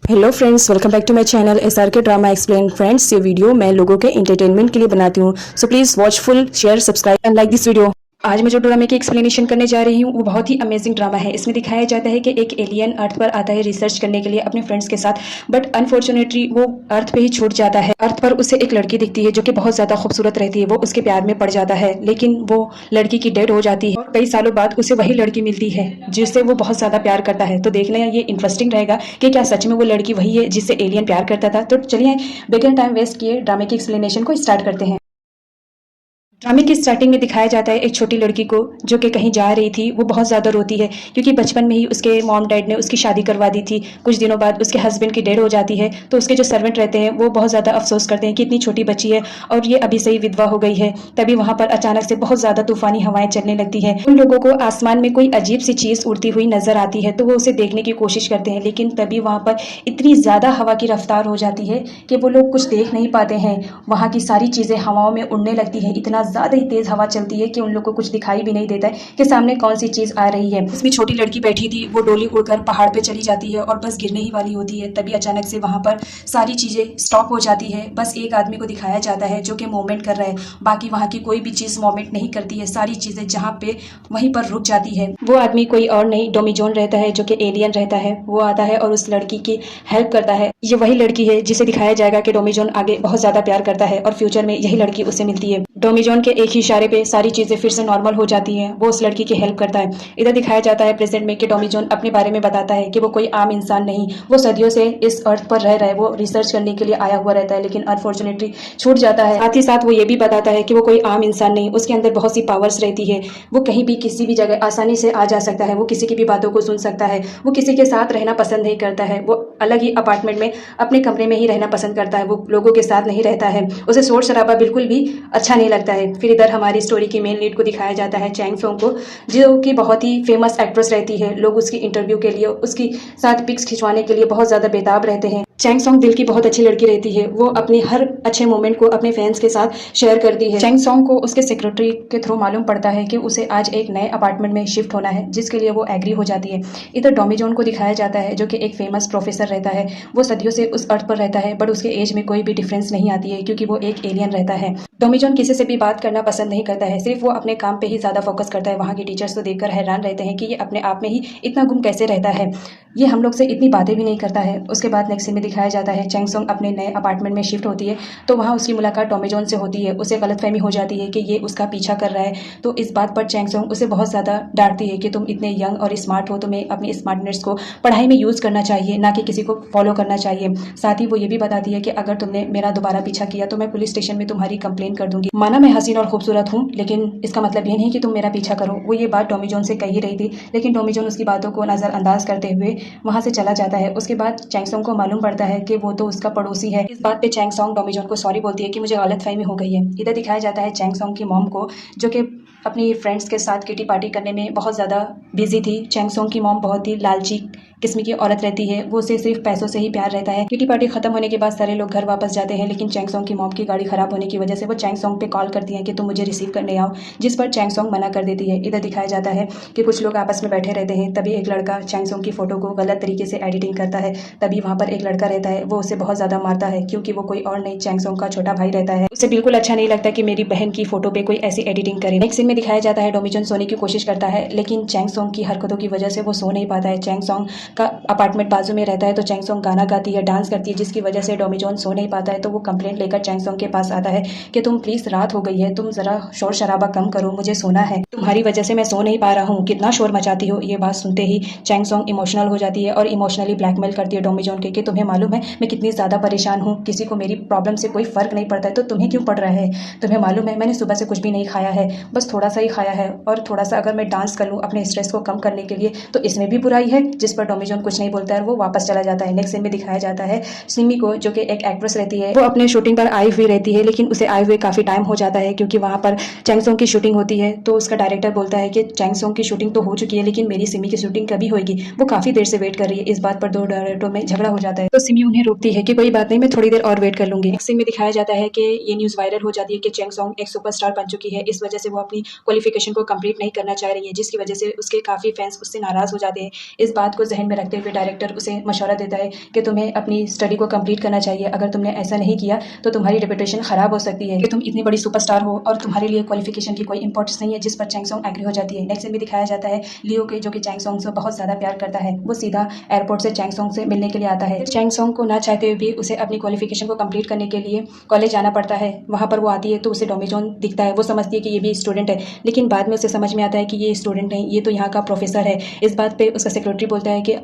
Hello friends, welcome back to my channel SRK drama explain. Friends, ये video मैं लोगों के एंटरटेनमेंट के लिए बनाती हूँ, so please watch full, share, subscribe and like this video. आज मैं जो ड्रामे की एक्सप्लेनेशन करने जा रही हूँ वो बहुत ही अमेजिंग ड्रामा है। इसमें दिखाया जाता है कि एक एलियन अर्थ पर आता है रिसर्च करने के लिए अपने फ्रेंड्स के साथ, बट अनफॉर्चुनेटली वो अर्थ पे ही छूट जाता है। अर्थ पर उसे एक लड़की दिखती है जो कि बहुत ज़्यादा खूबसूरत रहती है। वो उसके प्यार में पड़ जाता है, लेकिन वो लड़की की डेड हो जाती है और कई सालों बाद उसे वही लड़की मिलती है जिससे वो बहुत ज़्यादा प्यार करता है। तो देखना ये इंटरेस्टिंग रहेगा कि क्या सच में वो लड़की वही है जिससे एलियन प्यार करता था। तो चलिए बिगर टाइम वेस्ट किए ड्रामे की एक्सप्लेनेशन को स्टार्ट करते हैं। ड्रामे की स्टार्टिंग में दिखाया जाता है एक छोटी लड़की को जो कि कहीं जा रही थी। वो बहुत ज़्यादा रोती है क्योंकि बचपन में ही उसके मॉम डैड ने उसकी शादी करवा दी थी। कुछ दिनों बाद उसके हस्बैंड की डेथ हो जाती है, तो उसके जो सर्वेंट रहते हैं वो बहुत ज़्यादा अफसोस करते हैं कि इतनी छोटी बच्ची है और ये अभी से ही विधवा हो गई है। तभी वहाँ पर अचानक से बहुत ज़्यादा तूफानी हवाएं चलने लगती है। उन लोगों को आसमान में कोई अजीब सी चीज़ उड़ती हुई नजर आती है, तो वो उसे देखने की कोशिश करते हैं, लेकिन तभी वहाँ पर इतनी ज़्यादा हवा की रफ्तार हो जाती है कि वो लोग कुछ देख नहीं पाते हैं। वहाँ की सारी चीज़ें हवाओं में उड़ने लगती है। इतना ज़्यादा ही तेज़ हवा चलती है कि उन लोग को कुछ दिखाई भी नहीं देता है कि सामने कौन सी चीज आ रही है। इसमें छोटी लड़की बैठी थी, वो डोली उड़कर पहाड़ पे चली जाती है और बस गिरने ही वाली होती है। तभी अचानक से वहां पर सारी चीजें स्टॉप हो जाती है। बस एक आदमी को दिखाया जाता है जो कि मूवमेंट कर रहा है, बाकी वहां की कोई भी चीज मूवमेंट नहीं करती है। सारी चीजें जहाँ पे वहीं पर रुक जाती है। वो आदमी कोई और नहीं, डोमीजोन रहता है जो कि एलियन रहता है। वो आता है और उस लड़की की हेल्प करता है। ये वही लड़की है जिसे दिखाया जाएगा कि डोमीजोन आगे बहुत ज्यादा प्यार करता है और फ्यूचर में यही लड़की उसे मिलती है। डोमीजोन के एक ही इशारे पे सारी चीजें फिर से नॉर्मल हो जाती हैं। वो उस लड़की की हेल्प करता है। इधर दिखाया जाता है प्रेजेंट में कि डोमीजोन अपने बारे में बताता है कि वो कोई आम इंसान नहीं, वो सदियों से इस अर्थ पर रह रहा है। वो रिसर्च करने के लिए आया हुआ रहता है, लेकिन अनफॉर्चुनेटली छूट जाता है। साथ ही साथ वो ये भी बताता है कि वो कोई आम इंसान नहीं, उसके अंदर बहुत सी पावर्स रहती है। वो कहीं भी किसी भी जगह आसानी से आ जा सकता है। वो किसी की भी बातों को सुन सकता है। वो किसी के साथ रहना पसंद नहीं करता है। वो अलग ही अपार्टमेंट में अपने कमरे में ही रहना पसंद करता है। वो लोगों के साथ नहीं रहता है। उसे शोर शराबा बिल्कुल भी अच्छा नहीं लगता है। फिर इधर हमारी स्टोरी की मेन लीड को दिखाया जाता है चैंग सोंग को, जो कि बहुत ही फेमस एक्ट्रेस रहती है। लोग उसकी इंटरव्यू के लिए, उसकी साथ पिक्स खिंचवाने के लिए बहुत ज़्यादा बेताब रहते हैं। चैंग सोंग दिल की बहुत अच्छी लड़की रहती है। वो अपनी हर अच्छे मोमेंट को अपने फैंस के साथ शेयर करती है। चैंग सोंग को उसके सेक्रेटरी के थ्रू मालूम पड़ता है कि उसे आज एक नए अपार्टमेंट में शिफ्ट होना है, जिसके लिए वो एग्री हो जाती है। इधर डोमीजोन को दिखाया जाता है जो कि एक फेमस प्रोफेसर रहता है। वो सदियों से उस अर्थ पर रहता है, बट उसके एज में कोई भी डिफरेंस नहीं आती है क्योंकि वो एक एलियन रहता है। डोमीजोन किसी से भी बात करना पसंद नहीं करता है, सिर्फ वो अपने काम पे ही ज़्यादा फोकस करता है। वहाँ के टीचर्स तो देखकर हैरान रहते हैं कि ये अपने आप में ही इतना गुम कैसे रहता है, ये हम लोग से इतनी बातें भी नहीं करता है। उसके बाद नेक्स्ट सीन में दिखाया जाता है चैंग सोंग अपने नए अपार्टमेंट में शिफ्ट होती है, तो वहाँ उसकी मुलाकात डोमीजोन से होती है। उसे गलतफहमी हो जाती है कि ये उसका पीछा कर रहा है, तो इस बात पर चैंग सोंग उसे बहुत ज़्यादा डांटती है कि तुम इतने यंग और स्मार्ट हो, तुम्हें अपनी स्मार्टनेस को पढ़ाई में यूज़ करना चाहिए, ना कि किसी को फॉलो करना चाहिए। साथ ही वो ये भी बताती है कि अगर तुमने मेरा दोबारा पीछा किया तो मैं पुलिस स्टेशन में तुम्हारी कंप्लेन कर दूंगी। माना मैं हसीन और खूबसूरत हूँ, लेकिन इसका मतलब ये नहीं कि तुम मेरा पीछा करो। वो ये बात डोमीजोन से कह ही रही थी, लेकिन डोमीजोन उसकी बातों को नज़रअंदाज करते हुए वहाँ से चला जाता है। उसके बाद चैंग सोंग को मालूम पड़ता है कि वो तो उसका पड़ोसी है। इस बात पे चैंग सोंग डोमीजोन को सॉरी बोलती है कि मुझे गलतफहमी हो गई है। इधर दिखाया जाता है चैंग सोंग की मॉम को, जो कि अपनी फ्रेंड्स के साथ किटी पार्टी करने में बहुत ज़्यादा बिजी थी। चैंग सोंग की मॉम बहुत ही लालची किस्म की औरत रहती है। वो उसे सिर्फ पैसों से ही प्यार रहता है। किटी पार्टी खत्म होने के बाद सारे लोग घर वापस जाते हैं, लेकिन चैंग सोंग की मॉम की गाड़ी खराब होने की वजह से वो चैंग सोंग पे कॉल करती है कि तुम मुझे रिसीव करने आओ, जिस पर चैंग सोंग मना कर देती है। इधर दिखाया जाता है कि कुछ लोग आपस में बैठे रहते हैं, तभी एक लड़का चैंग सोंग की फोटो को गलत तरीके से एडिटिंग करता है। तभी वहाँ पर एक लड़का रहता है, वो उसे बहुत ज़्यादा मारता है क्योंकि वो कोई और नहीं चैंग सोंग का छोटा भाई रहता है। उसे बिल्कुल अच्छा नहीं लगता कि मेरी बहन की फोटो पे कोई ऐसी एडिटिंग करे। नेक्स्ट सीन में दिखाया जाता है डोमीजोन सोने की कोशिश करता है, लेकिन चैंग सोंग की हरकतों की वजह से वो सो नहीं पाता है। चैंग सोंग का अपार्टमेंट बाजू में रहता है, तो चैंग सोंग गाना गाती है, डांस करती है, जिसकी वजह से डोमीजोन सो नहीं पाता है। तो वो कंप्लेंट लेकर चैंग सोंग के पास आता है कि तुम प्लीज़, रात हो गई है, तुम ज़रा शोर शराबा कम करो, मुझे सोना है, तुम्हारी वजह से मैं सो नहीं पा रहा हूँ, कितना शोर मचाती हो। ये बात सुनते ही चैंग सोंग इमोशनल हो जाती है और इमोशनली ब्लैकमेल करती है डोमीजोन के कि तुम्हें मालूम है मैं कितनी ज़्यादा परेशान हूँ, किसी को मेरी प्रॉब्लम से कोई फ़र्क नहीं पड़ता है, तो तुम्हें क्यों पड़ रहा है। तुम्हें मालूम है मैंने सुबह से कुछ भी नहीं खाया है, बस थोड़ा सा ही खाया है, और थोड़ा सा अगर मैं डांस कर लूँ अपने स्ट्रेस को कम करने के लिए तो इसमें भी बुराई है। जिस पर डोमीजोन कुछ नहीं बोलता है और वो वापस चला जाता है। नेक्स्ट सीन में दिखाया जाता है सिमी को, जो कि एक एक्ट्रेस रहती है। वो अपने शूटिंग पर आई हुई रहती है, लेकिन उसे आए हुए काफ़ी टाइम हो जाता है क्योंकि वहाँ पर चैंग सोंग की शूटिंग होती है। तो उसका डायरेक्टर बोलता है कि चैंग सोंग की शूटिंग तो हो चुकी है, लेकिन मेरी सिमी की शूटिंग कभी होगी, वो काफ़ी देर से वेट कर रही है। इस बात पर दो डायरेक्टरों में झगड़ा हो जाता है, तो सिमी उन्हें रोकती है कि कोई बात नहीं, मैं थोड़ी देर और वेट कर लूंगी। नेक्स्ट सीन में दिखाया जाता है कि ये न्यूज़ वायरल हो जाती है कि चैंग सोंग एक सुपरस्टार बन चुकी है। इस वजह से वो अपनी क्वालिफिकेशन को कंप्लीट नहीं करना चाह रही है, जिसकी वजह से उसके काफ़ी फैंस उससे नाराज़ हो जाते हैं। इस बात को जहन माइंड में रखते हुए डायरेक्टर उसे मशवरा देता है कि तुम्हें अपनी स्टडी को कंप्लीट करना चाहिए। अगर तुमने ऐसा नहीं किया तो तुम्हारी रेपुटेशन खराब हो सकती है कि तुम इतनी बड़ी सुपरस्टार हो और तुम्हारे लिए क्वालिफिकेशन की कोई इंपॉर्टेंस नहीं है, जिस पर चैंग सॉन्ग एग्री हो जाती है। नेक्स्ट सीन में दिखाया जाता है लियो के, जो कि चैंग सॉन्ग से बहुत ज़्यादा प्यार करता है। वो सीधा एयरपोर्ट से चैंग सॉन्ग से मिलने के लिए आता है। चैंग सॉन्ग को ना चाहते हुए भी उसे अपनी क्वालिफिकेशन को कंप्लीट करने के लिए कॉलेज जाना पड़ता है। वहाँ पर वो आती है तो उसे डोमिजोन दिखता है। वो समझती है कि ये भी स्टूडेंट है, लेकिन बाद में उसे समझ में आता है कि ये स्टूडेंट नहीं, ये तो यहाँ का प्रोफेसर है। इस बात पे उसका सेक्रेटरी बोलता है कि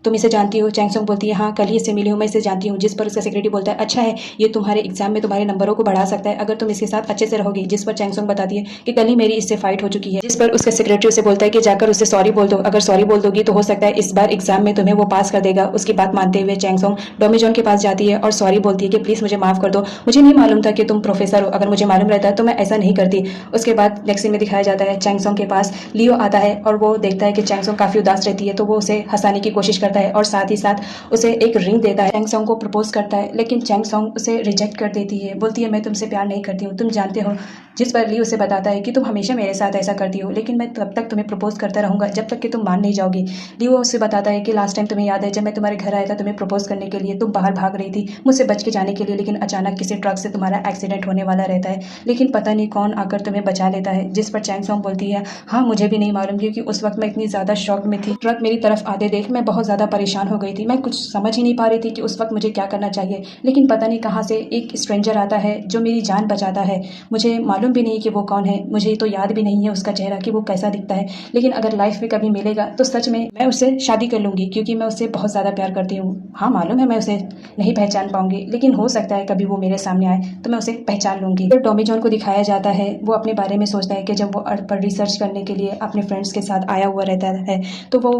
तुम इसे जानती हो? चैंग सॉन्ग बोलती है हाँ, कल ही इससे मिली हूँ, मैं इसे जानती हूँ। जिस पर उसका सेक्रेटरी बोलता है अच्छा है, ये तुम्हारे एग्जाम में तुम्हारे नंबरों को बढ़ा सकता है अगर तुम इसके साथ अच्छे से रहोगी। जिस पर चैंग सॉन्ग बताती है कि कल ही मेरी इससे फाइट हो चुकी है। जिस पर उसका सेक्रेटरी उसे बोलता है कि जाकर उसे सॉरी बोल दो, अगर सॉरी बोल दोगी तो हो सकता है इस बार एग्जाम में तुम्हें वो पास कर देगा। उसकी बात मानते हुए चैंग सॉन्ग डोमिजोन के पास जाती है और सॉरी बोलती है कि प्लीज़ मुझे माफ़ कर दो, मुझे नहीं मालूम था कि तुम प्रोफेसर हो, अगर मुझे मालूम रहता तो मैं ऐसा नहीं करती। उसके बाद नेक्स्ट सीन में दिखाया जाता है चैंग सॉन्ग के पास लियो आता है और वो देखता है कि चैंग सॉन्ग काफ़ी उदास रहती है, तो वो उसे हंसाने की कोशिश करता है और साथ ही साथ उसे एक रिंग देता है। चैंग सॉन्ग को प्रपोज करता है, लेकिन चैंग सॉन्ग उसे रिजेक्ट कर देती है। बोलती है मैं तुमसे प्यार नहीं करती हूँ, तुम जानते हो। जिस पर लियो उसे बताता है कि तुम हमेशा मेरे साथ ऐसा करती हो, लेकिन मैं तब तक तुम्हें प्रपोज करता रहूंगा जब तक कि तुम मान नहीं जाओगी। लियो उससे बताता है कि लास्ट टाइम तुम्हें याद है जब मैं तुम्हारे घर आया था तुम्हें प्रपोज करने के लिए, तुम बाहर भाग रही थी मुझसे बच के जाने के लिए, लेकिन अचानक किसी ट्रक से तुम्हारा एक्सीडेंट होने वाला रहता है, लेकिन पता नहीं कौन आकर तुम्हें बचा लेता है। जिस पर चैंग सॉन्ग बोलती है हाँ, मुझे भी नहीं मालूम, क्योंकि उस वक्त मैं इतनी ज़्यादा शॉक में थी। ट्रक मेरी तरफ आते देख मैं बहुत ज़्यादा परेशान हो गई थी, मैं कुछ समझ ही नहीं पा रही थी कि उस वक्त मुझे क्या करना चाहिए, लेकिन पता नहीं कहाँ से एक स्ट्रेंजर आता है जो मेरी जान बचाता है। मुझे मालूम भी नहीं कि वो कौन है, मुझे तो याद भी नहीं है उसका चेहरा कि वो कैसा दिखता है, लेकिन अगर लाइफ में कभी मिलेगा तो सच में मैं उससे शादी कर लूँगी, क्योंकि मैं उससे बहुत ज़्यादा प्यार करती हूँ। हाँ मालूम है मैं उसे नहीं पहचान पाऊंगी, लेकिन हो सकता है कभी वो मेरे सामने आए तो मैं उसे पहचान लूँगी। तो डोमिजोन को दिखाया जाता है वो अपने बारे में सोचता है कि जब वो अर्थ पर रिसर्च करने के लिए अपने फ्रेंड्स के साथ आया हुआ रहता है तो वो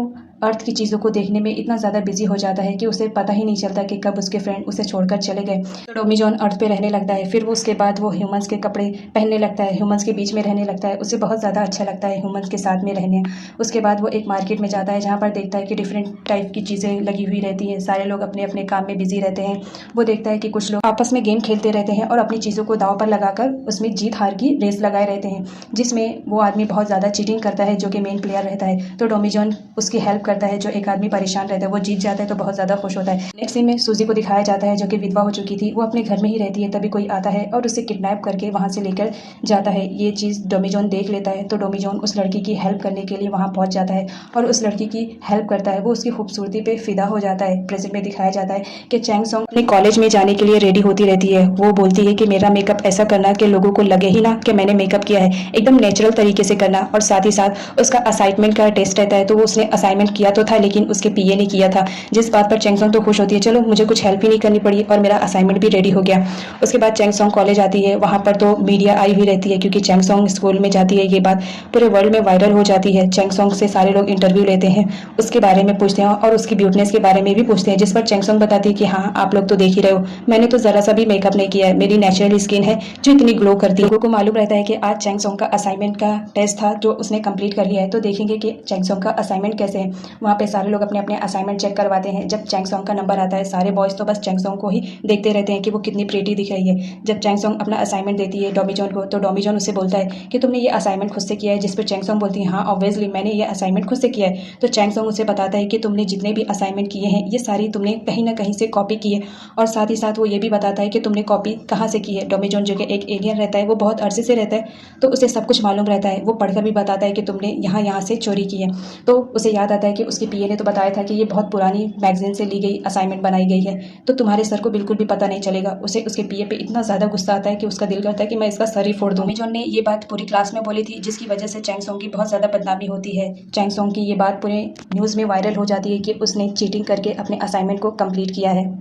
अर्थ की चीज़ों को देखने में इतना ज़्यादा बिजी हो जाता है कि उसे पता ही नहीं चलता कि कब उसके फ्रेंड उसे छोड़कर चले गए। तो डोमिजोन अर्थ पे रहने लगता है, फिर वो उसके बाद वो ह्यूमंस के कपड़े पहनने लगता है, ह्यूमंस के बीच में रहने लगता है, उसे बहुत ज़्यादा अच्छा लगता है ह्यूमंस के साथ में रहने। उसके बाद वो एक मार्केट में जाता है जहाँ पर देखता है कि डिफरेंट टाइप की चीज़ें लगी हुई रहती हैं, सारे लोग अपने अपने काम में बिजी रहते हैं। वो देखता है कि कुछ लोग आपस में गेम खेलते रहते हैं और अपनी चीज़ों को दाव पर लगाकर उसमें जीत हार की रेस लगाए रहते हैं, जिसमें वो आदमी बहुत ज़्यादा चीटिंग करता है जो कि मेन प्लेयर रहता है। तो डोमिजोन उसकी हेल्प करता है, जो एक आदमी परेशान रहता है वो जीत जाता है तो बहुत ज़्यादा खुश होता है। नेक्स्ट सीन में सूजी को दिखाया जाता है जो कि विधवा हो चुकी थी, वो अपने घर में ही रहती है, तभी कोई आता है और उसे किडनैप करके वहाँ से लेकर जाता है। ये चीज़ डोमिजोन देख लेता है तो डोमिजोन उस लड़की की हेल्प करने के लिए वहाँ पहुँच जाता है और उस लड़की की हेल्प करता है। वो उसकी खूबसूरती पे फिदा हो जाता है। प्रेजेंट में दिखाया जाता है कि चैंग सॉन्ग अपने कॉलेज में जाने के लिए रेडी होती रहती है। वो बोलती है कि मेरा मेकअप ऐसा करना कि लोगों को लगे ही ना कि मैंने मेकअप किया है, एकदम नेचुरल तरीके से करना, और साथ ही साथ उसका असाइनमेंट का टेस्ट रहता है तो वो उसने असाइनमेंट किया तो था लेकिन उसके पीए ने किया था, जिस बात पर चैंग सॉन्ग तो खुश होती है, चलो मुझे कुछ हेल्प ही नहीं करनी पड़ी और मेरा असाइनमेंट भी रेडी हो गया। उसके बाद चैंग सॉन्ग कॉलेज आती है, वहाँ पर तो मीडिया आई हुई रहती है क्योंकि चैंग सॉन्ग स्कूल में जाती है। ये बात पूरे वर्ल्ड में वायरल हो जाती है। चैंग सॉन्ग से सारे लोग इंटरव्यू लेते हैं, उसके बारे में पूछते हैं और उसकी ब्यूटीनेस के बारे में भी पूछते हैं, जिस पर चैंग सॉन्ग बताती है कि हाँ आप लोग तो देख ही रहे हो, मैंने तो जरा सा भी मेकअप नहीं किया है, मेरी नेचुरल स्किन है जो इतनी ग्लो करती है। लोगों को मालूम रहता है कि आज चैंग सॉन्ग का असाइनमेंट का टेस्ट था जो उसने कंप्लीट कर लिया है, तो देखेंगे कि चैंग सॉन्ग का असाइनमेंट कैसे है। वहाँ पे सारे लोग अपने अपने असाइनमेंट चेक करवाते हैं। जब चैंग सॉन्ग का नंबर आता है सारे बॉयज तो बस चैंग सॉन्ग को ही देखते रहते हैं कि वो कितनी प्रीटी दिख रही है। जब चैंग सॉन्ग अपना असाइनमेंट देती है डोमिजोन को तो डोमिजोन उससे बोलता है कि तुमने ये असाइनमेंट खुद से किया है, जिस पर चैंग सॉन्ग बोलती है हाँ ऑब्वियसली मैंने ये असाइनमेंट खुद से किया है। तो चैंग सॉन्ग उसे बताता है कि तुमने जितने भी असाइनमेंट किए हैं ये सारी तुमने कहीं ना कहीं से कॉपी की है, और साथ ही साथ वो ये भी बताता है कि तुमने कॉपी कहाँ से की है। डोमिजोन जो कि एक एलियन रहता है, वो बहुत अरसे से रहता है तो उसे सब कुछ मालूम रहता है। वो पढ़कर भी बताता है कि तुमने यहाँ से चोरी की है। तो उसे याद आता है कि उसके पीए ने तो बताया था कि ये बहुत पुरानी मैगजीन से ली गई असाइनमेंट बनाई गई है, तो तुम्हारे सर को बिल्कुल भी पता नहीं चलेगा। उसे उसके पीए पे इतना ज़्यादा गुस्सा आता है कि उसका दिल करता है कि मैं इसका सर ही फोड़ दूँ। डोमिजोन ने ये बात पूरी क्लास में बोली थी, जिसकी वजह से चैंग सॉन्ग की बहुत ज़्यादा बदनामी होती है। चैंग सॉन्ग की ये बात पूरे न्यूज़ में वायरल हो जाती है कि उसने चीटिंग करके अपने असाइनमेंट को कंप्लीट किया है,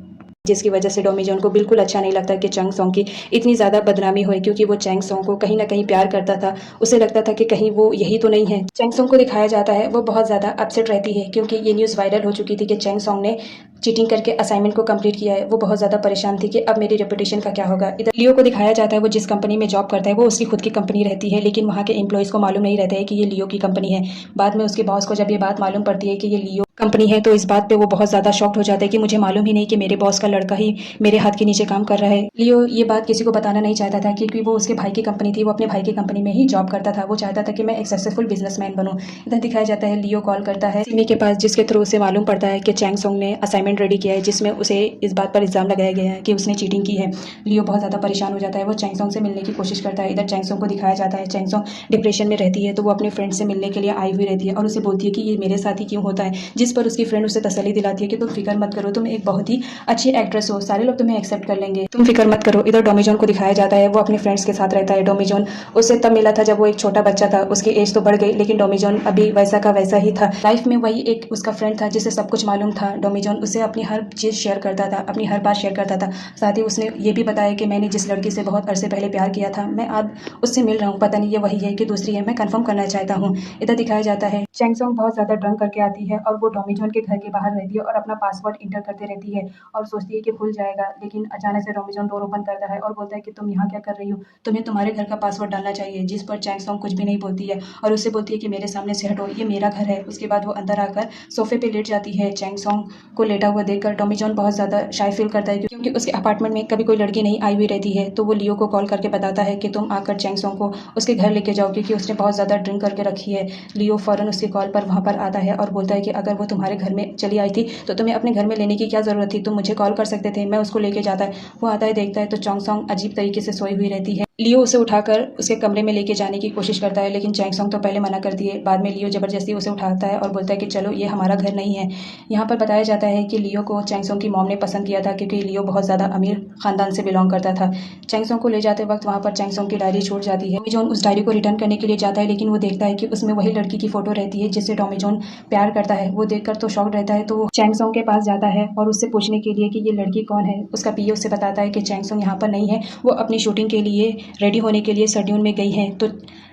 जिसकी वजह से डोमिजोन को बिल्कुल अच्छा नहीं लगता कि चैंग सॉन्ग की इतनी ज़्यादा बदनामी हुई, क्योंकि वो चैंग सॉन्ग को कहीं ना कहीं प्यार करता था। उसे लगता था कि कहीं वो यही तो नहीं है। चैंग सॉन्ग को दिखाया जाता है वो बहुत ज़्यादा अपसेट रहती है क्योंकि ये न्यूज़ वायरल हो चुकी थी कि चैंग सॉन्ग ने चीटिंग करके असाइनमेंट को कंप्लीट किया है, वो बहुत ज़्यादा परेशान थी कि अब मेरी रेपुटेशन का क्या होगा। इधर लियो को दिखाया जाता है वो जिस कंपनी में जॉब करता है वो उसकी खुद की कंपनी रहती है, लेकिन वहाँ के एम्प्लॉयज़ को मालूम नहीं रहता है कि ये लियो की कंपनी है। बाद में उसके बॉस को जब ये बात मालूम पड़ती है कि ये लियो कंपनी है तो इस बात पे वो बहुत ज़्यादा शॉक्ड हो जाता है कि मुझे मालूम ही नहीं कि मेरे बॉस का लड़का ही मेरे हाथ के नीचे काम कर रहा है। लियो ये बात किसी को बताना नहीं चाहता था क्योंकि वो उसके भाई की कंपनी थी, वो अपने भाई की कंपनी में ही जॉब करता था। वो चाहता था कि मैं एक सक्सेसफुल बिजनेसमैन बनूं। इधर दिखाया जाता है लियो कॉल करता है सिमी के पास, जिसके थ्रू उसे मालूम पड़ता है कि चैंग सोंग ने असाइनमेंट रेडी किया है जिसमें उसे इस बात पर इल्ज़ाम लगाया गया है कि उसने चीटिंग की है। लियो बहुत ज़्यादा परेशान हो जाता है, वो चैंग सोंग से मिलने की कोशिश करता है। इधर चैंग सोंग को दिखाया जाता है चैंग सोंग डिप्रेशन में रहती है तो वो अपने फ्रेंड से मिलने के लिए आई हुई रहती है और उसे बोलती है कि ये मेरे साथ ही क्यों होता है, जिस पर उसकी फ्रेंड उसे तसल्ली दिलाती है कि तुम फिक्र मत करो, तुम एक बहुत ही अच्छी एक्ट्रेस हो, सारे लोग तुम्हें एक्सेप्ट कर लेंगे, तुम फिक्र मत करो। इधर डोमिजोन को दिखाया जाता है वो अपने फ्रेंड्स के साथ रहता है। डोमिजोन उससे तब मिला था जब वो एक छोटा बच्चा था, उसकी एज तो बढ़ गई लेकिन डोमिजोन अभी वैसा का वैसा ही था। लाइफ में वही एक उसका फ्रेंड था जिसे सब कुछ मालूम था। डोमिजोन उससे अपनी हर चीज़ शेयर करता था, अपनी हर बात शेयर करता था। साथ ही उसने ये भी बताया कि मैंने जिस लड़की से बहुत अरसे पहले प्यार किया था मैं आज उससे मिल रहा हूँ, पता नहीं ये वही है कि दूसरी है, मैं कंफर्म करना चाहता हूँ। इधर दिखाया जाता है चैंग सोंग बहुत ज़्यादा ड्रंक करके आती है और वो डोमिजोन के घर के बाहर रहती है और अपना पासवर्ड इंटर करते रहती है और सोचती है कि भूल जाएगा, लेकिन अचानक से डोमिजोन डोर ओपन करता है और बोलता है कि तुम यहाँ क्या कर रही हो, तुम्हें तुम्हारे घर का पासवर्ड डालना चाहिए। जिस पर चैंग सोंग कुछ भी नहीं बोलती है और उससे बोलती है कि मेरे सामने से हटो, ये मेरा घर है। उसके बाद वो अंदर आकर सोफे पे लेट जाती है। चैंग सोंग को लेटा हुआ देखकर डोमिजोन बहुत ज़्यादा शाय फील करता है क्योंकि उसके अपार्टमेंट में कभी कोई लड़की नहीं आई हुई रहती है। तो वो लियो को कॉल करके बताता है कि तुम आकर चैंग सोंग को उसके घर लेके जाओ क्योंकि उसने बहुत ज़्यादा ड्रिंक करके रखी है। लियो फ़ौरन उसकी कॉल पर वहाँ पर आता है और बोलता है कि अगर वो तुम्हारे घर में चली आई थी तो तुम्हें अपने घर में लेने की क्या ज़रूरत थी, तुम मुझे कॉल कर सकते थे, मैं उसको लेके जाता है। वो आता है देखता है तो चैंग सोंग अजीब तरीके से सोई हुई रहती है। लियो उसे उठाकर उसके कमरे में लेके जाने की कोशिश करता है लेकिन चैंग सोंग तो पहले मना करती है। बाद में लियो ज़बरदस्ती उसे उठाता है और बोलता है कि चलो ये हमारा घर नहीं है। यहाँ पर बताया जाता है कि लियो को चैंग सोंग की मॉम ने पसंद किया था क्योंकि लियो बहुत ज़्यादा अमीर ख़ानदान से बिलोंग करता था। चैंग सोंग को ले जाते वक्त वहाँ पर चैंग सोंग की डायरी छूट जाती है। डोमिजोन उस डायरी को रिटर्न करने के लिए जाता है लेकिन वो देखता है कि उसमें वही लड़की की फ़ोटो रहती है जिससे डोमिजोन प्यार करता है। वो देखकर तो शॉक्ड रहता है तो वो चैंग सोंग के पास जाता है और उससे पूछने के लिए कि ये लड़की कौन है। उसका पीए उससे बताता है कि चैंग सोंग यहाँ पर नहीं है, वो अपनी शूटिंग के लिए रेडी होने के लिए शेड्यूल में गई है। तो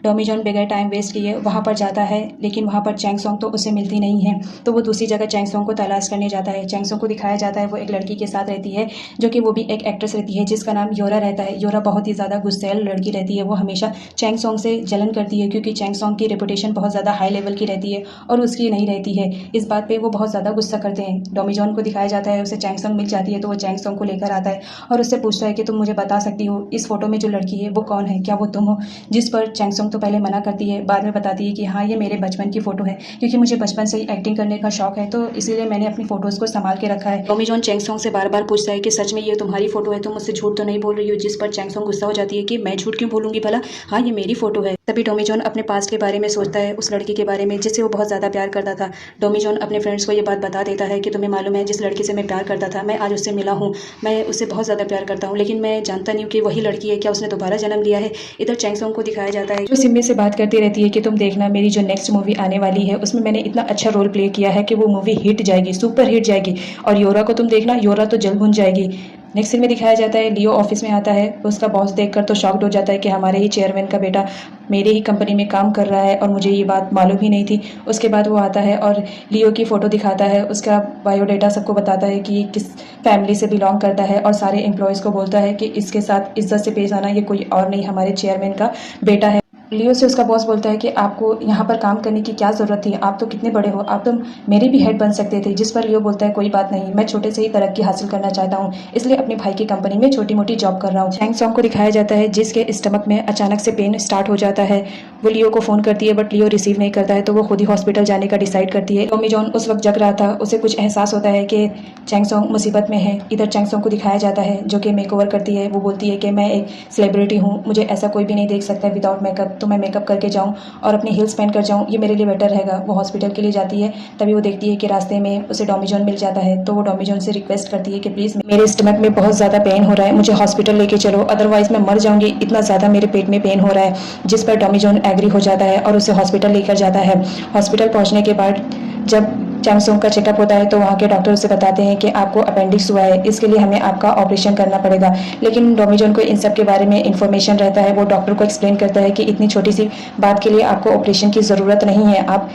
डोमिजोन बगैर टाइम वेस्ट किए वहाँ पर जाता है लेकिन वहाँ पर चैंग सोंग तो उसे मिलती नहीं है। तो वो दूसरी जगह चैंग सोंग को तलाश करने जाता है। चैंग सोंग को दिखाया जाता है वो एक लड़की के साथ रहती है जो कि वो भी एक एक्ट्रेस रहती है जिसका नाम योरा रहता है। योरा बहुत ही ज़्यादा गुस्सैल लड़की रहती है, वो हमेशा चैंग सोंग से जलन करती है क्योंकि चैंग सोंग की रेपुटेशन बहुत ज़्यादा हाई लेवल की रहती है और उसकी नहीं रहती है। इस बात पर वो बहुत ज़्यादा गुस्सा करते हैं। डोमिजोन को दिखाया जाता है उसे चैंग सोंग मिल जाती है तो वो चैंग सोंग को लेकर आता है और उससे पूछता है कि तुम मुझे बता सकती हो इस फोटो में जो लड़की है वो कौन है, क्या वो तुम हो। जिस पर चैंग सोंग तो पहले मना करती है, बाद में बताती है कि हाँ ये मेरे बचपन की फ़ोटो है क्योंकि मुझे बचपन से ही एक्टिंग करने का शौक है तो इसीलिए मैंने अपनी फ़ोटोज़ को संभाल के रखा है। डोमिजोन चैंग सोंग से बार बार पूछता है कि सच में ये तुम्हारी फ़ोटो है, तुम मुझसे झूठ तो नहीं बोल रही हो। जिस पर चैंग सोंग गुस्सा हो जाती है कि मैं झूठ क्यों बोलूँगी भला, हाँ ये मेरी फ़ोटो है। तभी डोमिजोन अपने पास्ट के बारे में सोचता है, उस लड़की के बारे में जिससे वो बहुत ज़्यादा प्यार करता था। डोमिजोन अपने फ्रेंड्स को ये बात बता देता है कि तुम्हें मालूम है जिस लड़की से मैं प्यार करता था मैं आज उससे मिला हूँ, मैं उससे बहुत ज़्यादा प्यार करता हूँ लेकिन मैं जानता नहीं हूँ कि वही लड़की है, क्या उसने दोबारा जन्म लिया है। इधर चैंग सोंग को दिखाया जाता है जो सिमी से बात करती रहती है कि तुम देखना मेरी जो नेक्स्ट मूवी आने वाली है उसमें मैंने इतना अच्छा रोल प्ले किया है कि वो मूवी हिट जाएगी, सुपर हिट जाएगी और योरा को तुम देखना, योरा तो जल्द भून जाएगी। नेक्स्ट सीन में दिखाया जाता है लियो ऑफिस में आता है, उसका बॉस देखकर तो शॉक्ड हो जाता है कि हमारे ही चेयरमैन का बेटा मेरे ही कंपनी में काम कर रहा है और मुझे ये बात मालूम ही नहीं थी। उसके बाद वो आता है और लियो की फ़ोटो दिखाता है, उसका बायोडाटा सबको बताता है कि किस फैमिली से बिलोंग करता है और सारे एम्प्लॉयज़ को बोलता है कि इसके साथ इज्जत से पेश आना, ये कोई और नहीं हमारे चेयरमैन का बेटा है। लियो से उसका बॉस बोलता है कि आपको यहाँ पर काम करने की क्या ज़रूरत थी, आप तो कितने बड़े हो, आप तो मेरे भी हेड बन सकते थे। जिस पर लियो बोलता है कोई बात नहीं, मैं छोटे से ही तरक्की हासिल करना चाहता हूँ इसलिए अपने भाई की कंपनी में छोटी मोटी जॉब कर रहा हूँ। चैंग सोंग को दिखाया जाता है जिसके स्टमक में अचानक से पेन स्टार्ट हो जाता है। वो लियो को फ़ोन करती है बट लियो रिसीव नहीं करता है तो वो खुद ही हॉस्पिटल जाने का डिसाइड करती है। डोमिजोन उस वक्त जग रहा था, उसे कुछ एहसास होता है कि चैंग सोंग मुसीबत में है। इधर चैंग सोंग को दिखाया जाता है जो कि मेकओवर करती है। वो बोलती है कि मैं एक सेलिब्रिटी हूँ, मुझे ऐसा कोई भी नहीं देख सकता विदाउट मेकअप, तो मैं मेकअप करके जाऊँ और अपने हील्स पहन कर जाऊँ, ये मेरे लिए बेटर रहेगा। वो हॉस्पिटल के लिए जाती है, तभी वो देखती है कि रास्ते में उसे डोमिजोन मिल जाता है तो वो डोमिजोन से रिक्वेस्ट करती है कि प्लीज़ मेरे स्टमक में बहुत ज़्यादा पेन हो रहा है, मुझे हॉस्पिटल लेके चलो अदरवाइज़ मैं मर जाऊँगी, इतना ज़्यादा मेरे पेट में पेन हो रहा है। जिस पर डोमिजोन एग्री हो जाता है और उसे हॉस्पिटल लेकर जाता है। हॉस्पिटल पहुँचने के बाद जब चैंग सोंग का चेकअप होता है तो वहाँ के डॉक्टर उसे बताते हैं कि आपको अपेंडिक्स हुआ है, इसके लिए हमें आपका ऑपरेशन करना पड़ेगा। लेकिन डोमिजोन को इन सब के बारे में इन्फॉर्मेशन रहता है। वो डॉक्टर को एक्सप्लेन करता है कि इतनी छोटी सी बात के लिए आपको ऑपरेशन की ज़रूरत नहीं है, आप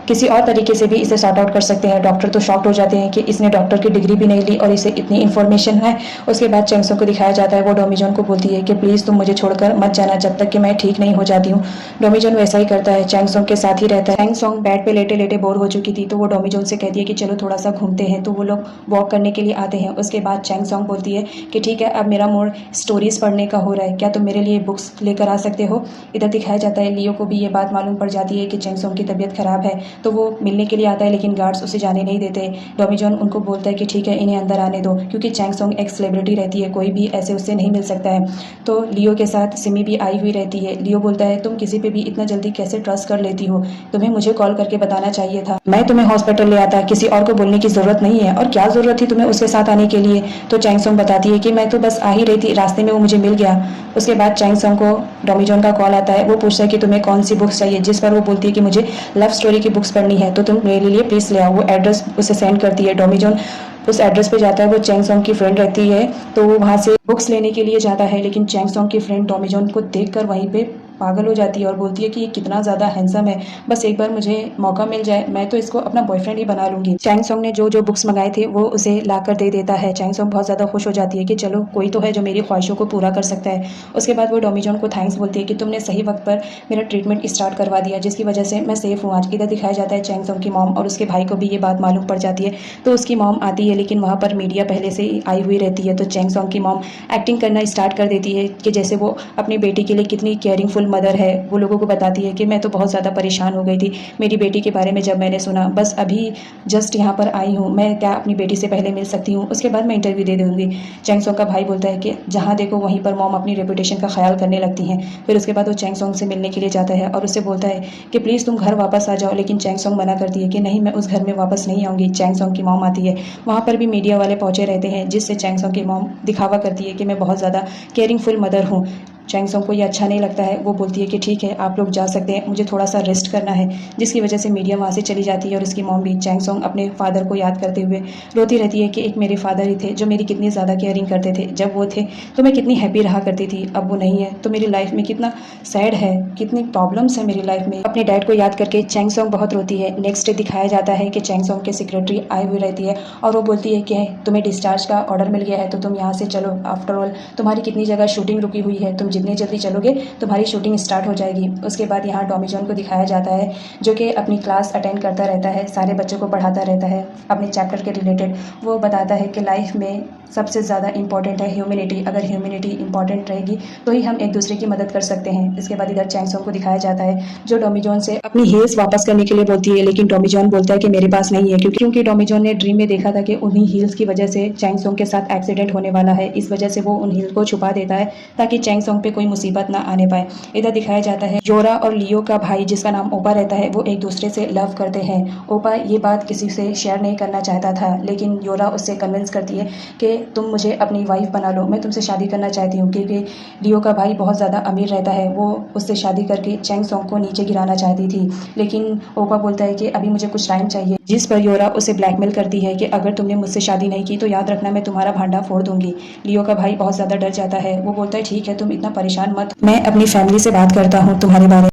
किसी और तरीके से भी इसे सॉर्ट आउट कर सकते हैं। डॉक्टर तो शॉक्ड हो जाते हैं कि इसने डॉक्टर की डिग्री भी नहीं ली और इसे इतनी इन्फॉर्मेशन है। उसके बाद चैंग सोंग को दिखाया जाता है, वो डोमिजोन को बोलती है कि प्लीज़ तुम मुझे छोड़कर मत जाना जब तक कि मैं ठीक नहीं हो जाती हूँ। डोमिजोन वैसा ही करता है, चैंग सोंग के साथ ही रहता है। चैंग सोंग बेड पे लेटे लेटे बोर हो चुकी थी, तो वो डोमिजोन से कहती है कि चलो थोड़ा सा घूमते हैं। तो वो लोग वॉक करने के लिए आते हैं। उसके बाद चैंग सोंग बोलती है कि ठीक है, अब मेरा मूड स्टोरीज पढ़ने का हो रहा है, क्या तुम मेरे लिए बुक्स लेकर आ सकते हो। इधर दिखाया जाता है लियो को भी ये बात मालूम पड़ जाती है कि चैंग सोंग की तबीयत खराब है, तो वो मिलने के लिए आता है, लेकिन गार्ड्स उसे जाने नहीं देते। डोमिजोन उनको बोलता है कि ठीक है, इन्हें अंदर आने दो, क्योंकि चैंग सोंग एक सेलिब्रिटी रहती है, कोई भी ऐसे उससे नहीं मिल सकता है। तो लियो के साथ सिमी भी आई हुई रहती है। लियो बोलता है तुम किसी पे भी इतना जल्दी कैसे ट्रस्ट कर लेती हो, तुम्हें मुझे कॉल करके बताना चाहिए था, मैं तुम्हें हॉस्पिटल ले आता, किसी और को बोलने की जरूरत नहीं है, और क्या जरूरत थी तुम्हें उसके साथ आने के लिए। तो चैंग सोंग बताती है कि मैं तो बस आ ही रही थी, रास्ते में वो मुझे मिल गया। उसके बाद चैंग सोंग को डोमिजोन का कॉल आता है, वो पूछता है कि तुम्हें कौन सी बुक्स चाहिए, जिस पर वो बोलती है कि मुझे लव स्टोरी की बुक्स पढ़नी है, तो तुम मेरे लिए प्लीज़ ले आओ। वो एड्रेस उसे सेंड करती है। डोमिजोन उस एड्रेस पे जाता है, वो चैंग सोंग की फ्रेंड रहती है, तो वो वहाँ से बुक्स लेने के लिए जाता है, लेकिन चैंग सोंग की फ्रेंड डोमिजोन को देखकर वहीं पे पागल हो जाती है और बोलती है कि ये कितना ज़्यादा हैंडसम है, बस एक बार मुझे मौका मिल जाए, मैं तो इसको अपना बॉयफ्रेंड ही बना लूँगी। चैंग सोंग ने जो जो बुक्स मंगाए थे वो उसे ला कर दे देता है। चैंग सोंग बहुत ज़्यादा खुश हो जाती है कि चलो कोई तो है जो मेरी ख्वाहिशों को पूरा कर सकता है। उसके बाद वो डोमिजोन को थैंक्स बोलती है कि तुमने सही वक्त पर मेरा ट्रीटमेंट स्टार्ट करवा दिया, जिसकी वजह से मैं सेफ हूँ आज। इधर दिखाया जाता है चैंग सोंग की मॉम और उसके भाई को भी ये बात मालूम पड़ जाती है, तो उसकी मॉम आती है, लेकिन वहाँ पर मीडिया पहले से ही आई हुई रहती है। तो चैंग सोंग की मॉम एक्टिंग करना स्टार्ट कर देती है कि जैसे वो अपनी बेटी के लिए कितनी केयरिंगफुल मदर है। वो लोगों को बताती है कि मैं तो बहुत ज़्यादा परेशान हो गई थी मेरी बेटी के बारे में, जब मैंने सुना, बस अभी जस्ट यहाँ पर आई हूँ, मैं क्या अपनी बेटी से पहले मिल सकती हूँ, उसके बाद मैं इंटरव्यू दे दूँगी। चैंग सोंग का भाई बोलता है कि जहाँ देखो वहीं पर मॉम अपनी रेपुटेशन का ख्याल करने लगती हैं। फिर उसके बाद वो चैंग सोंग से मिलने के लिए जाता है और उससे बोलता है कि प्लीज़ तुम घर वापस आ जाओ, लेकिन चैंग सोंग मना करती है कि नहीं, मैं उस घर में वापस नहीं आऊँगी। चैंग सोंग की मॉम आती है, वहाँ पर भी मीडिया वाले पहुँचे रहते हैं, जिससे चैंग सोंग की मॉम दिखावा करती है कि मैं बहुत ज़्यादा केयरिंगफुल मदर हूँ। चैंग सोंग को ये अच्छा नहीं लगता है, वो बोलती है कि ठीक है, आप लोग जा सकते हैं, मुझे थोड़ा सा रेस्ट करना है, जिसकी वजह से मीडिया वहाँ से चली जाती है। और उसकी मॉम भी चैंग सोंग अपने फादर को याद करते हुए रोती रहती है कि एक मेरे फादर ही थे जो मेरी कितनी ज़्यादा केयरिंग करते थे, जब वो थे तो मैं कितनी हैप्पी रहा करती थी, अब वो नहीं है तो मेरी लाइफ में कितना सैड है, कितनी प्रॉब्लम्स है मेरी लाइफ में। अपने डैड को याद करके चैंग सोंग बहुत रोती है। नेक्स्ट डे दिखाया जाता है कि चैंग सोंग के सेक्रेटरी आई हुई रहती है और वो बोलती है कि तुम्हें डिस्चार्ज का ऑर्डर मिल गया है, तो तुम यहाँ से चलो, आफ्टर ऑल तुम्हारी कितनी जगह शूटिंग रुकी हुई है, तुम जितनी जल्दी चलोगे तुम्हारी शूटिंग स्टार्ट हो जाएगी। उसके बाद यहाँ डोमिजोन को दिखाया जाता है, जो कि अपनी क्लास अटेंड करता रहता है, सारे बच्चों को पढ़ाता रहता है अपने चैप्टर के रिलेटेड। वो बताता है कि लाइफ में सबसे ज़्यादा इंपॉर्टेंट है ह्यूमैनिटी, अगर ह्यूमैनिटी इंपॉर्टेंट रहेगी तो ही हम एक दूसरे की मदद कर सकते हैं। इसके बाद इधर चैंग सोंग को दिखाया जाता है, जो डोमिजोन से अपनी हील्स वापस करने के लिए बोलती है, लेकिन डोमिजोन बोलता है कि मेरे पास नहीं है, क्योंकि डोमिजोन ने ड्रीम में देखा था कि उन्हीं हील्स की वजह से चैंग सोंग के साथ एक्सीडेंट होने वाला है, इस वजह से वो उन हील्स को छुपा देता है ताकि चैंग सोंग पे कोई मुसीबत ना आने पाए। इधर दिखाया जाता है योरा और लियो का भाई, जिसका नाम ओपा रहता है, वो एक दूसरे से लव करते हैं। ओपा ये बात किसी से शेयर नहीं करना चाहता था, लेकिन योरा उससे कन्विंस करती है कि तुम मुझे अपनी वाइफ बना लो, मैं तुमसे शादी करना चाहती हूँ, क्योंकि लियो का भाई बहुत ज़्यादा अमीर रहता है, वो उससे शादी करके चैंग सोंग को नीचे गिराना चाहती थी। लेकिन ओपा बोलता है कि अभी मुझे कुछ टाइम चाहिए, जिस पर योरा उसे ब्लैकमेल करती है कि अगर तुमने मुझसे शादी नहीं की तो याद रखना मैं तुम्हारा भांडा फोड़ दूंगी। लियो का भाई बहुत ज़्यादा डर जाता है, वो बोलता है ठीक है, तुम इतना परेशान मत, मैं अपनी फैमिली से बात करता हूँ तुम्हारे बारे में।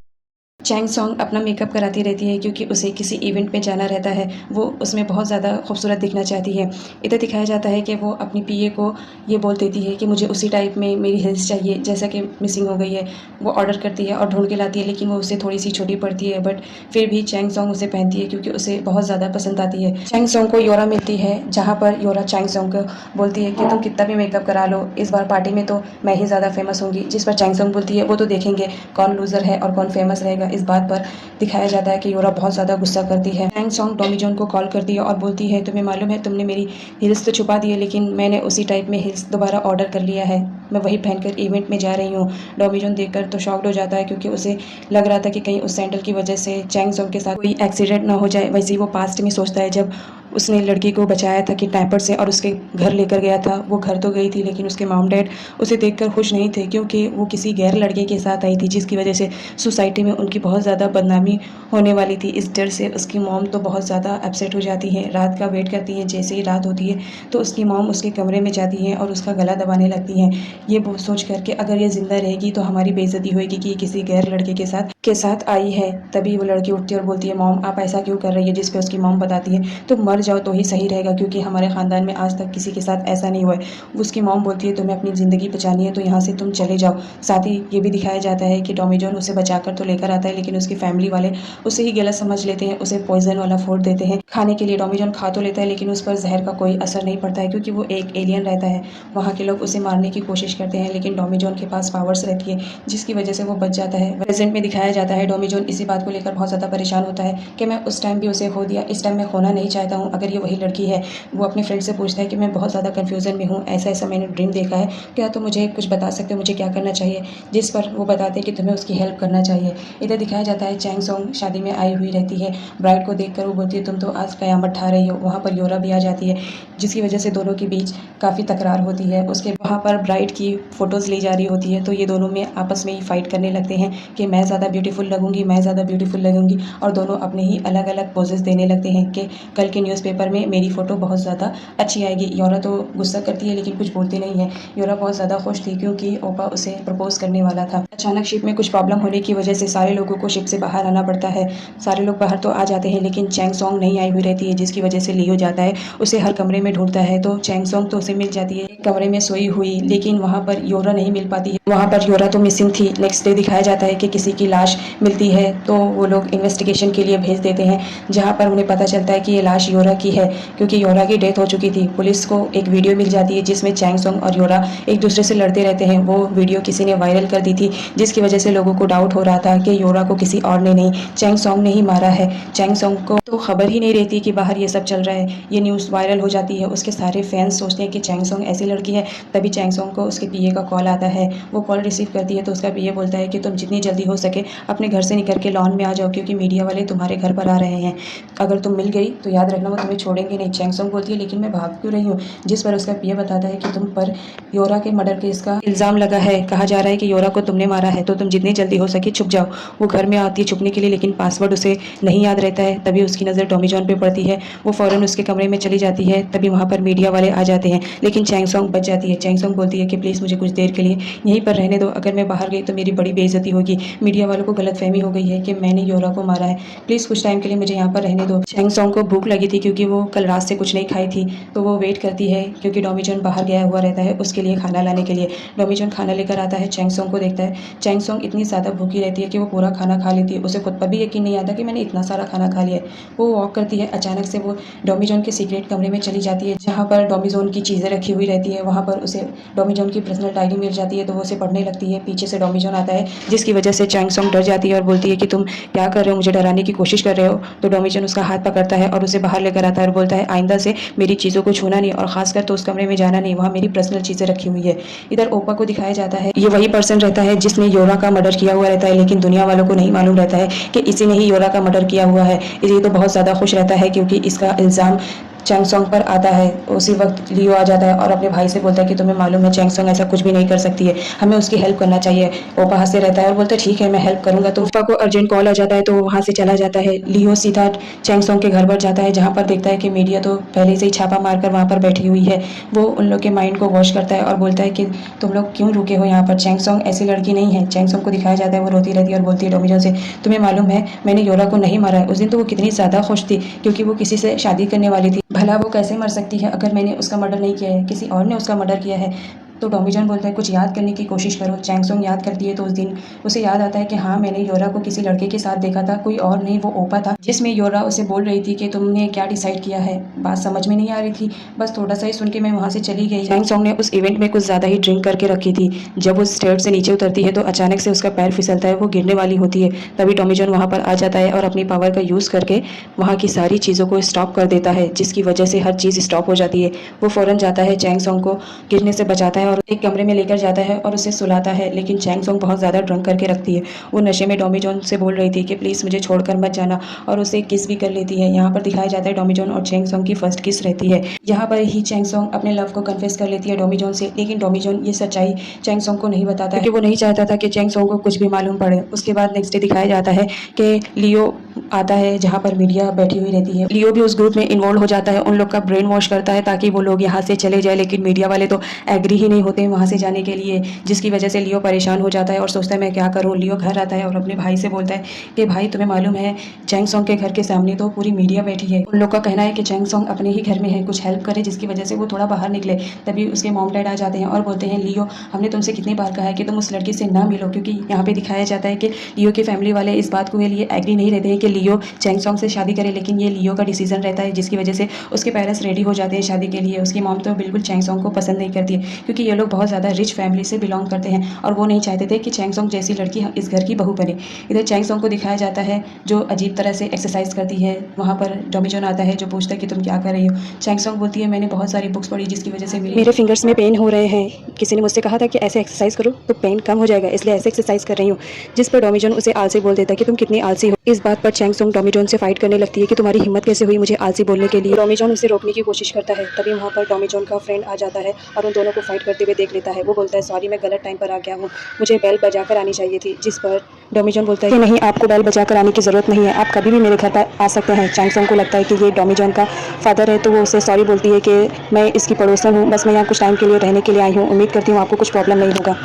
चैंग सोंग अपना मेकअप कराती रहती है, क्योंकि उसे किसी इवेंट में जाना रहता है, वो उसमें बहुत ज़्यादा खूबसूरत दिखना चाहती है। इधर दिखाया जाता है कि वो अपनी पीए को ये बोल देती है कि मुझे उसी टाइप में मेरी हिल्स चाहिए जैसा कि मिसिंग हो गई है। वो ऑर्डर करती है और ढूंढ के लाती है, लेकिन वो उसे थोड़ी सी छोटी पड़ती है, बट फिर भी चैंग सोंग उसे पहनती है क्योंकि उसे बहुत ज़्यादा पसंद आती है। चैंग सोंग को योरा मिलती है, जहाँ पर योरा चैंग सोंग को बोलती है कि तुम कितना भी मेकअप करा लो, इस बार पार्टी में तो मैं ही ज़्यादा फेमस होंगी। जिस पर चैंग सोंग बोलती है वो तो देखेंगे कौन लूज़र है और कौन फेमस रहेगा। इस बात पर दिखाया जाता है कि योरा बहुत ज़्यादा गुस्सा करती है। चैंग सोंग डोमिजोन को कॉल करती है और बोलती है तुम्हें मालूम है तुमने मेरी हिल्स तो छुपा दी है, लेकिन मैंने उसी टाइप में हिल्स दोबारा ऑर्डर कर लिया है, मैं वही पहनकर इवेंट में जा रही हूँ। डोमिजोन देखकर तो शॉक्ड हो जाता है, क्योंकि उसे लग रहा था कि कहीं उस सैंडल की वजह से चैंग सोंग के साथ कोई एक्सीडेंट ना हो जाए। वैसे ही वो पास्ट में सोचता है जब उसने लड़की को बचाया था किडनैपर से और उसके घर लेकर गया था। वो घर तो गई थी, लेकिन उसके मॉम डैड उसे देखकर खुश नहीं थे, क्योंकि वो किसी गैर लड़के के साथ आई थी, जिसकी वजह से सोसाइटी में उनकी बहुत ज़्यादा बदनामी होने वाली थी। इस डर से उसकी मॉम तो बहुत ज़्यादा अपसेट हो जाती है, रात का वेट करती है। जैसे ही रात होती है तो उसकी मॉम उसके कमरे में जाती है और उसका गला दबाने लगती है। ये वो सोच करके अगर ये जिंदा रहेगी तो हमारी बेइज्जती होगी कि ये किसी गैर लड़के के साथ आई है। तभी वो लड़की उठती है और बोलती है मॉम आप ऐसा क्यों कर रही है, जिस पे उसकी मॉम बताती है तो मर जाओ तो ही सही रहेगा, क्योंकि हमारे ख़ानदान में आज तक किसी के साथ ऐसा नहीं हुआ है। उसकी मॉम बोलती है तुम्हें अपनी ज़िंदगी बचानी है तो यहाँ से तुम चले जाओ। साथ ही ये भी दिखाया जाता है कि टॉमी जॉन उसे बचाकर तो लेकर आता है, लेकिन उसकी फैमिली वाले उसे ही गलत समझ लेते हैं, उसे पॉइजन वाला फूड देते हैं खाने के लिए। टॉमी जॉन खा तो लेता है लेकिन उस पर जहर का कोई असर नहीं पड़ता है, क्योंकि वो एक एलियन रहता है। वहाँ के लोग उसे मारने की कोशिश करते हैं लेकिन टॉमी जॉन के पास पावर्स रहती है जिसकी वजह से वो बच जाता है। प्रेजेंट में दिखाया जाता है टॉमी जॉन इसी बात को लेकर बहुत ज़्यादा परेशान होता है कि मैं उस टाइम भी उसे खो दिया, इस टाइम मैं खोना नहीं चाहता हूँ। अगर ये वही लड़की है, वो अपने फ्रेंड से पूछता है कि मैं बहुत ज़्यादा कन्फ्यूज़न में हूँ, ऐसा ऐसा मैंने ड्रीम देखा है, क्या तुम मुझे कुछ बता सकते हो मुझे क्या करना चाहिए। जिस पर वो बताते हैं कि तुम्हें उसकी हेल्प करना चाहिए। इधर दिखाया जाता है चैंग सॉन्ग शादी में आई हुई रहती है। ब्राइड को देखकर वो बोलती है तुम तो आज कयामत ठा रही हो। वहाँ पर योरा भी आ जाती है जिसकी वजह से दोनों के बीच काफ़ी तकरार होती है। उसके वहाँ पर ब्राइड की फ़ोटोज़ ली जा रही होती है तो ये दोनों में आपस में ही फाइट करने लगते हैं कि मैं ज़्यादा ब्यूटीफुल लगूंगी, मैं ज़्यादा ब्यूटीफुल लगूंगी, और दोनों अपने ही अलग अलग पोजेस देने लगते हैं कि कल के न्यूज़पेपर में मेरी फ़ोटो बहुत ज़्यादा अच्छी आएगी। योरा तो गुस्सा करती है लेकिन कुछ बोलती नहीं है। योरा बहुत ज़्यादा खुश थी क्योंकि ओपा उसे प्रपोज करने वाला था। अचानक शिप में कुछ प्रॉब्लम होने की वजह से सारे लोगों को शिप से बाहर आना पड़ता है। सारे लोग बाहर तो आ जाते हैं लेकिन चैंग सॉन्ग नहीं आई हुई रहती है, जिसकी वजह से लियो जाता है उसे हर कमरे में ढूंढता है तो चैंग सॉन्ग तो उसे मिल जाती है एक कमरे में सोई हुई, लेकिन वहाँ पर योरा नहीं मिल पाती है। वहाँ पर योरा तो मिसिंग थी। नेक्स्ट डे दिखाया जाता है कि किसी की लाश मिलती है तो वो लोग इन्वेस्टिगेशन के लिए भेज देते हैं, जहाँ पर उन्हें पता चलता है कि ये लाश योरा की है क्योंकि योरा की डेथ हो चुकी थी। पुलिस को एक वीडियो मिल जाती है जिसमें चैंग सॉन्ग और योरा एक दूसरे से लड़ते रहते हैं। वो वीडियो किसी ने वायरल कर दी थी जिसकी वजह से लोगों को डाउट हो रहा था कि योरा को किसी और ने नहीं, चैंग सॉन्ग ने ही मारा है। चैंग सॉन्ग को तो खबर ही नहीं रहती कि बाहर ये सब चल रहा है। ये न्यूज़ वायरल हो जाती है, उसके सारे फैंस सोचते हैं कि चैंग सॉन्ग ऐसी लड़की है। तभी चैंग सॉन्ग को उसके पीए का कॉल आता है। वो कॉल रिसीव करती है तो उसका पीए बोलता है कि तुम जितनी जल्दी हो सके अपने घर से निकल के लॉन में आ जाओ क्योंकि मीडिया वाले तुम्हारे घर पर आ रहे हैं। अगर तुम मिल गई तो याद रखना वो तुम्हें छोड़ेंगे नहीं। चैंग सॉन्ग बोलती है लेकिन मैं भाग क्यों रही हूँ, जिस पर उसका पीए बताता है कि तुम पर योरा के मर्डर केस का इल्ज़ाम लगा है। कहा जा रहा है कि योरा को तुमने मारा है तो तुम जितनी जल्दी हो सके छुप जाओ। वो घर में आती है छुपने के लिए लेकिन पासवर्ड उसे नहीं याद रहता है। तभी उसकी नज़र टॉमी जॉन पे पड़ती है। वो फ़ौरन उसके कमरे में चली जाती है। तभी वहाँ पर मीडिया वाले आ जाते हैं लेकिन चैंग सॉन्ग बच जाती है। चैंग सॉन्ग बोलती है कि प्लीज़ मुझे कुछ देर के लिए यहीं पर रहने दो, अगर मैं बाहर गई तो मेरी बड़ी बेइज्जती होगी। मीडिया वालों को गलतफहमी हो गई है कि मैंने योरा को मारा है, प्लीज़ कुछ टाइम के लिए मुझे यहाँ पर रहने दो। चैंग सॉन्ग को भूख लगी थी क्योंकि वो कल रात से कुछ नहीं खाई थी तो वो वेट करती है क्योंकि टॉमी जॉन बाहर गया हुआ रहता है उसके लिए खाना लाने के लिए। टॉमी जॉन खाना लेकर आता है, चैंग सॉन्ग को देखता है। चैंग सॉन्ग इतनी ज़्यादा भूखी रहती है कि वो पूरा खाना खा लेती है। उसे खुद पर भी यकीन नहीं आता कि मैंने इतना सारा खाना खा लिया है। वो वॉक करती है, अचानक से वो टॉमी जॉन के सीक्रेट कमरे में चली जाती है जहाँ पर टॉमी जॉन की चीज़ें रखी हुई रहती है। वहाँ पर उसे टॉमी जॉन की पर्सनल डायरी मिल जाती है तो वो उसे पढ़ने लगती है। पीछे से टॉमी जॉन आता है जिसकी वजह से चैंग सॉन्ग डर जाती है और बोलती है कि तुम क्या कर रहे हो, मुझे डराने की कोशिश कर रहे हो। तो टॉमी जॉन उसका हाथ पकड़ता है और उसे बाहर लेकर आता है और बोलता है आइंदा से मेरी चीज़ों को छूना नहीं और खासकर तो उस कमरे में जाना नहीं, वहाँ मेरी पर्सनल चीज़ें रखी हुई है। इधर ओपा को दिखाया जाता है, ये वही पर्सन रहता है जिसने योरा का मर्डर किया हुआ रहता है लेकिन दुनिया वालों को नहीं मालूम रहता है कि इसी ने ही योरा का मर्डर किया हुआ है। ये तो बहुत ज़्यादा खुश रहता है क्योंकि इसका इल्ज़ाम चैंग सॉन्ग पर आता है। उसी वक्त लियो आ जाता है और अपने भाई से बोलता है कि तुम्हें मालूम है चैंग सॉन्ग ऐसा कुछ भी नहीं कर सकती है, हमें उसकी हेल्प करना चाहिए। ओपा हंसते रहता है और बोलता है ठीक है मैं हेल्प करूंगा। तो ओपा को अर्जेंट कॉल आ जाता है तो वहाँ से चला जाता है। लियो सीधा चैंग सॉन्ग के घर पर जाता है जहाँ पर देखता है कि मीडिया तो पहले से ही छापा मारकर वहाँ पर बैठी हुई है। वो उन लोग के माइंड को वॉश करता है और बोलता है कि तुम लोग क्यों रुके हो यहाँ पर, चैंग सॉन्ग ऐसी लड़की नहीं है। चैंग सॉन्ग को दिखाया जाता है वो रोती रहती है और बोलती है टॉमी जॉन से तुम्हें मालूम है मैंने योरा को नहीं मारा है। उस दिन तो वो कितनी ज़्यादा खुश थी क्योंकि वो किसी से शादी करने वाली थी, भला वो कैसे मर सकती है अगर मैंने उसका मर्डर नहीं किया है, किसी और ने उसका मर्डर किया है। तो टॉमी जॉन बोलता है कुछ याद करने की कोशिश करो। चैंग सॉन्ग याद करती है तो उस दिन उसे याद आता है कि हाँ मैंने योरा को किसी लड़के के साथ देखा था, कोई और नहीं वो ओपा था, जिसमें योरा उसे बोल रही थी कि तुमने क्या डिसाइड किया है। बात समझ में नहीं आ रही थी, बस थोड़ा सा ही सुन के मैं वहाँ से चली गई। चैंग सॉन्ग ने उस इवेंट में कुछ ज़्यादा ही ड्रिंक करके रखी थी। जब वो स्टेयर से नीचे उतरती है तो अचानक से उसका पैर फिसलता है, वो गिरने वाली होती है। तभी टॉमी जॉन वहाँ पर आ जाता है और अपनी पावर का यूज़ करके वहाँ की सारी चीज़ों को स्टॉप कर देता है जिसकी वजह से हर चीज़ स्टॉप हो जाती है। वो फ़ौरन जाता है, चैंग सॉन्ग को गिरने से बचाता है और एक कमरे में लेकर जाता है और उसे सुलाता है। लेकिन चैंग सॉन्ग बहुत ज़्यादा ड्रंक करके रखती है। वो नशे में टॉमी जॉन से बोल रही थी कि प्लीज़ मुझे छोड़कर मत जाना और उसे किस भी कर लेती है। यहाँ पर दिखाया जाता है टॉमी जॉन और चैंग सॉन्ग की फर्स्ट किस रहती है। यहाँ पर ही चैंग सॉन्ग अपने लव को कन्फेस कर लेती है टॉमी जॉन से, लेकिन टॉमी जॉन ये सच्चाई चैंग सॉन्ग को नहीं बताता क्योंकि वो नहीं चाहता था कि चैंग सॉन्ग को कुछ भी मालूम पड़े। उसके बाद नेक्स्ट डे दिखाया जाता है कि लियो आता है जहाँ पर मीडिया बैठी हुई रहती है। लियो भी उस ग्रुप में इन्वॉल्व हो जाता है, उन लोग का ब्रेन वॉश करता है ताकि वो लोग यहाँ से चले जाए, लेकिन मीडिया वाले तो एग्री ही नहीं होते वहाँ से जाने के लिए, जिसकी वजह से लियो परेशान हो जाता है और सोचता है मैं क्या करूँ। लियो घर आता है और अपने भाई से बोलता है कि भाई तुम्हें मालूम है चैंग सॉन्ग के घर के सामने तो पूरी मीडिया बैठी है। उन लोग का कहना है कि चैंग सॉन्ग अपने ही घर में है, कुछ हेल्प करे जिसकी वजह से वो थोड़ा बाहर निकले। तभी उसके मॉम डैड आ जाते हैं और बोलते हैं लियो हमने तुमसे कितनी बार कहा है कि तुम उस लड़की से ना मिलो, क्योंकि यहाँ पे दिखाया जाता है कि लियो की फैमिली वाले इस बात को लिए एग्री नहीं रहते हैं कि लियो चैंग सॉन्ग से शादी करे, लेकिन ये लियो का डिसीजन रहता है जिसकी वजह से उसके पेरेंट्स रेडी हो जाते हैं शादी के लिए। उसकी मॉम तो बिल्कुल चैंग सॉन्ग को पसंद नहीं करती है, क्योंकि ये लोग बहुत ज़्यादा रिच फैमिली से बिलोंग करते हैं और वो नहीं चाहते थे कि चैंग सॉन्ग जैसी लड़की इस घर की बहू बने। इधर चैंग सॉन्ग को दिखाया जाता है जो अजीब तरह से एक्सरसाइज करती है। वहाँ पर डॉमी जॉन आता है जो पूछता है कि तुम क्या कर रही हो। चैंग सॉन्ग बोलती है मैंने बहुत सारी बुक्स पढ़ी जिसकी वजह से मेरे फिंगर्स में पेन हो रहे हैं। किसी ने मुझसे कहा था कि ऐसे एक्सरसाइज करो तो पेन कम हो जाएगा, इसलिए ऐसे एक्सरसाइज कर रही हूँ। जिस पर डॉमी जॉन उसे आलसी बोल देता है कि तुम कितनी आलसी हो। इस बात पर चैंग सॉन्ग डॉमी जॉन से फाइट करने लगती है कि तुम्हारी हिम्मत कैसे हुई मुझे आलसी बोलने के लिए। डॉमी जॉन उसे रोकने की कोशिश करता है। तभी वहाँ पर डॉमी जॉन का फ्रेंड आ जाता है और उन दोनों को फाइट करते हुए देख लेता है। वो बोलता है सॉरी मैं गलत टाइम पर आ गया हूँ, मुझे बेल बजा कर आनी चाहिए थी। जिस पर डॉमी जॉन बोलता है कि नहीं आपको बेल बजा कर आने की ज़रूरत नहीं है, आप कभी भी मेरे घर पर आ सकते हैं। चैंग सॉन्ग को लगता है कि ये डॉमी जॉन का फादर है, तो वो उसे सॉरी बोलती है कि मैं इसकी पड़ोसन हूँ, बस मैं यहाँ कुछ टाइम के लिए रहने के लिए आई हूँ, उम्मीद करती हूँ आपको कुछ प्रॉब्लम नहीं होगा।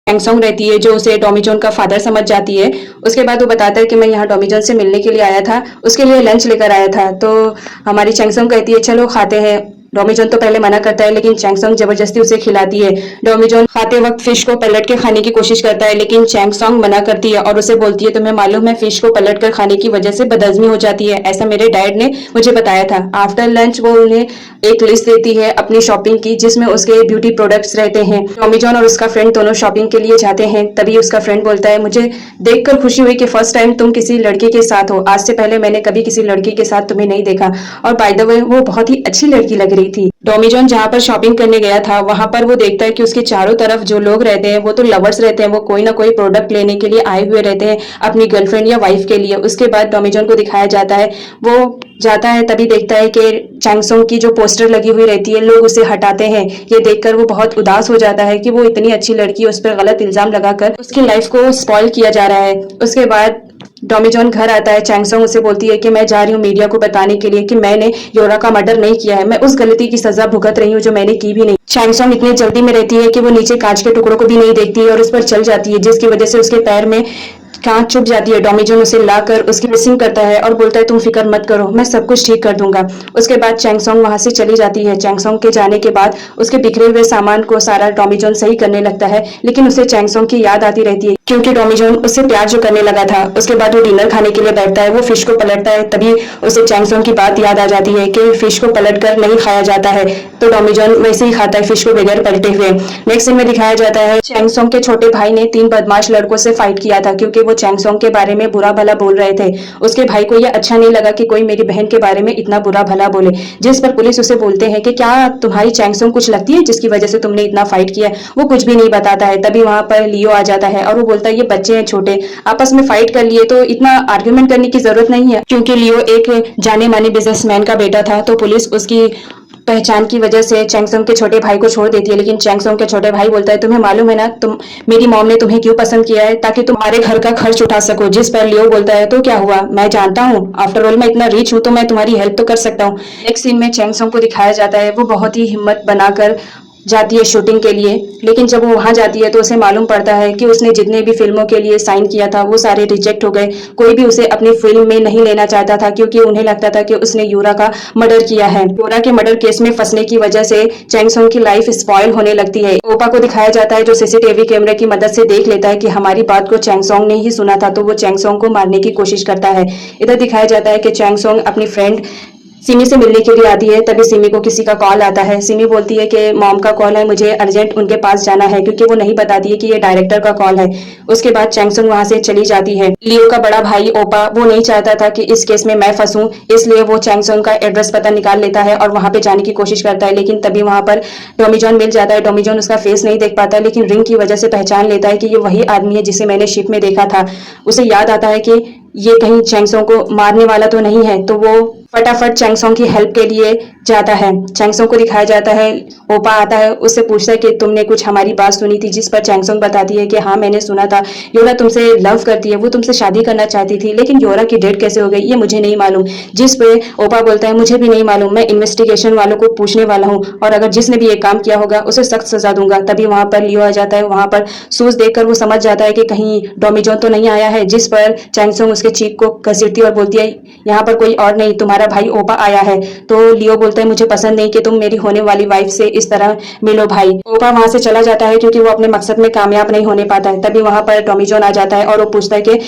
चैंग सॉन्ग रहती है जो उसे डॉमी जॉन का फादर समझ जाती है। उसके बाद वो बताता है कि मैं यहाँ डॉमी जॉन से मिलने के लिए आया था, उसके लिए लंच लेकर आया था। तो हमारी चैंग सॉन्ग कहती है चलो खाते हैं। डॉमी जॉन तो पहले मना करता है लेकिन चैंग सॉन्ग जबरदस्ती उसे खिलाती है। डॉमी जॉन खाते वक्त फिश को पलट के खाने की कोशिश करता है लेकिन चैंग सॉन्ग मना करती है और उसे बोलती है तुम्हें मालूम है फिश को पलट कर खाने की वजह से बदहजमी हो जाती है, ऐसा मेरे डैड ने मुझे बताया था। आफ्टर लंच वो उन्हें एक लिस्ट देती है अपनी शॉपिंग की जिसमें उसके ब्यूटी प्रोडक्ट्स रहते हैं। टॉमी जॉन और उसका फ्रेंड दोनों शॉपिंग के लिए जाते हैं। तभी उसका फ्रेंड बोलता है मुझे देखकर खुशी हुई कि फर्स्ट टाइम तुम किसी लड़के के साथ हो, आज से पहले मैंने कभी किसी लड़की के साथ तुम्हें नहीं देखा और बाय द वे वो बहुत ही अच्छी लड़की लग रही थी। टॉमी जॉन जहाँ पर शॉपिंग करने गया था वहां पर वो देखता है कि उसके चारों तरफ जो लोग रहते हैं वो तो लवर्स रहते हैं, वो कोई ना कोई प्रोडक्ट लेने के लिए आए हुए रहते हैं अपनी गर्लफ्रेंड या वाइफ के लिए। उसके बाद टॉमी जॉन को दिखाया जाता है वो जाता है तभी देखता है कि चैंग सॉन्ग की जो पोस्टर लगी हुई रहती है लोग उसे हटाते हैं। ये देखकर वो बहुत उदास हो जाता है कि वो इतनी अच्छी लड़की उस पर गलत इल्जाम लगाकर उसकी लाइफ को स्पॉइल किया जा रहा है। उसके बाद डॉमी जॉन घर आता है। चैंग सॉन्ग उसे बोलती है कि मैं जा रही हूँ मीडिया को बताने के लिए कि मैंने योरा का मर्डर नहीं किया है, मैं उस गलती की सजा भुगत रही हूँ जो मैंने की भी नहीं। चैंग सॉन्ग इतनी जल्दी में रहती है कि वो नीचे कांच के टुकड़ों को भी नहीं देखती है और उस पर चल जाती है जिसकी वजह से उसके पैर में कांच चुभ जाती है। डॉमी जॉन उसे लाकर उसकी ड्रेसिंग करता है और बोलता है तुम फिक्र मत करो मैं सब कुछ ठीक कर दूंगा। उसके बाद चैंग सॉन्ग वहां से चली जाती है। चैंग सॉन्ग के जाने के बाद उसके बिखरे हुए सामान को सारा डॉमी जॉन सही करने लगता है लेकिन उसे चैंग सॉन्ग की याद आती रहती है क्योंकि डॉमी जॉन उससे प्यार जो करने लगा था। उसके बाद वो डिनर खाने के लिए बैठता है, वो फिश को पलटता है तभी उसे चैंग सॉन्ग की बात याद आ जाती है कि फिश को पलट कर नहीं खाया जाता है, तो डॉमी जॉन वैसे ही खाता है फिश को बगैर पलटे हुए। नेक्स्ट सीन में दिखाया जाता है चैंग सॉन्ग के छोटे भाई ने 3 बदमाश लड़कों से फाइट किया था क्योंकि वो चैंग सॉन्ग के बारे में बुरा भला बोल रहे थे। उसके भाई को यह अच्छा नहीं लगा कि कोई मेरी बहन के बारे में इतना बुरा भला बोले, जिस पर पुलिस उसे बोलते हैं कि क्या तुम्हारी चैंग सॉन्ग कुछ लगती है जिसकी वजह से तुमने इतना फाइट किया। वो कुछ भी नहीं बताता है। तभी वहां पर लियो आ जाता है और वो बोलता है ये बच्चे हैं छोटे, आपस में फाइट कर लिए तो इतना आर्ग्यूमेंट करने की जरूरत नहीं है। क्योंकि लियो एक जाने माने बिजनेसमैन का बेटा था तो पुलिस उसकी पहचान की वजह से चैंग सॉन्ग के छोटे भाई को छोड़ देती है, लेकिन चैंग सॉन्ग के छोटे भाई बोलता है तुम्हें मालूम है ना तुम मेरी मॉम ने तुम्हें क्यों पसंद किया है, ताकि तुम्हारे घर का खर्च उठा सको। जिस पर लियो बोलता है तो क्या हुआ, मैं जानता हूँ आफ्टर ऑल मैं इतना रिच हूँ तो मैं तुम्हारी हेल्प तो कर सकता हूँ। नेक्स्ट सीन में चैंग सॉन्ग को दिखाया जाता है वो बहुत ही हिम्मत बनाकर जाती है शूटिंग के लिए, लेकिन जब वो वहां जाती है तो उसे मालूम पड़ता है कि उसने जितने भी फिल्मों के लिए साइन किया था वो सारे रिजेक्ट हो गए। कोई भी उसे अपनी फिल्म में नहीं लेना चाहता था क्योंकि उन्हें लगता था कि उसने यूरा का मर्डर किया है। यूरा के मर्डर केस में फंसने की वजह से चैंग सॉन्ग की लाइफ स्पॉइल होने लगती है। ओपा को दिखाया जाता है जो सीसीटीवी कैमरे की मदद से देख लेता है कि हमारी बात को चैंग सॉन्ग ने ही सुना था, तो वो चैंग सॉन्ग को मारने की कोशिश करता है। इधर दिखाया जाता है कि चैंग सॉन्ग अपनी फ्रेंड सिमी से मिलने के लिए आती है। तभी सिमी को किसी का कॉल आता है। सिमी बोलती है कि मॉम का कॉल है, मुझे अर्जेंट उनके पास जाना है, क्योंकि वो नहीं बताती है कि ये डायरेक्टर का कॉल है। उसके बाद चैंग सॉन्ग वहां से चली जाती है। लियो का बड़ा भाई ओपा वो नहीं चाहता था कि इस केस में मैं फंसूं, इसलिए वो चैंग सॉन्ग का एड्रेस पता निकाल लेता है और वहां पे जाने की कोशिश करता है। लेकिन तभी वहां पर टॉमी जॉन मिल जाता है। टॉमी जॉन उसका फेस नहीं देख पाता लेकिन रिंग की वजह से पहचान लेता है कि ये वही आदमी है जिसे मैंने शिप में देखा था। उसे याद आता है कि ये कहीं चैंग सॉन्ग को मारने वाला तो नहीं है, तो वो फटाफट चैंगसोंग की हेल्प के लिए जाता है। चैंगसोंग को दिखाया जाता है, ओपा आता है, उससे पूछता है कि तुमने कुछ हमारी बात सुनी थी, जिस पर चैंगसोंग बताती है कि हाँ मैंने सुना था, योरा तुमसे लव करती है, वो तुमसे शादी करना चाहती थी, लेकिन योरा की डेट कैसे हो गई ये मुझे नहीं मालूम। जिस पे ओपा बोलता है मुझे भी नहीं मालूम, मैं इन्वेस्टिगेशन वालों को पूछने वाला हूँ और अगर जिसने भी ये काम किया होगा उसे सख्त सजा दूंगा। तभी वहां पर लियो आ जाता है, वहां पर सूज देखकर वो समझ जाता है कि कहीं डोमिजोन तो नहीं आया है, जिस पर चैंगसोंग उसके चीक को घसीटती और बोलती है यहाँ पर कोई और नहीं, तुम्हारा भाई ओपा आया है। तो लियो बोलता है मुझे पसंद नहीं कि तुम मेरी होने वाली वाइफ से इस तरह मिलो भाई। ओपा वहां से चला जाता है क्योंकि वो अपने मकसद में कामयाब नहीं होने पाता है। तभी वहां पर डोमिजोन आ जाता है और वो पूछता है कि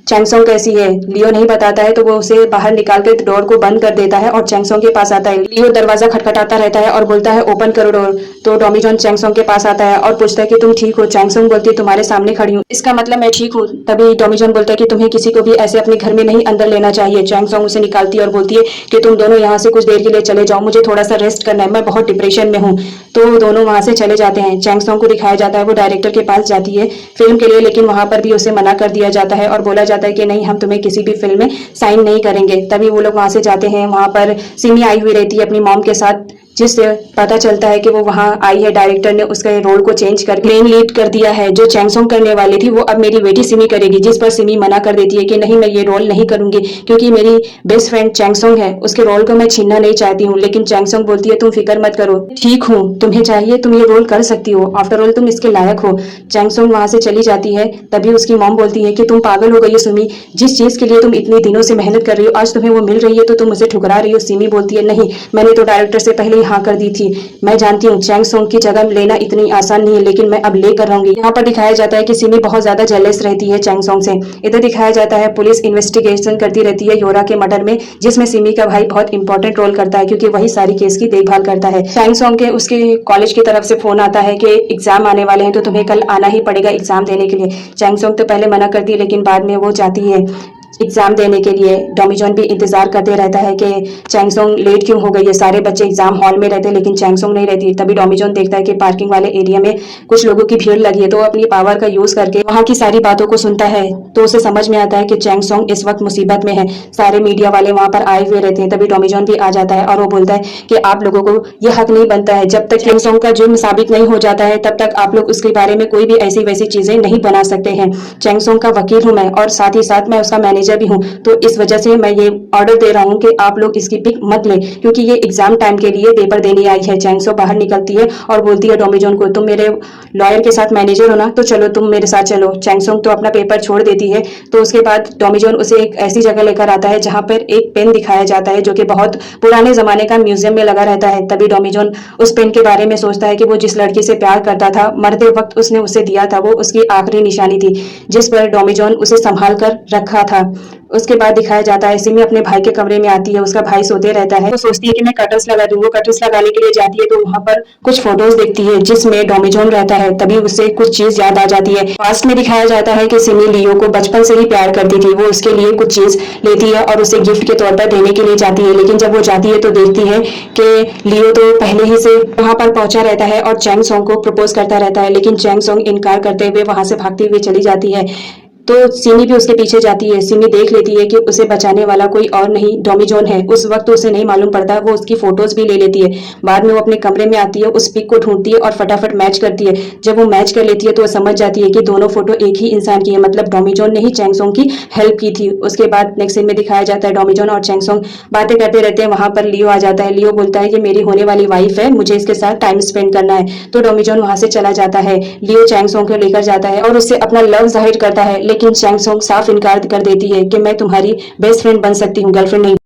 चैंगसोंग कैसी है। लियो नहीं बताता है तो वो उसे बाहर निकाल कर डोर को बंद कर देता है और चैंगसोंग के पास आता है। लियो दरवाजा खटखटाता रहता है और बोलता है ओपन करो डोर। तो डोमिजोन चैंगसोंग के पास आता है और पूछता है कि तुम ठीक हो। चैंगसोंग बोलती है तुम्हारे सामने खड़ी हूँ, इसका मतलब मैं ठीक हूँ। तभी डोमिजोन बोलता है कि तुम्हें किसी को भी ऐसे अपने घर में नहीं अंदर लेना चाहिए। चैंगसोंग उसे निकालती है और बोलती है कि तुम दोनों यहाँ से कुछ देर के लिए चले जाओ, मुझे थोड़ा सा रेस्ट करना है, मैं बहुत डिप्रेशन में हूँ। तो दोनों वहां से चले जाते हैं। चैंगसोंग को दिखाया जाता है वो डायरेक्टर के पास जाती है फिल्म के लिए, लेकिन वहां पर भी उसे मना कर दिया जाता है और बोला जाता है कि नहीं हम तुम्हें किसी भी फिल्म में साइन नहीं करेंगे। तभी वो लोग वहां से जाते हैं, वहां पर सिमी आई हुई रहती है अपनी मॉम के साथ, जिससे पता चलता है कि वो वहां आई है, डायरेक्टर ने उसके रोल को चेंज करके मेन लीड कर दिया है। जो चैंगसोंग करने वाली थी वो अब मेरी बेटी सिमी करेगी, जिस पर सिमी मना कर देती है कि नहीं मैं ये रोल नहीं करूंगी क्योंकि मेरी बेस्ट फ्रेंड चैंगसोंग है, उसके रोल को मैं छीनना नहीं चाहती हूँ। लेकिन चैंगसोंग बोलती है तुम फिक्र मत करो, ठीक हूँ, तुम्हें चाहिए तुम ये रोल कर सकती हो, आफ्टर ऑल तुम इसके लायक हो। चैंगसोंग वहां से चली जाती है। तभी उसकी मॉम बोलती है कि तुम पागल हो गई हो सुमी, जिस चीज के लिए तुम इतने दिनों से मेहनत कर रही हो आज तुम्हें वो मिल रही है तो तुम उसे ठुकरा रही हो। सिमी बोलती है नहीं, मैंने तो डायरेक्टर से पहले ही हाँ कर दी थी, मैं जानती हूँ चैंगसोंग की जगह लेना इतनी आसान नहीं है, लेकिन मैं अब लेकर रहूंगी। यहाँ पर दिखाया जाता है कि सिमी बहुत ज्यादा जेलस रहती है चैंगसोंग से। इधर दिखाया जाता है पुलिस इन्वेस्टिगेशन करती रहती है योरा के मर्डर में, जिसमें सिमी का भाई बहुत इंपॉर्टेंट रोल करता है क्योंकि वही सारी केस की देखभाल करता है। चैंगसोंग के उसके कॉलेज की तरफ से फोन आता है कि एग्जाम आने वाले हैं तो तुम्हें कल आना ही पड़ेगा एग्जाम देने के लिए। चैंगसोंग तो पहले मना करती है लेकिन बाद में वो जाती है एग्जाम देने के लिए। डोमिजोन भी इंतजार करते रहता है कि चैंगसोंग लेट क्यों हो गई है, सारे बच्चे एग्जाम हॉल में रहते हैं लेकिन चैंगसोंग नहीं रहती। तभी डोमिजोन देखता है कि पार्किंग वाले एरिया में कुछ लोगों की भीड़ लगी है, तो अपनी पावर का यूज करके वहां की सारी बातों को सुनता है। तो उसे समझ में आता है कि चैंगसोंग इस वक्त मुसीबत में है, सारे मीडिया वाले वहां पर आए हुए रहते हैं। तभी डोमिजोन भी आ जाता है और वो बोलता है कि आप लोगों को यह हक नहीं बनता है, जब तक चैंगसोंग का जुर्म साबित नहीं हो जाता है तब तक आप लोग उसके बारे में कोई भी ऐसी वैसी चीजें नहीं बना सकते हैं। चैंगसोंग का वकील हूं मैं और साथ ही साथ मैं उसका मैनेजर भी हूं, तो इस वजह से मैं ये ऑर्डर दे रहा हूँ कि आप लोग इसकी पिक मत लें क्योंकि ये एग्जाम टाइम के लिए पेपर देने आई है। चैंगसोंग बाहर निकलती है और बोलती है डोमिजोन को तुम मेरे लॉयर के साथ मैनेजर हो ना, तो चलो तुम मेरे साथ चलो। चैंगसोंग तो अपना पेपर छोड़ देती है। तो उसके बाद डोमिजोन उसे एक ऐसी जगह लेकर आता है जहां पर एक पेन दिखाया जाता है जो कि बहुत पुराने जमाने का म्यूजियम में लगा रहता है। तभी डोमिजोन उस पेन के बारे में सोचता है कि वो जिस लड़की से प्यार करता था मरते वक्त उसने उसे दिया था, वो उसकी आखिरी निशानी थी जिस पर डोमिजोन उसे संभाल कर रखा था। उसके बाद दिखाया जाता है सिमी अपने भाई के कमरे में आती है, उसका भाई सोते रहता है, वो सोचती है कि मैं कर्टन्स लगा दूं। वो कर्टन्स लगाने के लिए जाती है तो वहां पर कुछ फोटोज देखती है जिसमें डोमिजोन रहता है। तभी उसे कुछ चीज याद आ जाती है। पास्ट में दिखाया जाता है कि सिमी लियो को बचपन से ही प्यार करती थी, वो उसके लिए कुछ चीज लेती है और उसे गिफ्ट के तौर पर देने के लिए जाती है, लेकिन जब वो जाती है तो देखती है कि लियो तो पहले ही से वहां पर पहुंचा रहता है और चैंगसोंग को प्रपोज करता रहता है, लेकिन चैंगसोंग इनकार करते हुए वहां से भागती हुई चली जाती है। तो सिमी भी उसके पीछे जाती है। सिमी देख लेती है कि उसे बचाने वाला कोई और नहीं डोमिजोन है। उस वक्त तो उसे नहीं मालूम पड़ता, वो उसकी फोटोज भी ले लेती है। बाद में वो अपने कमरे में आती है, उस पिक को ढूंढती है और फटाफट मैच करती है। जब वो मैच कर लेती है तो वो समझ जाती है कि दोनों फोटो एक ही इंसान की है, मतलब डोमिजोन ने ही चैंगसोंग की हेल्प की थी। उसके बाद नेक्स्ट सीन में दिखाया जाता है डोमिजोन और चैंगसोंग बातें करते रहते हैं। वहां पर लियो आ जाता है। लियो बोलता है कि मेरी होने वाली वाइफ है, मुझे इसके साथ टाइम स्पेंड करना है। तो डोमिजोन वहां से चला जाता है। लियो चैंगसोंग को लेकर जाता है और उससे अपना लव जाहिर करता है, लेकिन चैंगसोंग साफ इनकार कर देती है कि मैं तुम्हारी बेस्ट फ्रेंड बन सकती हूँ, गर्लफ्रेंड नहीं।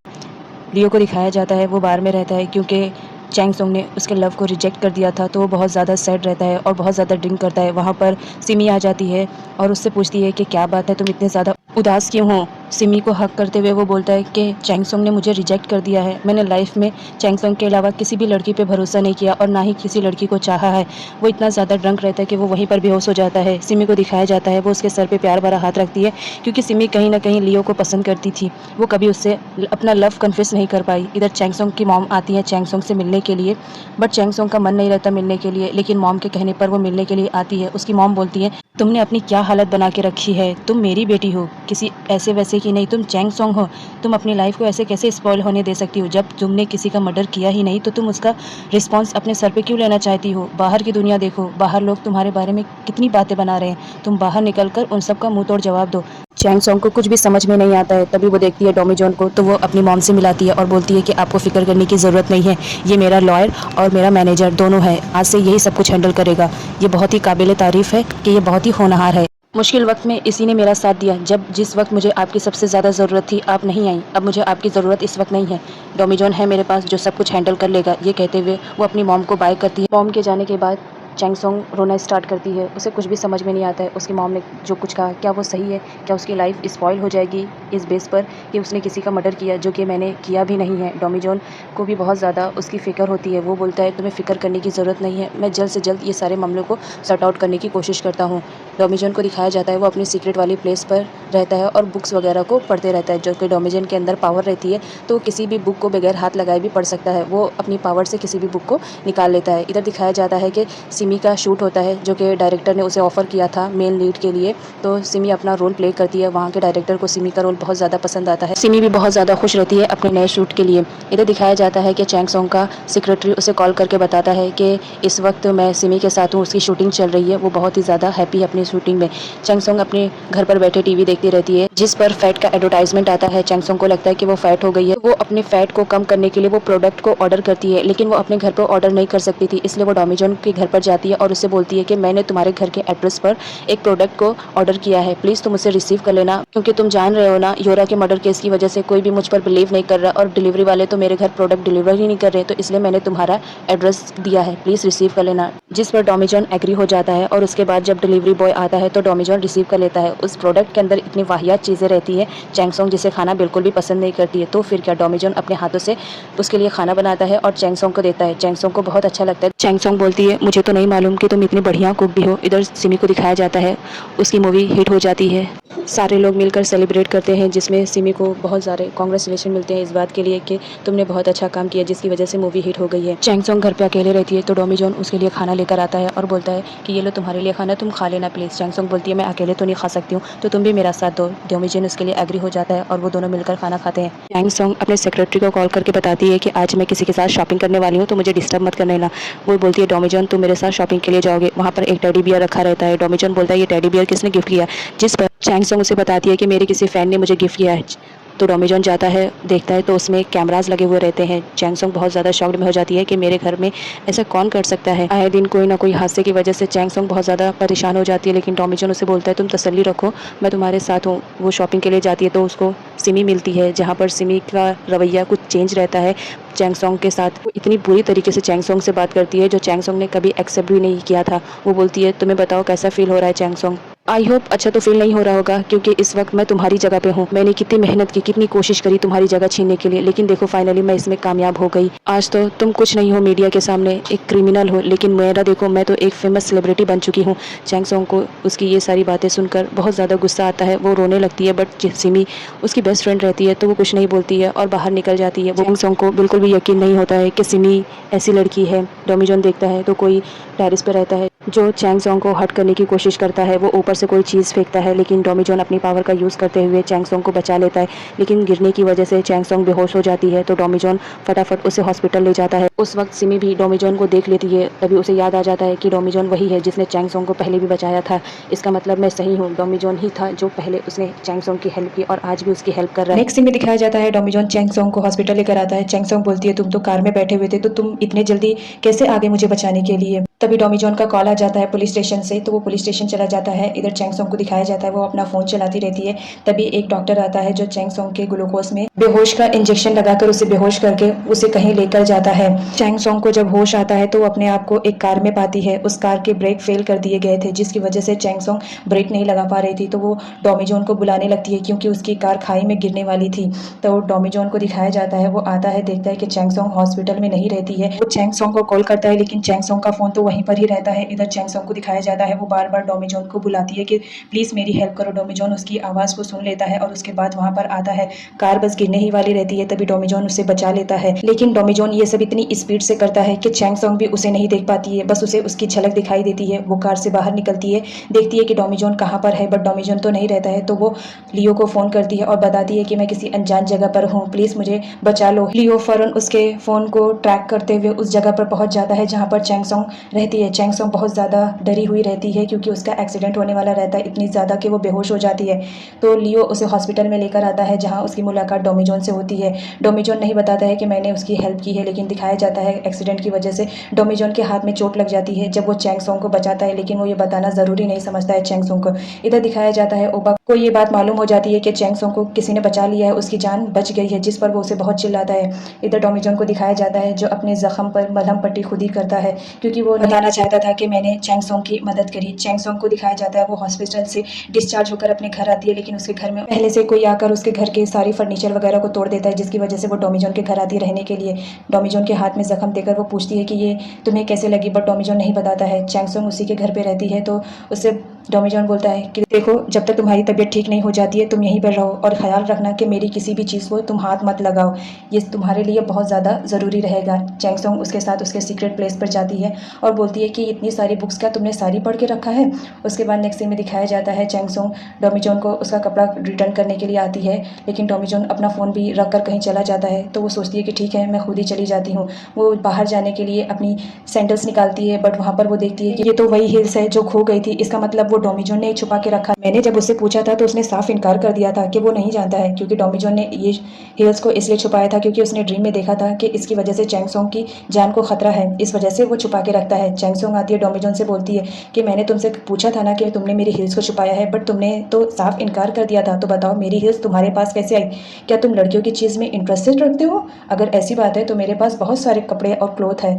लियो को दिखाया जाता है वो बार में रहता है क्योंकि चैंगसोंग ने उसके लव को रिजेक्ट कर दिया था, तो वो बहुत ज़्यादा सैड रहता है और बहुत ज़्यादा ड्रिंक करता है। वहाँ पर सिमी आ जाती है और उससे पूछती है कि क्या बात है, तुम इतने ज़्यादा उदास क्यों हो। सिमी को हक करते हुए वो बोलता है कि चैंगसोंग ने मुझे रिजेक्ट कर दिया है, मैंने लाइफ में चैंगसोंग के अलावा किसी भी लड़की पे भरोसा नहीं किया और ना ही किसी लड़की को चाहा है। वो इतना ज़्यादा ड्रंक रहता है कि वो वहीं पर बेहोश हो जाता है। सिमी को दिखाया जाता है वो उसके सर पे प्यार भरा हाथ रखती है क्योंकि सिमी कहीं ना कहीं लियो को पसंद करती थी, वो कभी उससे अपना लव कन्फेस नहीं कर पाई। इधर चैंगसोंग की मॉम आती है चैंगसोंग से मिलने के लिए, बट चैंगसोंग का मन नहीं रहता मिलने के लिए, लेकिन मॉम के कहने पर वो मिलने के लिए आती है। उसकी मॉम बोलती है तुमने अपनी क्या हालत बना के रखी है, तुम मेरी बेटी हो, किसी ऐसे वैसे से कि नहीं तुम चैंग सॉन्ग हो, तुम अपनी लाइफ को ऐसे कैसे स्पॉइल होने दे सकती हो? जब तुमने किसी का मर्डर किया ही नहीं तो तुम उसका रिस्पॉन्स अपने सर पे क्यों लेना चाहती हो? बाहर की दुनिया देखो, बाहर लोग तुम्हारे बारे में कितनी बातें बना रहे हैं, तुम बाहर निकल कर उन सब का मुंह तोड़ जवाब दो। चैंग सॉन्ग को कुछ भी समझ में नहीं आता है। तभी वो देखती है टॉमी जॉन को, तो वो अपनी मॉम से मिलाती है और बोलती है कि आपको फिक्र करने की ज़रूरत नहीं है, ये मेरा लॉयर और मेरा मैनेजर दोनों है, आज से यही सब कुछ हैंडल करेगा। ये बहुत ही काबिल तारीफ़ है कि ये बहुत ही होनहार है। मुश्किल वक्त में इसी ने मेरा साथ दिया, जब जिस वक्त मुझे आपकी सबसे ज़्यादा ज़रूरत थी आप नहीं आई, अब मुझे आपकी ज़रूरत इस वक्त नहीं है। टॉमी जॉन है मेरे पास जो सब कुछ हैंडल कर लेगा। ये कहते हुए वो अपनी मॉम को बाय करती है। मॉम के जाने के बाद चैंग सॉन्ग रोना स्टार्ट करती है। उसे कुछ भी समझ में नहीं आता है उसकी मॉम ने जो कुछ कहा, क्या वो सही है? क्या उसकी लाइफ स्पॉइल हो जाएगी इस बेस पर कि उसने किसी का मर्डर किया, जो कि मैंने किया भी नहीं है। टॉमी जॉन को भी बहुत ज़्यादा उसकी फ़िक्र होती है। वो बोलता है तुम्हें फ़िक्र करने की ज़रूरत नहीं है, मैं जल्द से जल्द ये सारे मामलों को सॉर्ट आउट करने की कोशिश करता हूँ। टॉमी जॉन को दिखाया जाता है वो अपनी सीक्रेट वाली प्लेस पर रहता है और बुक्स वगैरह को पढ़ते रहता है, जो कि टॉमी जॉन के अंदर पावर रहती है, तो वो किसी भी बुक को बगैर हाथ लगाए भी पढ़ सकता है। वो अपनी पावर से किसी भी बुक को निकाल लेता है। इधर दिखाया जाता है कि सिमी का शूट होता है, जो कि डायरेक्टर ने उसे ऑफ़र किया था मेन लीड के लिए, तो सिमी अपना रोल प्ले करती है। वहाँ के डायरेक्टर को सिमी का रोल बहुत ज़्यादा पसंद आता है। सिमी भी बहुत ज़्यादा खुश रहती है अपने नए शूट के लिए। इधर दिखाया जाता है कि चैंग सॉन्ग का सेक्रेटरी उसे कॉल करके बताता है कि इस वक्त मैं सिमी के साथ हूँ, उसकी शूटिंग चल रही है। वो बहुत ही ज़्यादा हैप्पी है अपनी शूटिंग में। चैंग सॉन्ग अपने घर पर बैठे टीवी देखती रहती है, जिस पर फैट का एडवर्टाइजमेंट आता है। चैंग सॉन्ग को लगता है कि वो फैट हो गई है। वो अपने फैट को कम करने के लिए वो प्रोडक्ट को ऑर्डर करती है, लेकिन वो अपने घर पर ऑर्डर नहीं कर सकती थी, इसलिए वो टॉमी जॉन के घर पर जाती है और उससे बोलती है कि मैंने तुम्हारे घर के एड्रेस पर एक प्रोडक्ट को ऑर्डर किया है, प्लीज़ तुम उसे रिसीव कर लेना, क्योंकि तुम जान रहे हो ना योरा के मर्डर केस की वजह से कोई भी मुझ पर बिलीव नहीं कर रहा और डिलीवरी वाले तो मेरे घर प्रोडक्ट डिलीवर ही नहीं कर रहे, तो इसलिए मैंने तुम्हारा एड्रेस दिया है, प्लीज़ रिसीव कर लेना। जिस पर टॉमी जॉन एग्री हो जाता है और उसके बाद जब डिलीवरी बॉय आता है तो टॉमी जॉन रिसीव कर लेता है। उस प्रोडक्ट के अंदर इतनी वाहियात चीज़ें रहती है, चैंग सॉन्ग जिसे खाना बिल्कुल भी पसंद नहीं करती है, तो फिर क्या टॉमी जॉन अपने हाथों से उसके लिए खाना बनाता है और चैंग सॉन्ग को देता है। चैंग सॉन्ग को बहुत अच्छा लगता है। चैंग सॉन्ग बोलती है मुझे तो नहीं मालूम कि तुम इतनी बढ़िया कुक भी हो। इधर सिमी को दिखाया जाता है, उसकी मूवी हिट हो जाती है, सारे लोग मिलकर सेलिब्रेट करते हैं, जिसमें सिमी को बहुत सारे कांग्रेचुलेशन मिलते हैं इस बात के लिए कि तुमने बहुत अच्छा काम किया, जिसकी वजह से मूवी हिट हो गई है। चैंग सॉन्ग घर पे अकेले रहती है तो टॉमी जॉन उसके लिए खाना लेकर आता है और बोलता है कि ये लो तुम्हारे लिए खाना, तुम खा लेना प्लीज़। चैंग सॉन्ग बोलती है मैं अकेले तो नहीं खा सकती हूँ, तो तुम भी मेरा साथ दो। टॉमी जॉन उसके लिए एग्री हो जाता है और वो दोनों मिलकर खाना खाते हैं। चैंग सॉन्ग अपने सेक्रेटरी को कॉल करके बताती है कि आज मैं किसी के साथ शॉपिंग करने वाली हूँ, तो मुझे डिस्टर्ब मत करने ना। वो बोलती है टॉमी जॉन तुम मेरे साथ शॉपिंग के लिए जाओगे, वहाँ पर एक टेडी बियर रखा रहता है। टॉमी जॉन बोलता है ये टेडी बियर किसने गिफ्ट किया, जिस पर चैंग सॉन्ग उसे बताती है कि मेरे किसी फ़ैन ने मुझे गिफ्ट किया है। तो टॉमी जॉन जाता है, देखता है तो उसमें कैमरास लगे हुए रहते हैं। चैंग सॉन्ग बहुत ज़्यादा शॉक्ड में हो जाती है कि मेरे घर में ऐसा कौन कर सकता है। आए दिन कोई ना कोई हादसे की वजह से चैंग सॉन्ग बहुत ज़्यादा परेशान हो जाती है, लेकिन टॉमी जॉन उसे बोलता है तुम तसल्ली रखो, मैं तुम्हारे साथ हूँ। वो शॉपिंग के लिए जाती है तो उसको सिमी मिलती है, जहाँ पर सिमी का रवैया कुछ चेंज रहता है चैंग सॉन्ग के साथ। वो इतनी बुरी तरीके से चैंग सॉन्ग से बात करती है जो चैंग सॉन्ग ने कभी एक्सेप्ट भी नहीं किया था। वो बोलती है तुम्हें बताओ कैसा फील हो रहा है चैंग सॉन्ग। आई होप अच्छा तो फील नहीं हो रहा होगा, क्योंकि इस वक्त मैं तुम्हारी जगह पे हूँ। मैंने कितनी मेहनत की, कितनी कोशिश करी तुम्हारी जगह छीनने के लिए, लेकिन देखो फाइनली मैं इसमें कामयाब हो गई। आज तो तुम कुछ नहीं हो मीडिया के सामने, एक क्रिमिनल हो, लेकिन मेरा देखो मैं तो एक फेमस सेलिब्रिटी बन चुकी हूँ। चैंग सॉन्ग को उसकी ये सारी बातें सुनकर बहुत ज़्यादा गुस्सा आता है, वो रोने लगती है, बट सिमी उसकी बेस्ट फ्रेंड रहती है तो वो कुछ नहीं बोलती है और बाहर निकल जाती है। चैंग सॉन्ग को बिल्कुल भी यकीन नहीं होता है कि सिमी ऐसी लड़की है। टॉमी जॉन देखता है तो कोई टेरेस पे रहता है जो चैंग सॉन्ग को हर्ट करने की कोशिश करता है। वो ऊपर से कोई चीज़ फेंकता है, लेकिन टॉमी जॉन अपनी पावर का यूज़ करते हुए चैंग सॉन्ग को बचा लेता है, लेकिन गिरने की वजह से चैंग सॉन्ग बेहोश हो जाती है। तो टॉमी जॉन फटाफट उसे हॉस्पिटल ले जाता है। उस वक्त सिमी भी टॉमी जॉन को देख लेती है, तभी उसे याद आ जाता है कि टॉमी जॉन वही है जिसने चैंग सॉन्ग को पहले भी बचाया था। इसका मतलब मैं सही हूँ, टॉमी जॉन ही था जो पहले उसने चैंग सॉन्ग की हेल्प की और आज भी उसकी हेल्प कर रहा है। नेक्स्ट सीन में दिखाया जाता है टॉमी जॉन चैंग सॉन्ग को हॉस्पिटल लेकर आता है। चैंग सॉन्ग बोलती है तुम तो कार में बैठे हुए थे, तो तुम इतने जल्दी कैसे आ गए मुझे बचाने के लिए। तभी टॉमी जॉन का कॉल आ जाता है पुलिस स्टेशन से, तो वो पुलिस स्टेशन चला जाता है। इधर चैंग सॉन्ग को दिखाया जाता है वो अपना फ़ोन चलाती रहती है। तभी एक डॉक्टर आता है जो चैंग सॉन्ग के ग्लूकोज में बेहोश का इंजेक्शन लगाकर उसे बेहोश करके उसे कहीं लेकर जाता है। चैंग सॉन्ग को जब होश आता है तो वो अपने आप को एक कार में पाती है। उस कार के ब्रेक फेल कर दिए गए थे, जिसकी वजह से चैंग सॉन्ग ब्रेक नहीं लगा पा रही थी। तो वो टॉमी जॉन को बुलाने लगती है क्योंकि उसकी कार खाई में गिरने वाली थी। तो टॉमी जॉन को दिखाया जाता है वो आता है, देखता है कि चैंग सॉन्ग हॉस्पिटल में नहीं रहती है। वो चैंग सॉन्ग को कॉल करता है, लेकिन चैंग सॉन्ग का फ़ोन तो वहीं पर ही रहता है। इधर चैंग सोंग को दिखाया जाता है वो बार बार डोमी जॉन को बुलाती है कि प्लीज़ मेरी हेल्प करो। डोमी जॉन उसकी आवाज़ को सुन लेता है और उसके बाद वहाँ पर आता है। कार बस गिरने ही वाली रहती है, तभी डोमी जॉन उसे बचा लेता है। लेकिन डोमी जॉन ये सब इतनी स्पीड से करता है कि चैंग सोंग भी उसे नहीं देख पाती है, बस उसे उसकी झलक दिखाई देती है। वो कार से बाहर निकलती है, देखती है कि डोमी जॉन कहाँ पर है, बट डोमी जॉन तो नहीं रहता है। तो वो लियो को फ़ोन करती है और बताती है कि मैं किसी अनजान जगह पर हूँ, प्लीज़ मुझे बचा लो। लियो फ़ौरन उसके फ़ोन को ट्रैक करते हुए उस जगह पर पहुँच जाता है जहाँ पर चैंग सोंग रहती है। चैंग सोंग बहुत ज़्यादा डरी हुई रहती है क्योंकि उसका एक्सीडेंट होने वाला रहता है, इतनी ज़्यादा कि वो बेहोश हो जाती है। तो लियो उसे हॉस्पिटल में लेकर आता है जहाँ उसकी मुलाकात डोमी जॉन से होती है। डोमी जॉन नहीं बताता है कि मैंने उसकी हेल्प की है, लेकिन दिखाया जाता है एक्सीडेंट की वजह से डोमी जॉन के हाथ में चोट लग जाती है जब वो चैंग सोंग को बचाता है, लेकिन वो ये बताना ज़रूरी नहीं समझता है चैंग सोंग को। इधर दिखाया जाता है ओबा को ये बात मालूम हो जाती है कि चैंग सोंग को किसी ने बचा लिया है, उसकी जान बच गई है, जिस पर वो उसे बहुत चिल्लाता है। इधर डोमी जॉन को दिखाया जाता है जो अपने ज़ख्म पर मलहम पट्टी खुद ही करता है क्योंकि वो बताना चाहता था कि मैंने चैंग सोंग की मदद करी। चैंग सोंग को दिखाया जाता है वो हॉस्पिटल से डिस्चार्ज होकर अपने घर आती है, लेकिन उसके घर में पहले से कोई आकर उसके घर के सारी फर्नीचर वगैरह को तोड़ देता है, जिसकी वजह से वो डोमी जॉन के घर आती है रहने के लिए। डोमी जॉन के हाथ में जख्म देकर वो पूछती है कि ये तुम्हें कैसे लगी, बट डोमी जॉन नहीं बताता है। चैंग सोंग उसी के घर पे रहती है तो उससे डोमी जॉन बोलता है कि देखो, जब तक तुम्हारी तबीयत ठीक नहीं हो जाती है तुम यहीं पर रहो और ख्याल रखना कि मेरी किसी भी चीज़ को तुम हाथ मत लगाओ, ये तुम्हारे लिए बहुत ज़्यादा ज़रूरी रहेगा। चैंग सोंग उसके साथ उसके सीक्रेट प्लेस पर जाती है और बोलती है कि इतनी सारी बुक्स क्या तुमने सारी पढ़ के रखा है। उसके बाद नेक्स्ट सीन में दिखाया जाता है चैंग सोंग डोमी जॉन को उसका कपड़ा रिटर्न करने के लिए आती है, लेकिन डोमी जॉन अपना फ़ोन भी रख कर कहीं चला जाता है। तो वो सोचती है कि ठीक है मैं खुद ही चली जाती हूँ। वो बाहर जाने के लिए अपनी सैंडल्स निकालती है, बट वहाँ पर वो देखती है कि ये तो वही हिल्स है जो खो गई थी। इसका मतलब वो डोमी जॉन ने छुपा के रखा। मैंने जब उससे पूछा था तो उसने साफ इनकार कर दिया था कि वो नहीं जानता है, क्योंकि डोमी जॉन ने ये हिल्स को इसलिए छुपाया था क्योंकि उसने ड्रीम में देखा था कि इसकी वजह से चैंग सोंग की जान को खतरा है, इस वजह से वो छुपा के रखता है। चैंग सोंग आती है डोमी जॉन से बोलती है कि मैंने तुमसे पूछा था ना कि तुमने मेरी हिल्स को छुपाया है, बट तुमने तो साफ इनकार कर दिया था, तो बताओ मेरी हिल्स तुम्हारे पास कैसे आई? क्या तुम लड़कियों की चीज़ में इंटरेस्टेड रखते हो? अगर ऐसी बात है तो मेरे पास बहुत सारे कपड़े और क्लोथ है,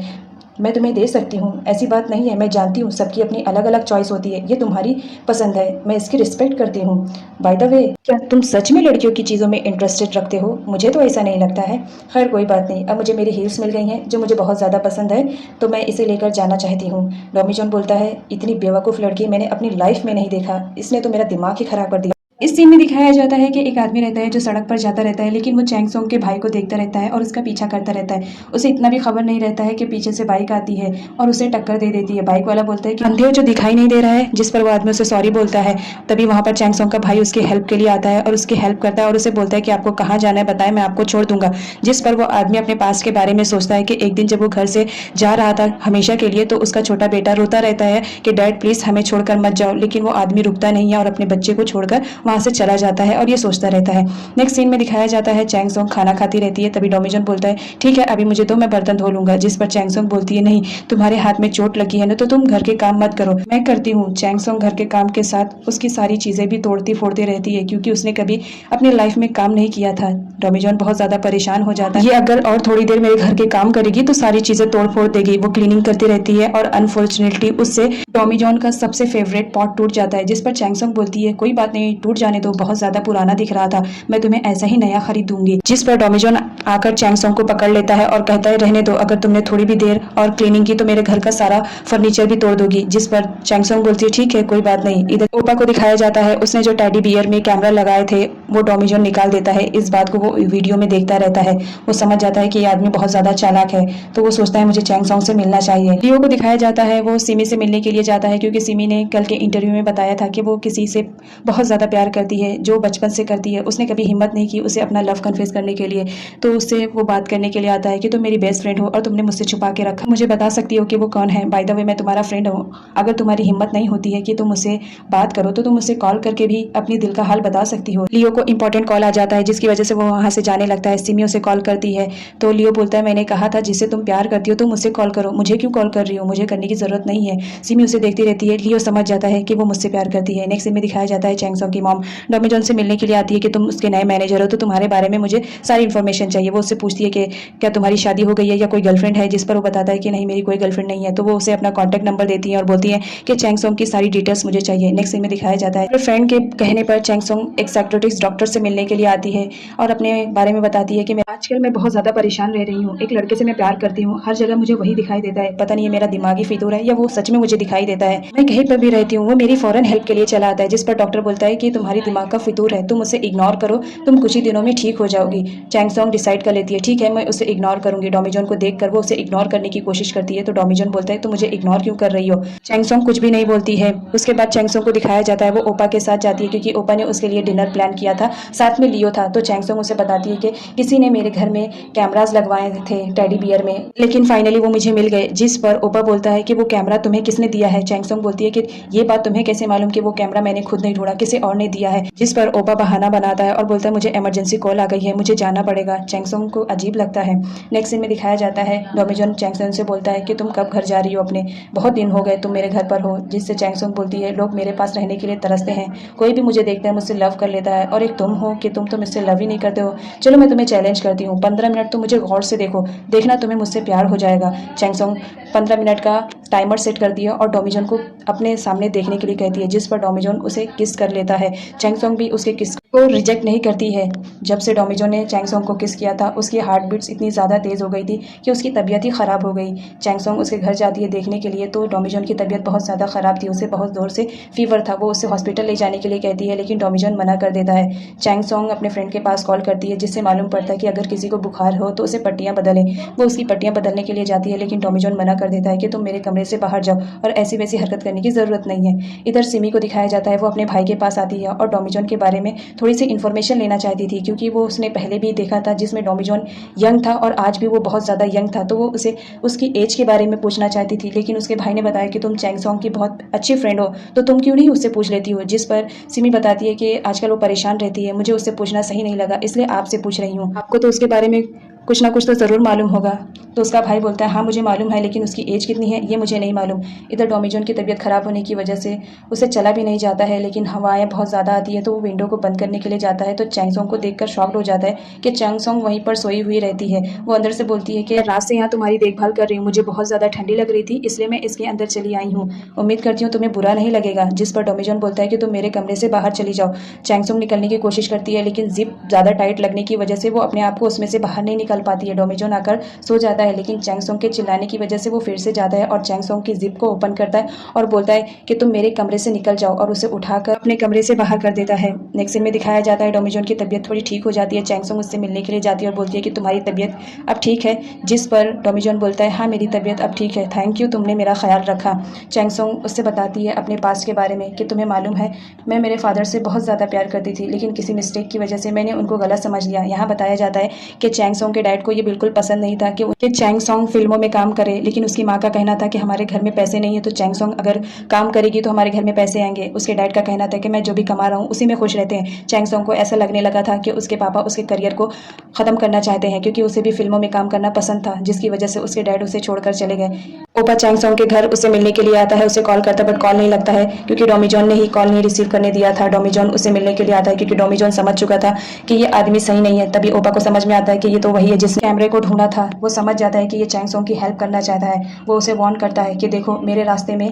मैं तुम्हें दे सकती हूँ। ऐसी बात नहीं है, मैं जानती हूँ सबकी अपनी अलग अलग चॉइस होती है, ये तुम्हारी पसंद है, मैं इसकी रिस्पेक्ट करती हूँ। बाय द वे, क्या तुम सच में लड़कियों की चीज़ों में इंटरेस्टेड रखते हो? मुझे तो ऐसा नहीं लगता है। खैर कोई बात नहीं, अब मुझे मेरी हील्स मिल गई हैं जो मुझे बहुत ज़्यादा पसंद है, तो मैं इसे लेकर जाना चाहती हूँ। डोमी जॉन बोलता है इतनी बेवकूफ़ लड़की मैंने अपनी लाइफ में नहीं देखा, इसने तो मेरा दिमाग ही ख़राब कर दिया। इस सीन में दिखाया जाता है कि एक आदमी रहता है जो सड़क पर जाता रहता है, लेकिन वो चैंग सोंग के भाई को देखता रहता है और उसका पीछा करता रहता है। उसे इतना भी खबर नहीं रहता है कि पीछे से बाइक आती है और उसे टक्कर दे देती है। बाइक वाला बोलता है कि अंधे हो जो दिखाई नहीं दे रहा है, जिस पर वो आदमी उसे सॉरी बोलता है। तभी वहाँ पर चैंग सोंग का भाई उसकी हेल्प के लिए आता है और उसकी हेल्प करता है और उसे बोलता है कि आपको कहाँ जाना है बताएं, मैं आपको छोड़ दूंगा। जिस पर वो आदमी अपने पास के बारे में सोचता है कि एक दिन जब वो घर से जा रहा था हमेशा के लिए, तो उसका छोटा बेटा रोता रहता है कि डैड प्लीज़ हमें छोड़कर मत जाओ, लेकिन वो आदमी रुकता नहीं है और अपने बच्चे को छोड़कर वहाँ से चला जाता है और ये सोचता रहता है। नेक्स्ट सीन में दिखाया जाता है चैंग सोंग खाना खाती रहती है, तभी डोमी जॉन बोलता है ठीक है अभी मुझे दो, मैं बर्तन धो लूंगा। जिस पर चैंग सोंग बोलती है नहीं, तुम्हारे हाथ में चोट लगी है ना, तो तुम घर के काम मत करो, मैं करती हूँ। चैंग सोंग घर के काम के साथ उसकी सारी चीजें भी तोड़ती फोड़ती रहती है क्योंकि उसने कभी अपनी लाइफ में काम नहीं किया था। डोमी जॉन बहुत ज्यादा परेशान हो जाता है, ये अगर और थोड़ी देर मेरे घर के काम करेगी तो सारी चीजें तोड़ फोड़ देगी। वो क्लीनिंग करती रहती है और अनफॉर्चुनेटली उससे डोमी जॉन का सबसे फेवरेट पॉट टूट जाता है, जिस पर चैंग सोंग बोलती है कोई बात नहीं, टूट जाने दो, बहुत ज्यादा पुराना दिख रहा था, मैं तुम्हें ऐसा ही नया खरीद दूंगी। जिस पर डोमी जॉन आकर चैंग सोंग को पकड़ लेता है और कहता है रहने दो, अगर तुमने थोड़ी भी देर और क्लीनिंग की तो मेरे घर का सारा फर्नीचर भी तोड़ दोगी। जिस पर चैंग सोंग बोलती है ठीक है कोई बात नहीं। इधर ओपा को दिखाया जाता है, उसने जो टेडी बियर में कैमरा लगाए थे वो डोमी जॉन निकाल देता है। इस बात को वो वीडियो में देखता रहता है, वो समझ जाता है कि ये आदमी बहुत ज्यादा चालाक है, तो वो सोचता है मुझे चैंग सोंग से मिलना चाहिए। लियो को दिखाया जाता है वो सिमी से मिलने के लिए जाता है क्योंकि सिमी ने कल के इंटरव्यू में बताया था कि वो किसी से बहुत ज्यादा प्यार करती है, जो बचपन से करती है। उसने कभी हिम्मत नहीं की उसे अपना लव कन्फेस करने के लिए, तो उससे वो बात करने के लिए आता है कि तुम मेरी बेस्ट फ्रेंड हो और तुमने मुझसे छुपा के रखा, मुझे बता सकती हो कि वो कौन है? बाय द वे मैं तुम्हारा फ्रेंड हूँ, अगर तुम्हारी हिम्मत नहीं होती है कि तुम मुझसे बात करो तो तुम मुझसे कॉल करके भी अपनी दिल का हाल बता सकती हो। लियो को इंपॉर्टेंट कॉल आ जाता है जिसकी वजह से वो वहाँ से जाने लगता है। सिमी उसे कॉल करती है तो लियो बोलता है मैंने कहा था जिससे तुम प्यार करती हो तुम मुझसे कॉल करो, मुझे क्यों कॉल कर रही हो, मुझे करने की जरूरत नहीं है। सिमी उसे देखती रहती है, लियो समझ जाता है कि वो मुझसे प्यार करती है। नेक्स्ट में दिखाया जाता है चैंग सोंग की मॉम सॉन्ग डोमिजोन से मिलने के लिए आती है कि तुम उसके नए मैनेजर हो, तो तुम्हारे बारे में मुझे सारी इन्फॉर्मेशन चाहिए। वो उससे पूछती है कि क्या तुम्हारी शादी हो गई है या कोई गर्लफ्रेंड है, जिस पर वो बताता है कि नहीं मेरी कोई गर्लफ्रेंड नहीं है। तो वो उसे अपना कॉन्टैक्ट नंबर देती है और बोलती है कि चैंग सॉन्ग की सारी डिटेल्स मुझे चाहिए। नेक्स्ट सीन में दिखाया जाता है फ्रेंड के कहने पर चैंग सॉन्ग एक साइकियाट्रिस्ट डॉक्टर से मिलने के लिए आती है और अपने बारे में बताती है कि मैं आजकल मैं बहुत ज़्यादा परेशान रह रही हूँ। एक लड़के से मैं प्यार करती हूँ, हर जगह मुझे वही दिखाई देता है। पता नहीं ये मेरा दिमागी फितूर है या वो सच में मुझे दिखाई देता है। मैं कहीं पर भी रहती हूँ वो मेरी फौरन हेल्प के लिए चला आता है, जिस पर डॉक्टर बोलता है कि तुम्हारी दिमाग का फितूर है, तुम उसे इग्नोर करो, तुम कुछ ही दिनों में ठीक हो जाओगी। चैंग सॉन्ग डिसाइड कर लेती है ठीक है मैं उसे इग्नोर करूंगी। डोमिजोन को देखकर वो उसे इग्नोर करने की कोशिश करती है, तो डोमिजोन बोलता है तुम मुझे इग्नोर क्यों कर रही हो। चैंग सॉन्ग कुछ भी नहीं बोलती है। उसके बाद चैंग सॉन्ग को दिखाया जाता है वो ओपा के साथ जाती है, क्योंकि ओपा ने उसके लिए डिनर प्लान किया था, साथ में लियो था। तो चैंग सॉन्ग उसे बताती है कि किसी ने मेरे घर में कैमराज लगवाए थे टेडी बियर में, लेकिन फाइनली वो मुझे मिल गए। जिस पर ओपा बोलता है कि वो कैमरा तुम्हें किसने दिया है। चैंग सॉन्ग बोलती है कि ये बात तुम्हें कैसे मालूम कि वो कैमरा मैंने खुद नहीं ढूंढा, किसी और ने दिया है। जिस पर ओपा बहाना बनाता है और बोलता है मुझे इमरजेंसी कॉल आ गई है, मुझे जाना पड़ेगा। चैंग सॉन्ग को अजीब लगता है। नेक्स्ट सीन में दिखाया जाता है डोमिजोन चैंग सॉन्ग से बोलता है कि तुम कब घर जा रही हो अपने, बहुत दिन हो गए तुम मेरे घर पर हो। जिससे चैंग सॉन्ग बोलती है लोग मेरे पास रहने के लिए तरसते हैं, कोई भी मुझे देखता है मुझसे लव कर लेता है, और एक तुम हो कि तुम तो मुझसे लव ही नहीं करते हो। चलो मैं तुम्हें चैलेंज करती हूँ, 15 मिनट तुम मुझे गौर से देखो, देखना तुम्हें मुझसे प्यार हो जाएगा। चैंग सॉन्ग 15 मिनट का टाइमर सेट कर दिया और डोमिजोन को अपने सामने देखने के लिए कहती है, जिस पर डोमिजोन उसे किस कर लेता है। चैंग सॉन्ग भी उसके किस को रिजेक्ट नहीं करती है। जब से डोमिजोन ने चैंग सॉन्ग को किस किया था उसकी हार्ट बीट्स इतनी ज़्यादा तेज़ हो गई थी कि उसकी तबीयत ही ख़राब हो गई। चैंग सॉन्ग उसके घर जाती है देखने के लिए, तो डोमिजोन की तबीयत बहुत ज़्यादा ख़राब थी, उसे बहुत ज़ोर से फीवर था। वो उसे हॉस्पिटल ले जाने के लिए कहती है, लेकिन डोमिजोन मना कर देता है। चैंग सॉन्ग अपने फ्रेंड के पास कॉल करती है, जिससे मालूम पड़ता है कि अगर किसी को बुखार हो तो उसे पट्टियाँ बदलें। वो उसकी पट्टियाँ बदलने के लिए जाती है, लेकिन डोमिजोन मना कर देता है कि तुम मेरे कमरे से बाहर जाओ और ऐसी वैसी हरकत करने की ज़रूरत नहीं है। इधर सिमी को दिखाया जाता है वो अपने भाई के पास आती है और डोमिजोन के बारे में थोड़ी सी इन्फॉर्मेशन लेना चाहती थी, क्योंकि वो उसने पहले भी देखा था जिसमें डोमिजोन यंग था और आज भी वो बहुत ज़्यादा यंग था। तो वो उसे उसकी एज के बारे में पूछना चाहती थी, लेकिन उसके भाई ने बताया कि तुम चैंग सॉन्ग की बहुत अच्छी फ्रेंड हो, तो तुम क्यों नहीं उससे पूछ लेती हो। जिस पर सिमी बताती है कि आजकल वो परेशान रहती है, मुझे उससे पूछना सही नहीं लगा, इसलिए आपसे पूछ रही हूँ। आपको तो उसके बारे में कुछ ना कुछ तो ज़रूर मालूम होगा। तो उसका भाई बोलता है हाँ मुझे मालूम है, लेकिन उसकी एज कितनी है ये मुझे नहीं मालूम। इधर डोमिजोन की तबीयत ख़राब होने की वजह से उसे चला भी नहीं जाता है, लेकिन हवाएं बहुत ज़्यादा आती है, तो वो विंडो को बंद करने के लिए जाता है। तो चैंग सॉन्ग को देखकर शॉक्ड हो जाता है कि चैंग सॉन्ग वहीं पर सोई हुई रहती है। वो अंदर से बोलती है कि रात से यहाँ तुम्हारी देखभाल कर रही हूँ, मुझे बहुत ज़्यादा ठंडी लग रही थी, इसलिए मैं इसके अंदर चली आई हूँ, उम्मीद करती हूँ तुम्हें बुरा नहीं लगेगा। जिस पर डोमिजोन बोलता है कि तुम मेरे कमरे से बाहर चली जाओ। चैंग सॉन्ग निकलने की कोशिश करती है, लेकिन जिप ज़्यादा टाइट लगने की वजह से वो अपने आप को उसमें से बाहर नहीं निकल पाती है। डोमिजोन आकर सो जाता है, लेकिन चैंग सॉन्ग के चिल्लाने की वजह से वो फिर से जाता है और चैंग सॉन्ग की जिप को ओपन करता है और बोलता है कि तुम मेरे कमरे से निकल जाओ, और उसे उठाकर अपने कमरे से बाहर कर देता है। नेक्स्ट सीन में दिखाया जाता है डोमिजोन की तबीयत थोड़ी ठीक हो जाती है। चैंग सॉन्ग उससे मिलने के लिए जाती है और बोलती है कि तुम्हारी तबीयत अब ठीक है। जिस पर डोमिजोन बोलता है हाँ मेरी तबीयत अब ठीक है, थैंक यू तुमने मेरा ख्याल रखा। चैंग सॉन्ग उससे बताती है अपने पास्ट के बारे में कि तुम्हें मालूम है मैं मेरे फादर से बहुत ज़्यादा प्यार करती थी, लेकिन किसी मिस्टेक की वजह से मैंने उनको गलत समझ लिया। यहाँ बताया जाता है कि चैंग सॉन्ग के डैड को ये बिल्कुल पसंद नहीं था कि चैंग सॉन्ग फिल्मों में काम करे, लेकिन उसकी माँ का कहना था कि हमारे घर में पैसे नहीं है, तो चैंग सॉन्ग अगर काम करेगी तो हमारे घर में पैसे आएंगे। उसके डैड का कहना था कि मैं जो भी कमा रहा हूँ उसी में खुश रहते हैं। चैंग सॉन्ग को ऐसा लगने लगा था कि उसके पापा उसके करियर को ख़त्म करना चाहते हैं, क्योंकि उसे भी फिल्मों में काम करना पसंद था, जिसकी वजह से उसके डैड उसे छोड़कर चले गए। ओपा चैंग सॉन्ग के घर उसे मिलने के लिए आता है, उसे कॉल करता है बट कॉल नहीं लगता है, क्योंकि डोमिजोन ने ही कॉल नहीं रिसीव करने दिया था। डोमिजोन उसे मिलने के लिए आता है, क्योंकि डोमिजोन समझ चुका था कि ये आदमी सही नहीं है। तभी ओपा को समझ में आता है कि ये तो वही है जिसने कैमरे को ढूंढा था। वो समझ जाता है कि ये चैंग सॉन्ग की हेल्प करना चाहता है। वो उसे वार्न करता है कि देखो मेरे रास्ते में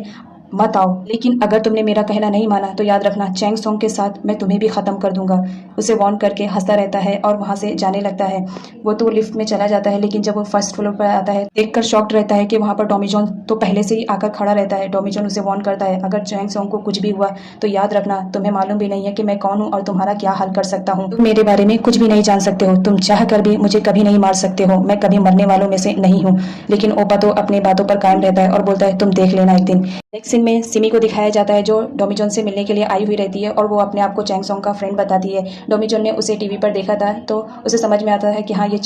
मत आओ, लेकिन अगर तुमने मेरा कहना नहीं माना तो याद रखना चैंग सॉन्ग के साथ मैं तुम्हें भी ख़त्म कर दूंगा। उसे वार्न करके हंसता रहता है और वहाँ से जाने लगता है। वो तो लिफ्ट में चला जाता है, लेकिन जब वो फर्स्ट फ्लोर पर आता है देखकर शॉक्ड रहता है कि वहाँ पर डोमिजोन तो पहले से ही आकर खड़ा रहता है। डोमिजोन उसे वार्न करता है अगर चैंग सॉन्ग को कुछ भी हुआ तो याद रखना तुम्हें मालूम भी नहीं है कि मैं कौन हूँ और तुम्हारा क्या हाल कर सकता हूँ। तुम मेरे बारे में कुछ भी नहीं जान सकते हो, तुम चाह कर भी मुझे कभी नहीं मार सकते हो, मैं कभी मरने वालों में से नहीं हूँ। लेकिन ओपा तो अपनी बातों पर कायम रहता है और बोलता है तुम देख लेना एक दिन। नेक्स्ट सीन में सिमी को दिखाया जाता है जो डोमिजोन से मिलने के लिए आई हुई रहती है, और वो अपने आप को चैंग सॉन्ग का फ्रेंड बताती है। डोमिजोन ने उसे टीवी पर देखा था, तो उसे समझ में आता है कि हाँ ये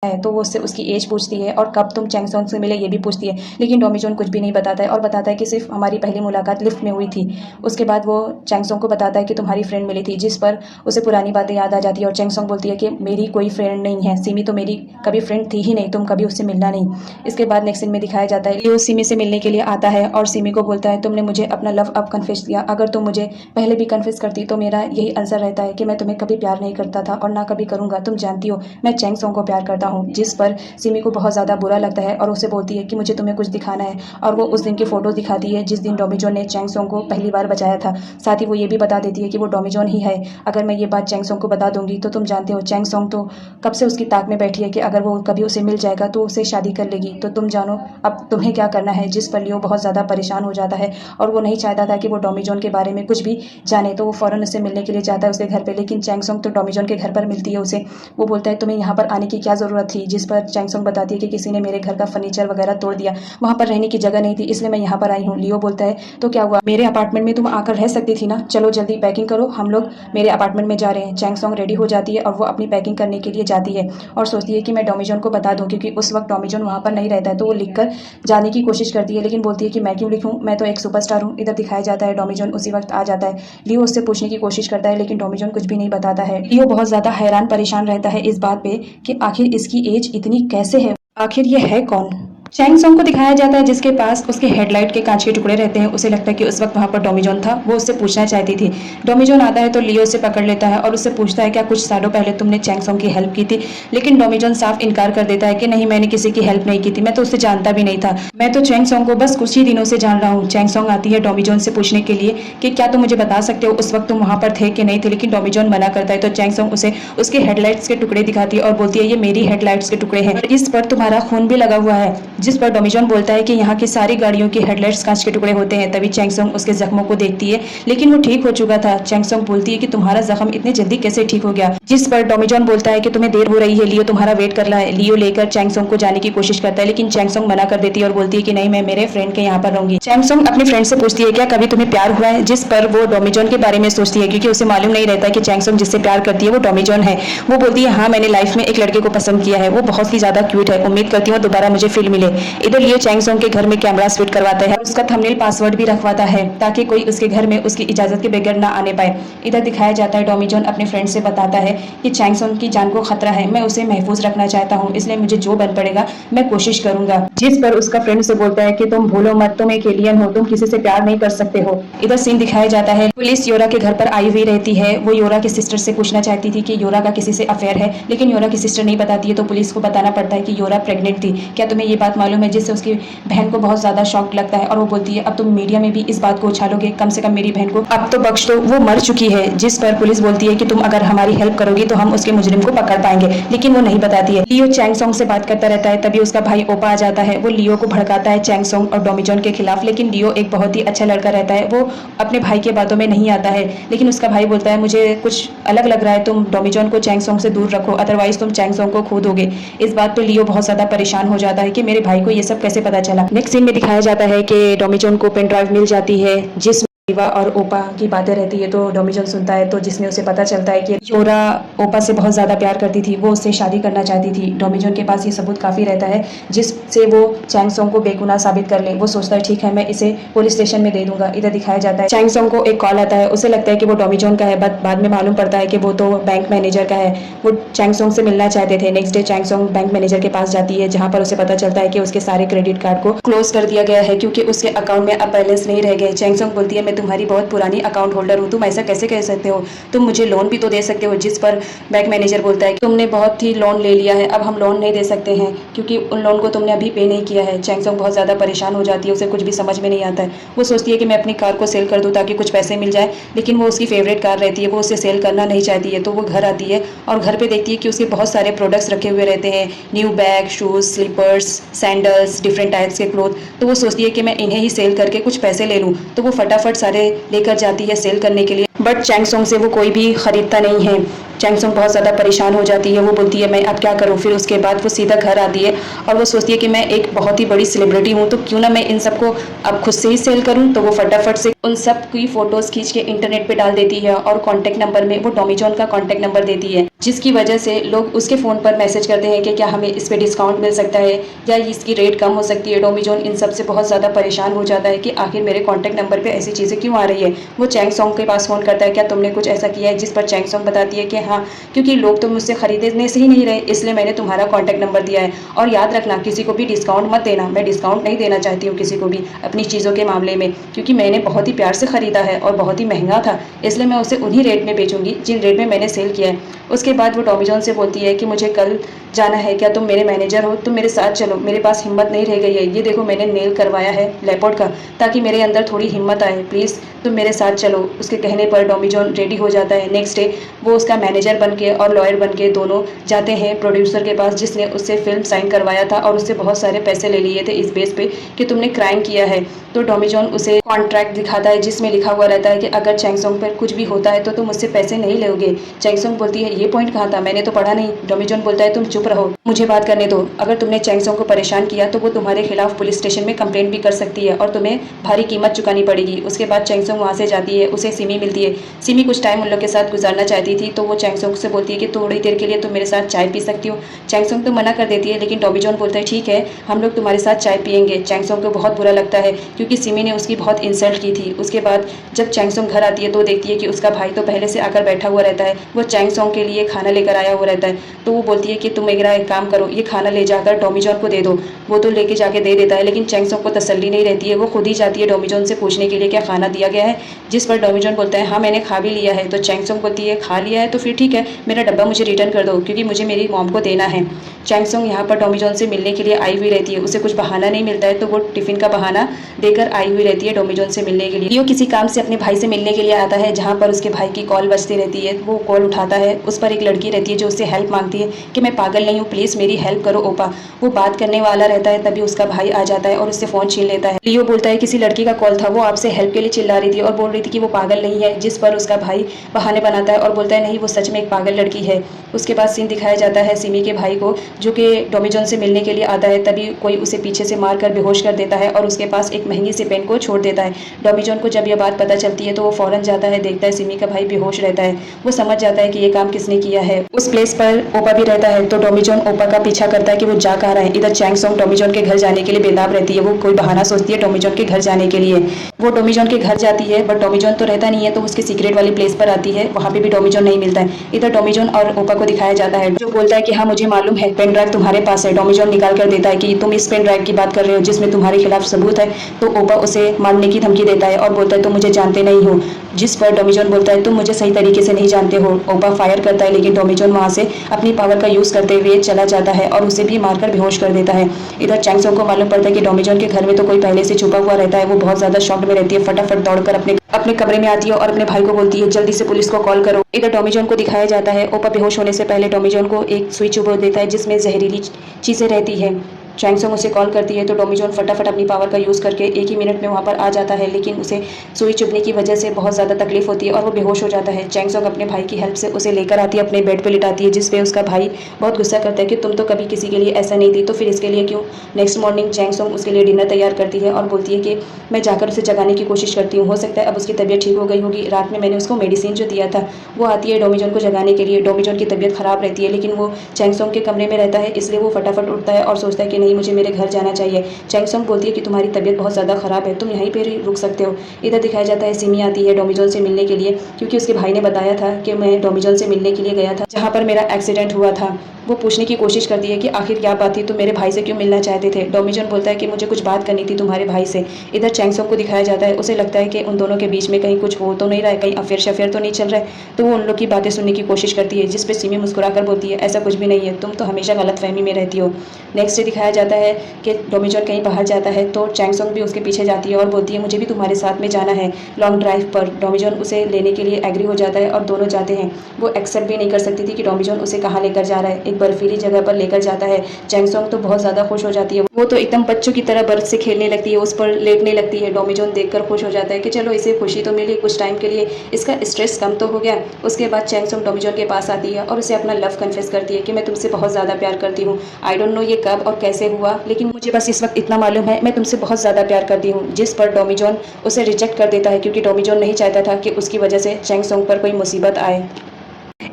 है तो वो उससे उसकी एज पूछती है और कब तुम चैंग सॉन्ग से मिले ये भी पूछती है, लेकिन डोमी जोन कुछ भी नहीं बताता है और बताता है कि सिर्फ हमारी पहली मुलाकात लिफ्ट में हुई थी। उसके बाद वो चैंग सॉन्ग को बताता है कि तुम्हारी फ्रेंड मिली थी, जिस पर उसे पुरानी बातें याद आ जाती है और चैंग सॉन्ग बोलती है कि मेरी कोई फ्रेंड नहीं है, सिमी तो मेरी कभी फ्रेंड थी ही नहीं, तुम कभी उससे मिलना नहीं। इसके बाद नेक्स्ट सीन में दिखाया जाता है लियो सिमी से मिलने के लिए आता है और सिमी को बोलता है तुमने मुझे अपना लव अब कन्फेस किया, अगर तुम मुझे पहले भी कन्फेस करती तो मेरा यही आंसर रहता है कि मैं तुम्हें कभी प्यार नहीं करता था और ना कभी करूंगा, तुम जानती हो मैं चैंग सॉन्ग को प्यार करता हूँ। जिस पर सिमी को बहुत ज़्यादा बुरा लगता है और उसे बोलती है कि मुझे तुम्हें कुछ दिखाना है और वो उस दिन की फ़ोटो दिखाती है जिस दिन डोमी जोन ने चैंग सॉन्ग को पहली बार बचाया था। साथ ही वो ये भी बता देती है कि वो डोमी जोन ही है, अगर मैं ये बात चैंग सॉन्ग को बता दूंगी तो तुम जानते हो चैंग सॉन्ग तो कब से उसकी ताक में बैठी है कि अगर वो कभी उसे मिल जाएगा तो उसे शादी कर लेगी, तो तुम जानो अब तुम्हें क्या करना है। जिस पर लियो बहुत ज़्यादा परेशान हो जाता है और वो नहीं चाहता था कि वो डोमी जोन के बारे में कुछ भी जाने, तो वो फ़ौरन उससे मिलने के लिए जाता है उसके घर पर, लेकिन चैंग सॉन्ग तो डोमी जोन के घर पर मिलती है उसे। वो बोलता है तुम्हें यहाँ पर आने की क्या ज़रूरत थी, जिस पर चैंग सॉन्ग बताती है कि किसी ने मेरे घर का फर्नीचर वगैरह तोड़ दिया, वहाँ पर रहने की जगह नहीं थी इसलिए मैं यहाँ पर आई हूँ। लियो बोलता है तो क्या हुआ, मेरे अपार्टमेंट में तुम आकर रह सकती थी ना, चलो जल्दी पैकिंग करो, हम लोग मेरे अपार्टमेंट में जा रहे हैं। चैंग सॉन्ग रेडी हो जाती है और वो अपनी पैकिंग करने के लिए जाती है और सोचती है कि मैं डोमी जोन को बता दूँ, क्योंकि उस वक्त डोमी जोन वहाँ पर नहीं रहता है, तो वो लिखकर जाने की कोशिश करती है, लेकिन बोलती है कि मैं क्यों लिखूँ, मैं तो एक सुपरस्टार हूँ। इधर दिखाया जाता है डोमी जोन उसी वक्त आ जाता है। लियो उससे पूछने की कोशिश करता है लेकिन डोमी जोन कुछ भी नहीं बताता है। लियो बहुत ज़्यादा हैरान परेशान रहता है इस बात पे कि आखिर इसकी एज इतनी कैसे है, आखिर ये है कौन। चैंग सॉन्ग को दिखाया जाता है जिसके पास उसके हेडलाइट के कांच के टुकड़े रहते हैं, उसे लगता है कि उस वक्त वहाँ पर डोमी जोन था, वो उससे पूछना चाहती थी। डोमी जोन आता है तो लियो से पकड़ लेता है और उससे पूछता है क्या कुछ सालों पहले तुमने चैंग सॉन्ग की हेल्प की थी, लेकिन डोमी जोन साफ इनकार कर देता है कि नहीं मैंने किसी की हेल्प नहीं की थी, मैं तो उससे जानता भी नहीं था, मैं तो चैंग सॉन्ग को बस कुछ ही दिनों से जान रहा हूँ। चैंग सॉन्ग आती है डोमी जोन से पूछने के लिए कि क्या तुम मुझे बता सकते हो उस वक्त तुम वहाँ पर थे कि नहीं थे, लेकिन डोमी जोन मना करता है। तो चैंग सॉन्ग उसे उसके हेडलाइट्स के टुकड़े दिखाती है और बोलती है ये मेरी हेडलाइट्स के टुकड़े हैं, इस पर तुम्हारा खून भी लगा हुआ है। जिस पर डोमी जोन बोलता है कि यहाँ की सारी गाड़ियों की हेडलाइट्स कांच के टुकड़े होते हैं। तभी चैंग सॉन्ग उसके जख्मों को देखती है लेकिन वो ठीक हो चुका था। चैंग सॉन्ग बोलती है कि तुम्हारा जख्म इतने जल्दी कैसे ठीक हो गया, जिस पर डोमी जोन बोलता है कि तुम्हें देर हो रही है, लियो तुम्हारा वेट कर रहा है। लियो लेकर चैंग सॉन्ग को जाने की कोशिश करता है लेकिन चैंग सॉन्ग मना कर देती है और बोलती है कि नहीं मैं मेरे फ्रेंड के यहाँ पर रहूंगी। चैंग सॉन्ग अपनी फ्रेंड से पूछती है क्या कभी तुम्हें प्यार हुआ है, जिस पर वो डोमी जोन के बारे में सोचती है क्योंकि उसे मालूम नहीं रहता कि चैंग सॉन्ग जिससे प्यार करती है वो डोमी जोन है। वो बोलती है हाँ मैंने लाइफ में एक लड़के को पसंद किया है, वो बहुत ही ज्यादा क्यूट है, उम्मीद करती हूँ दोबारा मुझे फिर मिले। इधर लियो चैंग सॉन्ग के घर में कैमरा फिट करवाता है, उसका थंबनेल पासवर्ड भी रखवाता है ताकि कोई उसके घर में उसकी इजाजत के बगैर ना आने पाए। इधर दिखाया जाता है डोमी जोन अपने फ्रेंड से बताता है कि चैंग सॉन्ग की जान को खतरा है, मैं उसे महफूज रखना चाहता हूँ, इसलिए मुझे जो बन पड़ेगा मैं कोशिश करूंगा। जिस पर उसका फ्रेंड से बोलता है कि तुम भूलो मत तुम एक एलियन हो, तुम किसी से प्यार नहीं कर सकते हो। इधर सीन दिखाया जाता है पुलिस योरा के घर पर आई हुई रहती है, वो योरा की सिस्टर से पूछना चाहती थी कि योरा का किसी से अफेयर है, लेकिन योरा की सिस्टर नहीं बताती है तो पुलिस को बताना पड़ता है कि योरा प्रेग्नेंट थी, क्या तुम्हें ये बात मालूम है, जिससे उसकी बहन को बहुत ज्यादा शॉक लगता है और वो बोलती है अब तुम मीडिया में भी इस बात को उछालोगे, कम से कम मेरी बहन को अब तो बख्श दो, वो मर चुकी है। जिस पर पुलिस बोलती है कि तुम अगर हमारी हेल्प करोगी तो हम उसके मुजरिम को पकड़ पाएंगे, लेकिन वो नहीं बताती है। लियो चैंग सॉन्ग से बात करता रहता है, तभी उसका भाई ओपा आ जाता है, वो लियो को भड़काता है चैंग सॉन्ग और डोमी जोन के खिलाफ, लेकिन लियो एक बहुत ही अच्छा लड़का रहता है, वो अपने भाई के बातों में नहीं आता है। लेकिन उसका भाई बोलता है मुझे कुछ अलग लग रहा है, तुम डोमी जोन को चैंग सॉन्ग से दूर रखो अदरवाइज तुम चैंग सॉन्ग को खो दोगे। इस बात पर लियो बहुत ज्यादा परेशान हो जाता है कि मेरे भाई को ये सब कैसे पता चला। नेक्स्ट सीन में दिखाया जाता है कि डोमी जोन को पेन ड्राइव मिल जाती है जिस योरा और ओपा की बातें रहती है, तो डोमी जोन सुनता है तो जिसमें उसे पता चलता है कि योरा ओपा से बहुत ज़्यादा प्यार करती थी, वो उससे शादी करना चाहती थी। डोमी जोन के पास ये सबूत काफ़ी रहता है जिससे वो चैंग सॉन्ग को बेगुनाह साबित कर ले। वो सोचता है ठीक है मैं इसे पुलिस स्टेशन में दे दूंगा। इधर दिखाया जाता है चैंग सॉन्ग को एक कॉल आता है, उसे लगता है कि वो डोमी जोन का है, बट बाद में मालूम पड़ता है कि वो तो बैंक मैनेजर का है। वो चैंग सॉन्ग से मिलना चाहते थे। Next day Chang Song bank manager के पास जाती है जहाँ पर उसे पता चलता है कि उसके सारे क्रेडिट कार्ड को क्लोज कर दिया गया है क्योंकि उसके अकाउंट में अब बैलेंस नहीं रह गए। चैंग सॉन्ग बोलती है मैं तुम्हारी बहुत पुरानी अकाउंट होल्डर हूँ, तुम ऐसा कैसे कह सकते हो, तुम मुझे लोन भी तो दे सकते हो। जिस पर बैंक मैनेजर बोलता है तुमने बहुत ही लोन ले लिया है, अब हम लोन नहीं दे सकते हैं क्योंकि उन लोन को तुमने अभी पे नहीं किया है। चैंग सॉन्ग बहुत ज़्यादा परेशान हो जाती है, उसे कुछ भी समझ में नहीं आता है। वो सोचती है कि मैं अपनी कार को सेल कर दूँ ताकि कुछ पैसे मिल जाए, लेकिन वो उसकी फेवरेट कार रहती है, वो उसे सेल करना नहीं चाहती है। तो वो घर आती है और घर पर देखती है कि उसके बहुत सारे प्रोडक्ट्स रखे हुए रहते हैं, new bag, shoes, slippers, sandals, different types के क्लोथ। तो वो सोचती है कि मैं इन्हें ही सेल करके कुछ पैसे ले लूँ, तो वो फटाफट सारे लेकर जाती है सेल करने के लिए, बट चैंग सॉन्ग से वो कोई भी खरीदता नहीं है। चैंगसोंग बहुत ज़्यादा परेशान हो जाती है। वो बोलती है मैं अब क्या करूँ। फिर उसके बाद वो सीधा घर आती है और वो सोचती है कि मैं एक बहुत ही बड़ी सेलिब्रिटी हूँ, तो क्यों ना मैं इन सबको अब खुद से ही सेल करूँ। तो वो फटाफट से उन सब की फ़ोटोज़ खींच के इंटरनेट पे डाल देती है और कॉन्टैक्ट नंबर में वो टॉमी जॉन का कॉन्टैक्ट नंबर देती है, जिसकी वजह से लोग उसके फ़ोन पर मैसेज करते हैं कि क्या हमें इस पे डिस्काउंट मिल सकता है या इसकी रेट कम हो सकती है। टॉमी जॉन इन सब से बहुत ज़्यादा परेशान हो जाता है कि आखिर मेरे कॉन्टैक्ट नंबर पे ऐसी चीज़ें क्यों आ रही है। वो चैंगसोंग के पास फ़ोन करता है, क्या तुमने कुछ ऐसा किया है, जिस पर चैंगसोंग बताती है कि हाँ, क्योंकि लोग तो मुझसे खरीदने से ही नहीं रहे, इसलिए मैंने तुम्हारा कॉन्टैक्ट नंबर दिया है। और याद रखना किसी को भी डिस्काउंट मत देना, मैं डिस्काउंट नहीं देना चाहती हूँ किसी को भी अपनी चीज़ों के मामले में, क्योंकि मैंने बहुत ही प्यार से ख़रीदा है और बहुत ही महंगा था, इसलिए मैं उसे उन्हीं रेट में बेचूंगी जिन रेट में मैंने सेल किया है। उसके बाद वो टॉमी जॉन से बोलती है कि मुझे कल जाना है, क्या तुम मेरे मैनेजर हो, तुम मेरे साथ चलो, मेरे पास हिम्मत नहीं रह गई है, ये देखो मैंने नेल करवाया है लेपर्ड का, ताकि मेरे अंदर थोड़ी हिम्मत आए, प्लीज़ तुम मेरे साथ चलो। उसके कहने पर टॉमी जॉन रेडी हो जाता है। नेक्स्ट डे वो उसका मैनेजर बन के और लॉयर बन के दोनों जाते हैं प्रोड्यूसर के पास, जिसने उससे फिल्म साइन करवाया था और उससे बहुत सारे पैसे ले लिए थे इस बेस पे कि तुमने क्राइम किया है। तो टॉमी जॉन उसे कॉन्ट्रैक्ट दिखाता है जिसमें लिखा हुआ रहता है कि अगर चैंगसोंग पर कुछ भी होता है तो तुम मुझसे पैसे नहीं लोगे। चैंगसोंग बोलती है ये पॉइंट कहाँ था, मैंने तो पढ़ा नहीं। टॉमी जॉन बोलता है तुम चुप रहो, मुझे बात करने दो। अगर तुमने चैंगसोंग को परेशान किया तो वो तुम्हारे खिलाफ पुलिस स्टेशन में कंप्लेंट भी कर सकती है और तुम्हें भारी कीमत चुकानी पड़ेगी। उसके बाद चैंगसोंग वहाँ से जाती है, उसे सिमी मिलती है। सिमी कुछ टाइम उन लोग के साथ गुजारना चाहती थी, तो वो चैंगसोंग से बोलती है कि थोड़ी देर के लिए तुम मेरे साथ चाय पी सकती हो। चैंगसोंग तो मना कर देती है, लेकिन टॉमी जॉन बोलता है ठीक है, हम लोग तुम्हारे साथ चाय पियेंगे। चैंगसोंग को बहुत बुरा लगता है क्योंकि सिमी ने उसकी बहुत इंसल्ट की थी। उसके बाद जब चैंगसोंग घर आती है तो देखती है कि उसका भाई तो पहले से आकर बैठा हुआ रहता है, वो चैंगसोंग के लिए खाना लेकर आया हुआ रहता है। तो वो बोलती है कि तुम मेरा एक काम करो, ये खाना ले जाकर टॉमी जॉन को दे दो। वो तो लेके जाके दे देता है, लेकिन चैंगसोंग को तसल्ली नहीं रहती है। वो खुद ही जाती है टॉमी जॉन से पूछने के लिए क्या खाना दिया गया है, जिस पर टॉमी जॉन बोलता है हाँ मैंने खा भी लिया है। तो चैंगसोंग बोलती है खा लिया है तो फिर ठीक है, मेरा डब्बा मुझे रिटर्न कर दो क्योंकि मुझे मेरी मॉम को देना है। चैंगसोंग यहाँ पर टॉमी जॉन से मिलने के लिए आई हुई रहती है। उसे कुछ बहाना नहीं मिलता है तो वो टिफिन का बहाना देकर आई हुई रहती है टॉमी जॉन से मिलने के लिए। लियो किसी काम से अपने भाई से मिलने के लिए आता है, जहाँ पर उसके भाई की कॉल बजती रहती है। वो कॉल उठाता है, उस पर एक लड़की रहती है जो उससे हेल्प मांगती है कि मैं पागल नहीं हूँ, प्लीज़ मेरी हेल्प करो ओपा। वो बात करने वाला रहता है, तभी उसका भाई आ जाता है और उससे फ़ोन छीन लेता है। लियो बोलता है किसी लड़की का कॉल था, वो आपसे हेल्प के लिए चिल्ला रही थी और बोल रही थी कि वो पागल नहीं है, जिस पर उसका भाई बहाने बनाता है और बोलता है नहीं वो सच में एक पागल लड़की है। उसके बाद सीन दिखाया जाता है सिमी के भाई को, जो कि टॉमी जॉन से मिलने के लिए आता है। तभी कोई उसे पीछे से मारकर बेहोश कर देता है और उसके पास एक महंगी सी पेन को छोड़ देता है। टॉमी जॉन को जब यह बात पता चलती है तो वो फौरन जाता है, देखता है सिमी का भाई बेहोश रहता है। वो समझ जाता है कि ये काम किसने किया है। उस प्लेस पर ओपा भी रहता है, तो टॉमी जॉन ओपा का पीछा करता है कि वो जा कहाँ रहा है। इधर चैंगसोंग टॉमी जॉन के घर जाने के लिए बेताब रहती है। वो कोई बहाना सोचती है टॉमी जॉन के घर जाने के लिए। वो टॉमी जॉन के घर जाती है, बट टॉमी जॉन तो रहता नहीं है, तो उसके सीक्रेट वाली प्लेस पर आती है। वहाँ पे भी टॉमी जॉन नहीं मिलता है। इधर टॉमी जॉन और ओपा को दिखाया जाता है, जो बोलता है कि हाँ मुझे मालूम है पेन ड्राइव तुम्हारे पास है। टॉमी जॉन निकाल कर देता है कि तुम इस पेन ड्राइव की बात कर रहे हो जिसमें तुम्हारे खिलाफ सबूत है। तो ओपा उसे मारने की धमकी देता है और बोलता है तुम मुझे जानते नहीं हो, जिस पर टॉमी जॉन बोलता है तुम मुझे सही तरीके से नहीं जानते हो। ओपा फायर करता है, लेकिन टॉमी जॉन वहाँ से अपनी पावर का यूज़ करते हुए चला जाता है और उसे भी मारकर बेहोश कर देता है। इधर चैंगसोंग को मालूम पड़ता है कि टॉमी जॉन के घर में तो कोई पहले से छुपा हुआ रहता है। वो बहुत ज़्यादा शॉक्ड में रहती है, फटाफट दौड़कर अपने कमरे में आती है और अपने भाई को बोलती है जल्दी से पुलिस को कॉल करो। इधर टॉमी जॉन को दिखाया जाता है, ओपा बेहोश होने से पहले टॉमी जॉन को एक सुई चुभो देता है जिसमें जहरीली चीज़ें रहती है। चैंगसोंग उसे कॉल करती है तो टॉमी जॉन फटाफट अपनी पावर का यूज़ करके एक ही मिनट में वहाँ पर आ जाता है, लेकिन उसे सुई चुभने की वजह से बहुत ज़्यादा तकलीफ होती है और वो बेहोश हो जाता है। चैंगसोंग अपने भाई की हेल्प से उसे लेकर आती है, अपने बेड पे लिटाती है, जिस पे उसका भाई बहुत गुस्सा करता है कि तुम तो कभी किसी के लिए ऐसा नहीं थी, तो फिर इसके लिए क्यों। नेक्स्ट मॉर्निंग चैंगसोंग उसके लिए डिनर तैयार करती है और बोलती है कि मैं जाकर उसे जगाने की कोशिश करती हूँ, हो सकता है अब उसकी तबीयत ठीक हो गई होगी। रात में मैंने उसको मेडिसिन जो दिया था वो आती है टॉमी जॉन को जगाने के लिए। टॉमी जॉन की तबीयत खराब रहती है, लेकिन वो चैंगसोंग के कमरे में रहता है, इसलिए वो फटाफट उठता है और सोचता है कि नहीं मुझे मेरे घर जाना चाहिए। चैंगसोंग बोलती है कि तुम्हारी तबीयत बहुत ज़्यादा खराब है, तुम यहीं पर रुक सकते हो। इधर दिखाया जाता है सिमी आती है टॉमी जॉन से मिलने के लिए, क्योंकि उसके भाई ने बताया था कि मैं टॉमी जॉन से मिलने के लिए गया था जहाँ पर मेरा एक्सीडेंट हुआ था। वो पूछने की कोशिश करती है कि आखिर क्या बात थी, तुम मेरे भाई से क्यों मिलना चाहते थे। टॉमी जॉन बोलता है कि मुझे कुछ बात करनी थी तुम्हारे भाई से। इधर चैंगसोंग को दिखाया जाता है, उसे लगता है कि उन दोनों के बीच में कहीं कुछ हो तो नहीं रहा है, कहीं अफेयर शफेयर तो नहीं चल रहा है। तो वो उन लोग की बातें सुनने की कोशिश करती है, जिस पे सिमी मुस्कुराकर बोलती है ऐसा कुछ भी नहीं है, तुम तो हमेशा गलतफहमी में रहती हो। नेक्स्ट डे दिखाया जाता है कि डोमिजोन कहीं बाहर जाता है तो चैंग सोंग भी उसके पीछे जाती है और बोलती है मुझे भी तुम्हारे साथ में जाना है लॉन्ग ड्राइव पर। डोमिजोन उसे लेने के लिए एग्री हो जाता है और दोनों जाते हैं। वो एक्सेप्ट भी नहीं कर सकती थी कि डोमिजोन उसे कहाँ लेकर जा रहा है। एक बर्फीली जगह पर लेकर जाता है। चैंग सोंग तो बहुत ज़्यादा खुश हो जाती है। वो तो एकदम बच्चों की तरह बर्फ से खेलने लगती है, उस पर लेटने लगती है। डोमिजोन देखकर खुश हो जाता है कि चलो इसे खुशी तो मिली कुछ टाइम के लिए, इसका स्ट्रेस कम तो हो गया। उसके बाद चैंग सोंग डोमिजोन के पास आती है और उसे अपना लव कन्फेस करती है कि मैं तुमसे बहुत ज़्यादा प्यार करती हूँ। आई डोंट नो ये कब और कैसे हुआ, लेकिन मुझे बस इस वक्त इतना मालूम है मैं तुमसे बहुत ज़्यादा प्यार करती हूँ। जिस पर डोमिजोन उसे रिजेक्ट कर देता है क्योंकि डोमिजोन नहीं चाहता था कि उसकी वजह से चैंग सोंग पर कोई मुसीबत आए,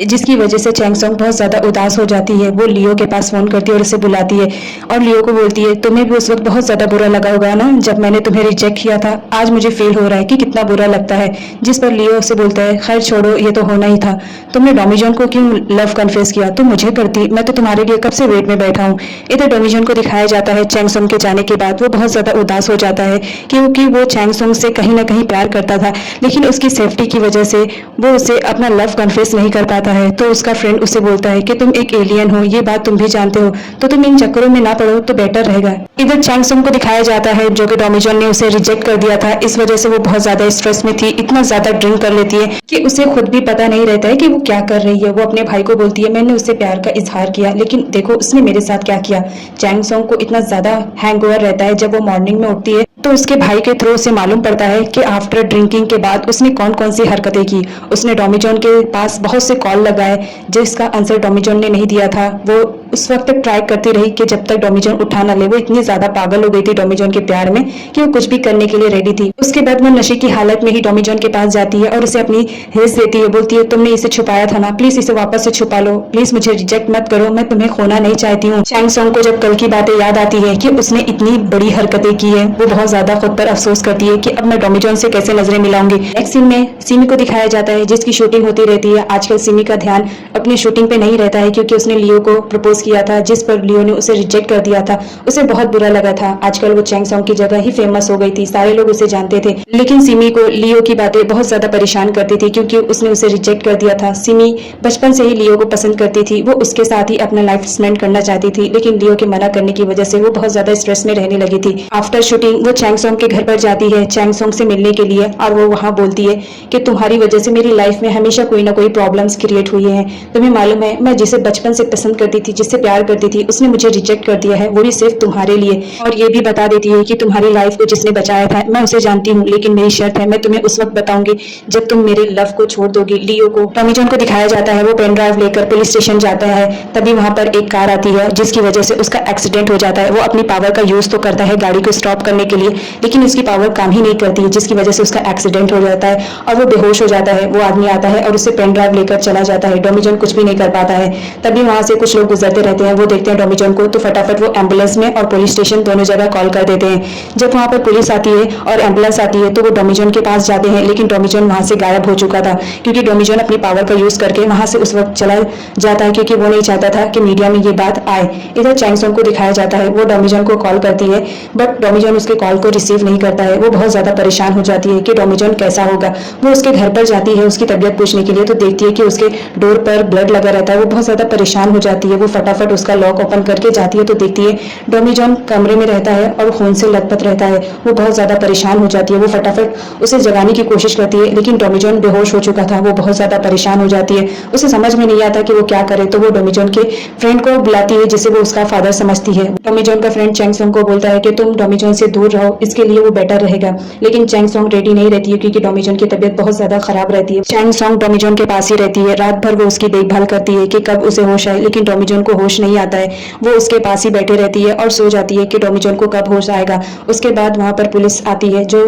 जिसकी वजह से चैंग सोंग बहुत ज़्यादा उदास हो जाती है। वो लियो के पास फ़ोन करती है और उसे बुलाती है और लियो को बोलती है तुम्हें भी उस वक्त बहुत ज़्यादा बुरा लगा होगा ना जब मैंने तुम्हें रिजेक्ट किया था। आज मुझे फील हो रहा है कि कितना बुरा लगता है। जिस पर लियो उसे बोलता है खैर छोड़ो ये तो होना ही था। तुमने डोमिजोन को क्यों लव कन्फेस किया, तुम मुझे करती, मैं तो तुम्हारे लिए कब से वेट में बैठा हूँ। इधर डोमिजोन को दिखाया जाता है चैंग सोंग के जाने के बाद वो बहुत ज़्यादा उदास हो जाता है क्योंकि वो चैंग सोंग से कहीं ना कहीं प्यार करता था, लेकिन उसकी सेफ्टी की वजह से वो उसे अपना लव कन्फेस नहीं कर पाता है। तो उसका फ्रेंड उसे बोलता है कि तुम एक एलियन हो, ये बात तुम भी जानते हो, तो तुम इन चक्करों में ना पड़ो तो बेटर रहेगा। इधर चैंग सोंग को दिखाया जाता है जो कि डोमिजोन ने उसे रिजेक्ट कर दिया था। इस वजह से वो बहुत ज्यादा स्ट्रेस में थी, इतना ज्यादा ड्रिंक कर लेती है कि उसे खुद भी पता नहीं रहता है कि वो क्या कर रही है। वो अपने भाई को बोलती है मैंने उससे प्यार का इजहार किया लेकिन देखो उसने मेरे साथ क्या किया। चैंग सोंग को इतना ज्यादा हैंगओवर रहता है जब वो मॉर्निंग में उठती है तो उसके भाई के थ्रू उसे मालूम पड़ता है कि आफ्टर ड्रिंकिंग के बाद उसने कौन कौन सी हरकतें की। उसने डोमिजोन के पास बहुत से कॉल लगाए जिसका आंसर डोमिजोन ने नहीं दिया था। वो उस वक्त तक ट्राई करती रही कि जब तक डोमिजोन उठा ना ले। वो इतनी ज्यादा पागल हो गई थी डोमिजोन के प्यार में कि वो कुछ भी करने के लिए रेडी थी। उसके बाद वो नशे की हालत में ही डोमिजोन के पास जाती है और उसे अपनी हिस्स देती है। बोलती है तुमने इसे छुपाया था ना, प्लीज इसे वापस से छुपा लो, प्लीज मुझे रिजेक्ट मत करो, मैं तुम्हें खोना नहीं चाहती हूँ। चैंग सोंग को जब कल की बातें याद आती है कि उसने इतनी बड़ी हरकतें की है वो बहुत ज्यादा खुद पर अफसोस करती है कि अब मैं डोमिजोन से कैसे नजरें मिलाऊंगी। नेक्स्ट सीन में सिमी को दिखाया जाता है जिसकी शूटिंग होती रहती है। आजकल सिमी का ध्यान अपनी शूटिंग पे नहीं रहता है क्योंकि उसने लियो को प्रपोज किया था जिस पर लियो ने उसे रिजेक्ट कर दिया था। उसे बहुत बुरा लगा था। आजकल वो चैंग सोंग की जगह ही फेमस हो गई थी, सारे लोग उसे जानते थे, लेकिन सिमी को लियो की बातें बहुत ज्यादा परेशान करती थी क्योंकि उसने उसे रिजेक्ट कर दिया था। सिमी बचपन से ही लियो को पसंद करती थी, वो उसके साथ ही अपना लाइफ स्पेंड करना चाहती थी, लेकिन लियो के मना करने की वजह से वो बहुत ज्यादा स्ट्रेस में रहने लगी थी। आफ्टर शूटिंग वो चैंग सोंग के घर पर जाती है चैंग सोंग से मिलने के लिए और वो वहां बोलती है कि तुम्हारी वजह से मेरी लाइफ में हमेशा कोई ना कोई प्रॉब्लम्स क्रिएट हुई हैं। तुम्हें मालूम है मैं जिसे बचपन से पसंद करती थी, जिससे प्यार करती थी, उसने मुझे रिजेक्ट कर दिया है, वो भी सिर्फ तुम्हारे लिए। और ये भी बता देती है कि तुम्हारी लाइफ को जिसने बचाया था मैं उसे जानती हूँ, लेकिन मेरी शर्त है मैं तुम्हें उस वक्त बताऊंगी जब तुम मेरे लव को छोड़ दोगी। लियो को टॉमीजॉन को दिखाया जाता है वो पेन ड्राइव लेकर पुलिस स्टेशन जाता है। तभी वहां पर एक कार आती है जिसकी वजह से उसका एक्सीडेंट हो जाता है। वो अपनी पावर का यूज तो करता है गाड़ी को स्टॉप करने के लिए, लेकिन उसकी पावर काम ही नहीं करती है जिसकी वजह से उसका एक्सीडेंट हो जाता है और वो बेहोश हो जाता है। वो आदमी आता है और उसे पेन ड्राइव लेकर चला जाता है। डोमिजॉन कुछ भी नहीं कर पाता है। तभी वहां से कुछ लोग गुजरते रहते हैं, वो देखते हैं डोमिजॉन को तो फटाफट वो एम्बुलेंस में और पुलिस स्टेशन दोनों जगह कॉल कर देते हैं। जब वहां पर पुलिस आती है और एम्बुलेंस आती है तो वो डोमिजॉन के पास जाते हैं, लेकिन डोमिजॉन वहां से गायब हो चुका था क्योंकि डोमिजॉन अपनी पावर का यूज करके वहां से उस वक्त चला जाता है क्योंकि वो नहीं चाहता था कि मीडिया में ये बात आए। इधर चैंग सोंग को दिखाया जाता है वो डोमिजॉन को कॉल करती है बट डोमिजॉन उसके कॉल को रिसीव नहीं करता है। वो बहुत ज्यादा परेशान हो जाती है कि डोमिजॉन कैसा होगा। वो उसके घर पर जाती है उसकी तबीयत पूछने के लिए तो देखती है कि उसके डोर पर ब्लड लगा रहता है। वो बहुत ज्यादा परेशान हो जाती है। वो फटाफट उसका लॉक ओपन करके जाती है तो देखती है डोमिजॉन कमरे में रहता है और खून से लथपथ रहता है। वो बहुत ज्यादा परेशान हो जाती है। वो फटाफट उसे जगाने की कोशिश करती है लेकिन डोमिजॉन बेहोश हो चुका था। वो बहुत ज्यादा परेशान हो जाती है। उसे समझ में नहीं आता कि वो क्या करे तो वो डोमिजॉन के फ्रेंड को बुलाती है जिसे वो उसका फादर समझती है। डोमिजॉन का फ्रेंड चैंग सोंग को बोलता है कि तुम डोमिजॉन से दूर रहो, इसके लिए वो बेटर रहेगा, लेकिन चैंग सोंग रेडी नहीं रहती है क्योंकि डोमिजॉन की तबीयत बहुत ज्यादा खराब रहती है। चैंग सोंग डोमिजॉन के पास ही रहती है। रात भर वो उसकी देखभाल करती है कि कब उसे होश आए, लेकिन डोमिजॉन को होश नहीं आता है। वो उसके पास ही बैठी रहती है और सो जाती है कि डोमिजॉन को कब होश आएगा। उसके बाद वहां पर पुलिस आती है जो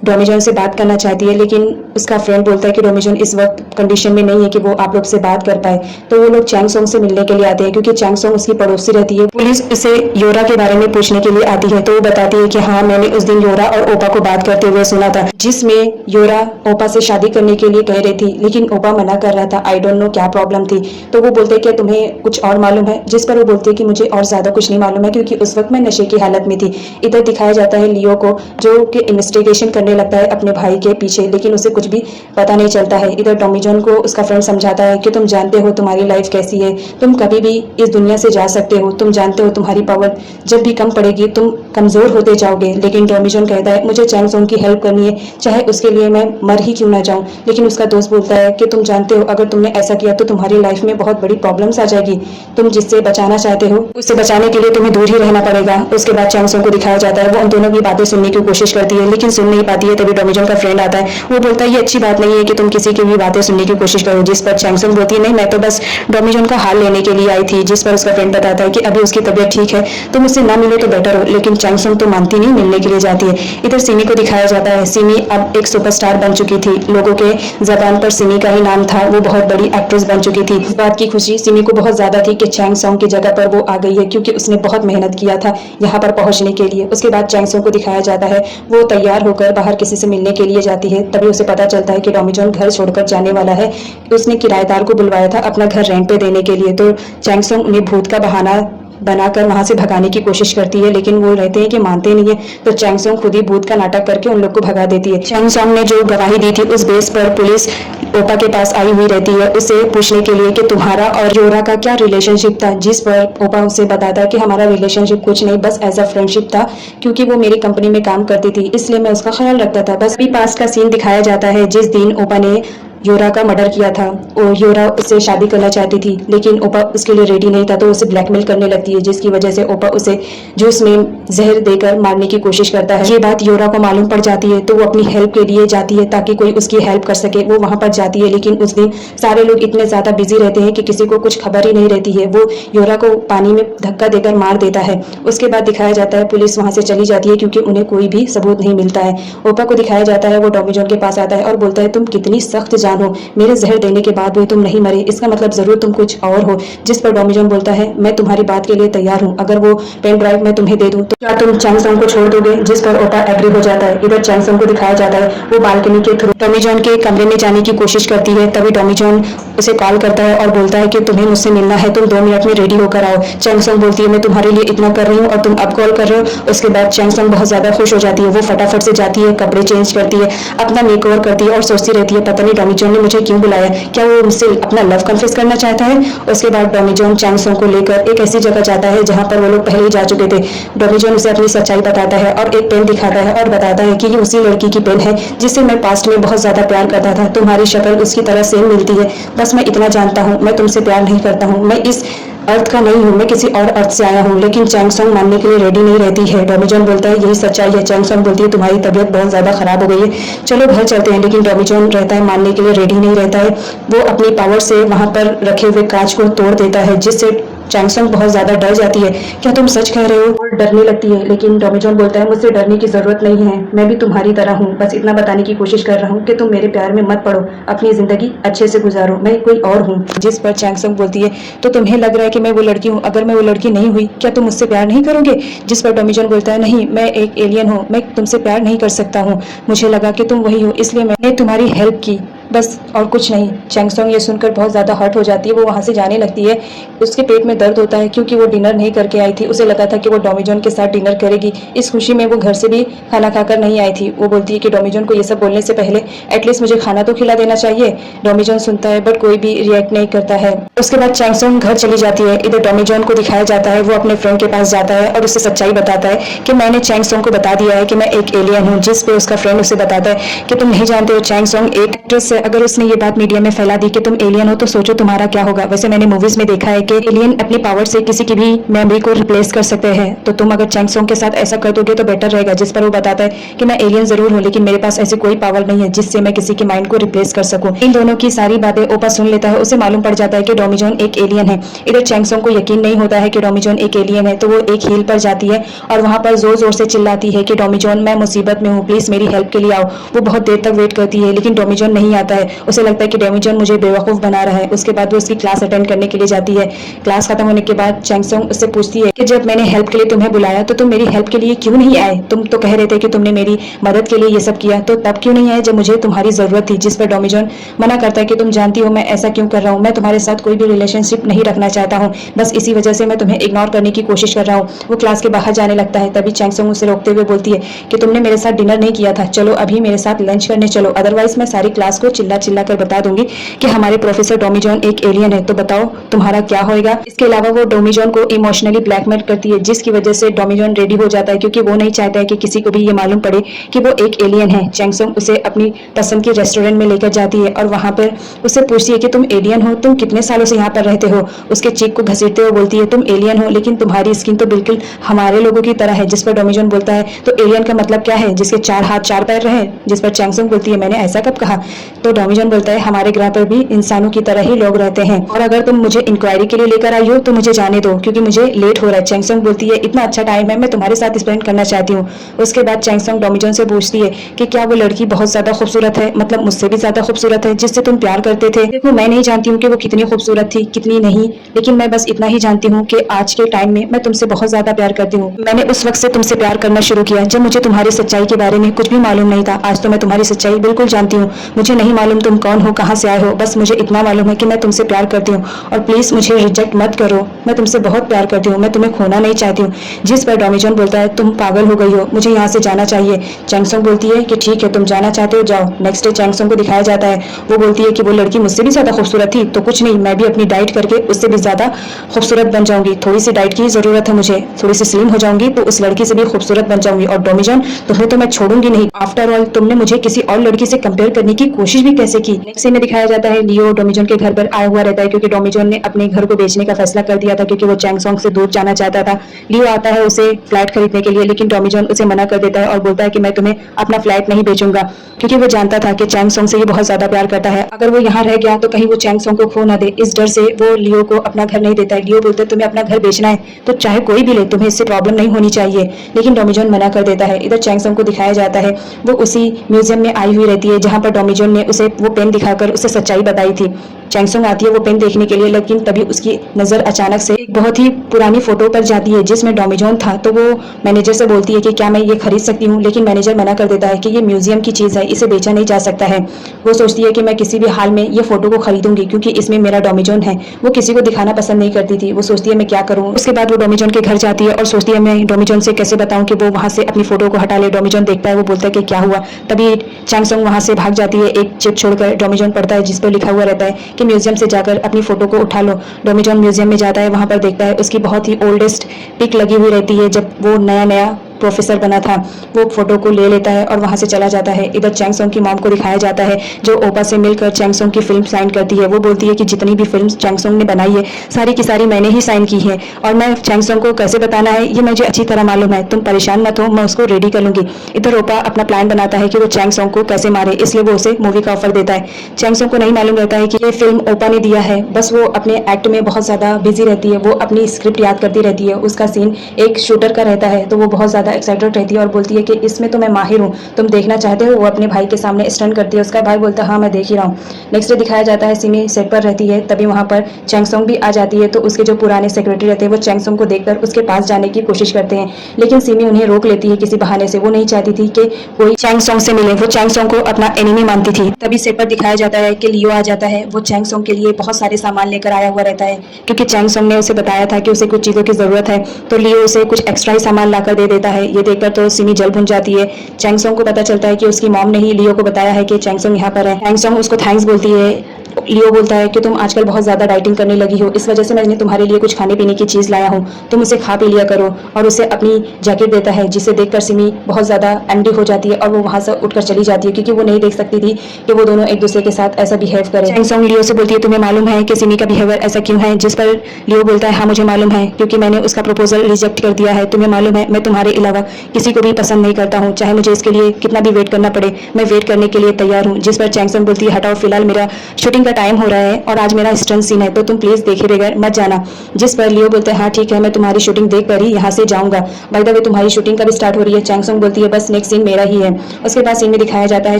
डोमिजॉन से बात करना चाहती है, लेकिन उसका फ्रेंड बोलता है कि डोमिजॉन इस वक्त कंडीशन में नहीं है कि वो आप लोग से बात कर पाए। तो वो लोग चैंग सोंग से मिलने के लिए आते हैं क्योंकि चैंग सोंग उसकी पड़ोसी रहती है। पुलिस उसे योरा के बारे में पूछने के लिए आती है तो वो बताती है कि हाँ मैंने उस दिन योरा और ओपा को बात करते हुए सुना था जिसमें योरा ओपा से शादी करने के लिए कह रही थी, लेकिन ओपा मना कर रहा था। आई डोंट नो क्या प्रॉब्लम थी। तो वो बोलते हैं कि तुम्हें कुछ और मालूम है, जिस पर वो बोलती है कि मुझे और ज्यादा कुछ नहीं मालूम है क्योंकि उस वक्त मैं नशे की हालत में थी। इधर दिखाया जाता है लियो को जो कि इन्वेस्टिगेशन करने भागने लगता है अपने भाई के पीछे, लेकिन उसे कुछ भी पता नहीं चलता है। इधर टॉमी जॉन को उसका फ्रेंड समझाता है कि तुम जानते हो तुम्हारी लाइफ कैसी है, तुम कभी भी इस दुनिया से जा सकते हो, तुम जानते हो तुम्हारी पावर जब भी कम पड़ेगी तुम कमजोर होते जाओगे। लेकिन टॉमी जॉन कहता है मुझे चैंग सोंग की हेल्प करनी है, चाहे उसके लिए मैं मर ही क्यों ना जाऊं। लेकिन उसका दोस्त बोलता है कि तुम जानते हो अगर तुमने ऐसा किया तो तुम्हारी लाइफ में बहुत बड़ी प्रॉब्लम्स आ जाएगी, तुम जिससे बचाना चाहते हो उससे बचाने के लिए तुम्हें दूर ही रहना पड़ेगा। उसके बाद चैंग सोंग को दिखाया जाता है, वो उन दोनों की बातें सुनने की कोशिश करती है लेकिन सुन नहीं पाती है। तभी टॉमी जॉन का फ्रेंड आता है, वो बोलता है ये अच्छी बात नहीं है कि तुम किसी की भी बातें सुनने की कोशिश करो। जिस पर चैंग सोंग बोलती है नहीं, मैं तो बस टॉमी जॉन का हाल लेने के लिए आई थी। जिस पर उसका फ्रेंड बताता है कि अभी उसकी तबीयत ठीक है, तुम उससे ना मिलो तो बेटर हो। लेकिन चैंग सोंग तो मानती नहीं, मिलने के लिए जाती है। इधर सिमी को दिखाया जाता है, सिमी अब एक सुपरस्टार बन चुकी थी, लोगों के जबान पर सिमी का ही नाम था, वो बहुत बड़ी एक्ट्रेस बन चुकी थी। इस बात की खुशी सिमी को बहुत ज्यादा थी कि चैंग सोंग की जगह पर वो आ गई है, क्योंकि उसने बहुत मेहनत किया था यहाँ पर पहुंचने के लिए। उसके बाद चैंग सोंग को दिखाया जाता है, वो तैयार होकर बाहर किसी से मिलने के लिए जाती है। तभी उसे पता चलता है कि टॉमी जॉन घर छोड़कर जाने वाला है। उसने किराएदार को बुलवाया था अपना घर रेंट पे देने के लिए, तो चैंग सोंग उन्हें भूत का बहाना बनाकर वहां से भगाने की कोशिश करती है, लेकिन वो रहते हैं कि मानते नहीं है। तो चैंग सोंग खुद ही भूत का नाटक करके उन लोग को भगा देती है। चैंग सोंग ने जो गवाही दी थी उस बेस पर पुलिस ओपा के पास आई हुई रहती है उसे पूछने के लिए कि तुम्हारा और योरा का क्या रिलेशनशिप था। जिस पर ओपा उसे बताता है कि हमारा रिलेशनशिप कुछ नहीं, बस एज अ फ्रेंडशिप था, क्योंकि वो मेरी कंपनी में काम करती थी इसलिए मैं उसका ख्याल रखता था। बस भी पास का सीन दिखाया जाता है जिस दिन ओपा ने योरा का मर्डर किया था। और योरा उससे शादी करना चाहती थी लेकिन ओपा उसके लिए रेडी नहीं था, तो उसे ब्लैकमेल करने लगती है, जिसकी वजह से ओपा उसे जूस में जहर देकर मारने की कोशिश करता है। ये बात योरा को मालूम पड़ जाती है तो वो अपनी हेल्प के लिए जाती है ताकि कोई उसकी हेल्प कर सके। वो वहां पर जाती है लेकिन उस दिन सारे लोग इतने ज्यादा बिजी रहते हैं कि किसी को कुछ खबर ही नहीं रहती है। वो योरा को पानी में धक्का देकर मार देता है। उसके बाद दिखाया जाता है पुलिस वहां से चली जाती है क्योंकि उन्हें कोई भी सबूत नहीं मिलता है। ओपा को दिखाया जाता है, वो टॉमी जॉन के पास आता है और बोलता है तुम कितनी सख्त जान हो, मेरे जहर देने के बाद भी तुम नहीं मरे, इसका मतलब जरूर तुम कुछ और हो। जिस पर टॉमी जॉन बोलता है मैं तुम्हारी बात के लिए तैयार हूँ, अगर वो पेन ड्राइव मैं तुम्हें दे दूं तो क्या तुम चैंग सोंग को छोड़ दोगे। जिस पर ओपा एग्री हो जाता है। इधर चैंग सोंग को दिखाया जाता है, वो बालकनी के थ्रू टॉमी जॉन के कमरे में जाने की कोशिश करती है। तभी टॉमी जॉन उसे कॉल करता है और बोलता है कि तुम्हें मुझसे मिलना है, तुम 2 मिनट में रेडी होकर आओ। चैंग सोंग बोलती है मैं तुम्हारे लिए इतना कर रही हूँ और तुम अब कॉल कर रहे हो। उसके बाद चैंग सोंग बहुत ज्यादा खुश हो जाती है, वो फटाफट से जाती है, कपड़े चेंज करती है, अपना मेकओवर करती है और सोचती रहती है पता नहीं टॉमी जॉन ने मुझे क्यों बुलाया, क्या वो मुझसे अपना लव कन्फेस करना चाहता है। उसके बाद टॉमी जॉन चैंग सोंग को लेकर एक ऐसी जगह जाता है जहां पर वो लोग पहले ही जा चुके थे। टॉमी जॉन उसे अपनी सच्चाई बताता है और एक पेन दिखाता है और बताता है कि ये उसी लड़की की पेन है जिससे मैं पास्ट में बहुत ज्यादा प्यार करता था, तुम्हारी शक्ल उसकी तरह सेम मिलती है, बस मैं इतना जानता हूँ मैं तुमसे प्यार नहीं करता हूँ, मैं इस अर्थ का नहीं हूँ, मैं किसी और अर्थ से आया हूँ। लेकिन चैंग सोंग मानने के लिए रेडी नहीं रहती है। टॉमी जॉन बोलता है यही सच्चाई है। चैंग सोंग बोलती है तुम्हारी तबीयत बहुत ज्यादा खराब हो गई है, चलो घर चलते हैं। लेकिन टॉमी जॉन रहता है मानने के लिए रेडी नहीं रहता है। वो अपनी पावर से वहां पर रखे हुए कांच को तोड़ देता है, जिससे चैंग सोंग बहुत ज्यादा डर जाती है। क्या तुम सच कह रहे हो। और डरने लगती है। लेकिन टॉमी जॉन बोलता है मुझसे डरने की जरूरत नहीं है, मैं भी तुम्हारी तरह हूँ, बस इतना बताने की कोशिश कर रहा हूँ कि तुम मेरे प्यार में मत पड़ो, अपनी जिंदगी अच्छे से गुजारो, मैं कोई और हूँ। जिस पर चैंग सोंग बोलती है तो तुम्हें लग रहा है कि मैं वो लड़की हूँ, अगर मैं वो लड़की नहीं हुई क्या तुम मुझसे प्यार नहीं करोगे। जिस पर टॉमी जॉन बोलता है नहीं, मैं एक एलियन हूँ, मैं तुमसे प्यार नहीं कर सकता हूँ, मुझे लगा कि तुम वही हो इसलिए मैंने तुम्हारी हेल्प की, बस और कुछ नहीं। चैंग सोंग ये सुनकर बहुत ज्यादा हर्ट हो जाती है, वो वहां से जाने लगती है। उसके पेट में दर्द होता है क्योंकि वो डिनर नहीं करके आई थी, उसे लगा था कि वो टॉमी जॉन के साथ डिनर करेगी, इस खुशी में वो घर से भी खाना खाकर नहीं आई थी। वो बोलती है कि टॉमी जॉन को ये सब बोलने से पहले एटलीस्ट मुझे खाना तो खिला देना चाहिए। टॉमी जॉन सुनता है बट कोई भी रिएक्ट नहीं करता है। उसके बाद चैंग सोंग घर चली जाती है। इधर टॉमी जॉन को दिखाया जाता है, वो अपने फ्रेंड के पास जाता है और उसे सच्चाई बताता है कि मैंने चैंग सोंग को बता दिया है कि मैं एक एलियन हूँ। जिस पे उसका फ्रेंड उसे बताता है कि तुम नहीं जानते हो चैंग सोंग एक एक्ट्रेस है, अगर उसने ये बात मीडिया में फैला दी कि तुम एलियन हो तो सोचो तुम्हारा क्या होगा। वैसे मैंने मूवीज में देखा है कि एलियन अपनी पावर से किसी की भी मेमोरी को रिप्लेस कर सकते हैं, तो तुम अगर चैंग सोंग के साथ ऐसा कर दोगे तो बेटर रहेगा। जिस पर वो बताता है कि मैं एलियन जरूर हूँ लेकिन मेरे पास ऐसी कोई पावर नहीं है जिससे मैं किसी के माइंड को रिप्लेस कर सकूं। इन दोनों की सारी बातें ओपा सुन लेता है, उसे मालूम पड़ जाता है कि टॉमी जॉन एक एलियन है। इधर चैंग सोंग को यकीन नहीं होता है कि टॉमी जॉन एक एलियन है, तो वो एक हील पर जाती है और वहां पर जोर जोर से चिल्लाती है कि टॉमी जॉन मैं मुसीबत में हूँ, प्लीज मेरी हेल्प के लिए आओ। वो बहुत देर तक वेट करती है लेकिन टॉमी जॉन नहीं आता जाता है। उसे लगता है कि डोमिजन मुझे बेवकूफ़ बना रहा है। उसके बाद वो उसकी क्लास अटेंड करने के लिए जाती है। क्लास खत्म होने के बाद चैंग सोंग उससे पूछती है कि जब मैंने हेल्प के लिए तुम्हें बुलाया तो तुम मेरी हेल्प के लिए क्यों नहीं आए? तुम तो कह रहे थे कि तुमने मेरी मदद के लिए ये सब किया, तो तब क्यों नहीं आए जब मुझे तुम्हारी जरूरत थी? जिस पर डोमिजन मना करता है कि तुम जानती हो मैं ऐसा क्यों कर रहा हूँ, मैं तुम्हारे साथ कोई भी रिलेशनशिप नहीं रखना चाहता हूँ, बस इसी वजह से मैं तुम्हें इग्नोर करने की कोशिश कर रहा हूँ। वो क्लास के बाहर जाने लगता है। तभी चैंग सोंग उसे रोकते हुए बोलती है कि तुमने मेरे साथ डिनर नहीं किया था, चलो अभी मेरे साथ लंच करने चलो, अदरवाइज मैं सारी क्लास को चिल्ला चिल्ला कर बता दूंगी कि हमारे प्रोफेसर डोमिजन एक एलियन है, तो बताओ तुम्हारा क्या होएगा। इसके अलावा वो डोमिजन को इमोशनली ब्लैकमेल करती है, जिसकी वजह से डोमिजन रेडी हो जाता है क्योंकि वो नहीं चाहता है कि किसी को भी ये मालूम पड़े कि वो एक एलियन है। चैंग सोंग उसे अपनी पसंद के रेस्टोरेंट में लेकर जाती है और वहां पर उससे पूछती है कि तुम एलियन हो, तुम कितने सालों से यहाँ पर रहते हो। उसके चीक को घसीटते हुए बोलती है तुम एलियन हो लेकिन तुम्हारी स्किन तो बिल्कुल हमारे लोगों की तरह है। जिस पर डोमिजन बोलता है तो एलियन का मतलब क्या है, जिसके 4 हाथ 4 पैर रहे? जिस पर चैंग सोंग बोलती है मैंने ऐसा कब कहा? तो डोमिजन बोलता है हमारे ग्रह पर भी इंसानों की तरह ही लोग रहते हैं और अगर तुम मुझे इंक्वायरी के लिए लेकर आई हो तो मुझे जाने दो क्योंकि मुझे लेट हो रहा है। चैंग सोंग बोलती है इतना अच्छा टाइम है, मैं तुम्हारे साथ स्पेंड करना चाहती हूँ। उसके बाद चैंग सोंग डोमिजन से पूछती है कि क्या वो लड़की बहुत ज्यादा खूबसूरत है, मतलब मुझसे भी ज्यादा खूबसूरत है, जिससे तुम प्यार करते थे? देखो मैं नहीं जानती हूँ कि वो कितनी खूबसूरत थी कितनी नहीं, लेकिन मैं बस इतना ही जानती हूँ कि आज के टाइम में मैं तुमसे बहुत ज्यादा प्यार करती हूँ। मैंने उस वक्त से तुमसे प्यार करना शुरू किया जब मुझे तुम्हारी सच्चाई के बारे में कुछ भी मालूम नहीं था। आज तो मैं तुम्हारी सच्चाई बिल्कुल जानती हूँ। मुझे नहीं मालूम तुम कौन हो, कहाँ से आए हो, बस मुझे इतना मालूम है कि मैं तुमसे प्यार करती हूँ और प्लीज मुझे रिजेक्ट मत करो, मैं तुमसे बहुत प्यार करती हूँ, मैं तुम्हें खोना नहीं चाहती हूँ। जिस पर डोमिजन बोलता है तुम पागल हो गई हो, मुझे यहाँ से जाना चाहिए। चैंग सोंग बोलती है कि ठीक है तुम जाना चाहते हो जाओ। नेक्स्ट डे चैंग सोंग को दिखाया जाता है, वो बोलती है कि वो लड़की मुझसे भी ज्यादा खूबसूरत थी तो कुछ नहीं, मैं भी अपनी डाइट करके उससे भी ज्यादा खूबसूरत बन जाऊंगी। थोड़ी सी डाइट की जरूरत है मुझे, थोड़ी सी स्लिम हो जाऊंगी तो उस लड़की से भी खूबसूरत बन जाऊंगी। और डोमिजन तुम्हें तो मैं छोड़ूंगी नहीं, आफ्टर ऑल तुमने मुझे किसी और लड़की से कंपेयर करने की कोशिश भी कैसे की। नेक्स्ट सीन में दिखाया जाता है लियो डोमिजन के घर पर आया हुआ रहता है क्योंकि डोमिजन ने अपने घर को बेचने का फैसला कर दिया था क्योंकि वो चैंग सोंग से दूर जाना चाहता था। लियो आता है उसे फ्लैट खरीदने के लिए, लेकिन डोमिजन उसे मना कर देता है और बोलता है कि मैं तुम्हें अपना फ्लैट नहीं बेचूंगा क्योंकि वो जानता था कि चैंग सोंग से ये बहुत ज्यादा प्यार करता है। अगर वो यहाँ रह गया तो कहीं वो चैंग सोंग को खो ना दे, इस डर से वो लियो को अपना घर नहीं देता है। लियो बोलता है तुम्हें अपना घर बेचना है तो चाहे कोई भी ले, तुम्हें इससे प्रॉब्लम नहीं होनी चाहिए, लेकिन डोमिजन मना कर देता है। इधर चैंग सोंग को दिखाया जाता है वो उसी म्यूजियम में आई हुई रहती है जहां पर डोमिजन ने उसे वो पेन दिखाकर उसे सच्चाई बताई थी। चैंग सोंग आती है वो पेन देखने के लिए, लेकिन तभी उसकी नजर अचानक से एक बहुत ही पुरानी फोटो पर जाती है जिसमें डोमिजन था। तो वो मैनेजर से बोलती है कि क्या मैं ये खरीद सकती हूँ, लेकिन मैनेजर मना कर देता है कि ये म्यूजियम की चीज है, इसे बेचा नहीं जा सकता है। वो सोचती है कि मैं किसी भी हाल में ये फोटो को खरीदूंगी क्योंकि इसमें मेरा डोमिजन है। वो किसी को दिखाना पसंद नहीं करती थी, वो सोचती है मैं क्या करूँ। उसके बाद वो डोमिजन के घर जाती है और सोचती है मैं डोमिजन से कैसे बताऊं कि वो वहां से अपनी फोटो को हटा ले। डोमिजन देखता है, वो बोलता है कि क्या हुआ। तभी चैंग सोंग वहां से भाग जाती है, एक चिट छोड़कर। डोमिजन पढ़ता है जिस पर लिखा हुआ रहता है कि म्यूजियम से जाकर अपनी फोटो को उठा लो। डोमिजन म्यूजियम में जाता है, वहां पर देखता है उसकी बहुत ही ओल्डेस्ट पिक लगी हुई रहती है जब वो नया नया प्रोफेसर बना था। वो फोटो को ले लेता है और वहां से चला जाता है। इधर चैंग सोंग की मॉम को दिखाया जाता है जो ओपा से मिलकर चैंग सोंग की फिल्म साइन करती है। वो बोलती है कि जितनी भी फिल्म चैंग सोंग ने बनाई है सारी की सारी मैंने ही साइन की है और मैं चैंग सोंग को कैसे बताना है ये मुझे अच्छी तरह मालूम है, तुम परेशान मत हो, मैं उसको रेडी कर लूंगी। इधर ओपा अपना प्लान बनाता है कि वो चैंग सोंग को कैसे मारे, इसलिए वो उसे मूवी का ऑफर देता है। चैंग सोंग को नहीं मालूम रहता है कि ये फिल्म ओपा ने दिया है, बस वो अपने एक्ट में बहुत ज्यादा बिजी रहती है, वो अपनी स्क्रिप्ट याद करती रहती है। उसका सीन एक शूटर का रहता है तो वो बहुत ज्यादा एक्साइटेड रहती है और बोलती है कि इसमें तो मैं माहिर हूँ, तुम देखना चाहते हो। वो अपने भाई के सामने स्टंट करती है, उसका भाई बोलता है हाँ मैं देख ही रहा हूँ। नेक्स्ट डे दिखाया जाता है सिमी सेट पर रहती है, तभी वहां पर चैंग सोंग भी आ जाती है। तो उसके जो पुराने सेक्रेटरी रहते हैं वो चैंग सोंग को देखकर उसके पास जाने की कोशिश करते हैं, लेकिन सिमी उन्हें रोक लेती है किसी बहाने से। वो नहीं चाहती थी कि कोई चैंग सोंग से मिले, वो चैंग सोंग को अपना एनिमी मानती थी। तभी सेट पर दिखाया जाता है कि लियो आ जाता है, वो चैंग सोंग के लिए बहुत सारे सामान लेकर आया हुआ रहता है क्योंकि चैंग सोंग ने उसे बताया था कि उसे कुछ चीजों की जरूरत है, तो लियो उसे कुछ एक्स्ट्रा ही सामान लाकर दे देता है। ये देखकर तो सिमी जल भुन जाती है। चैंग सोंग को पता चलता है कि उसकी मॉम ने ही लियो को बताया है कि चैंग सोंग यहाँ पर है। चैंग सोंग उसको थैंक्स बोलती है। लियो बोलता है कि तुम आजकल बहुत ज्यादा डाइटिंग करने लगी हो, इस वजह से मैंने तुम्हारे लिए कुछ खाने पीने की चीज लाया हूँ, तुम उसे खा पी लिया करो। और उसे अपनी जैकेट देता है जिसे देखकर सिमी बहुत ज्यादा एंग्री हो जाती है और वो वहां से उठकर चली जाती है क्योंकि वो नहीं देख सकती थी कि वो दोनों एक दूसरे के साथ ऐसा बिहेव करें। चैंग सोंग लियो से बोलती है तुम्हें मालूम है कि सिमी का बिहेवियर ऐसा क्यों है, जिस पर लियो बोलता है हाँ मुझे मालूम है क्योंकि मैंने उसका प्रपोजल रिजेक्ट कर दिया है। तुम्हें मालूम है मैं तुम्हारे अलावा किसी को भी पसंद नहीं करता हूँ, चाहे मुझे इसके लिए कितना भी वेट करना पड़े, मैं वेट करने के लिए तैयार हूँ। जिस पर चैंग संग बोलती है, हटाओ, फिलहाल मेरा शूटिंग का टाइम हो रहा है और आज मेरा स्टंट सीन है, तो तुम प्लीज देखे बगैर मत जाना। जिस पर लियो बोलते हैं, हाँ ठीक है, मैं तुम्हारी शूटिंग देख कर ही यहाँ से जाऊंगा। बाय द वे तुम्हारी शूटिंग कब स्टार्ट हो रही है? चैंग संग बोलती है, बस नेक्स्ट सीन मेरा ही है। उसके बाद सीन में दिखाया जाता है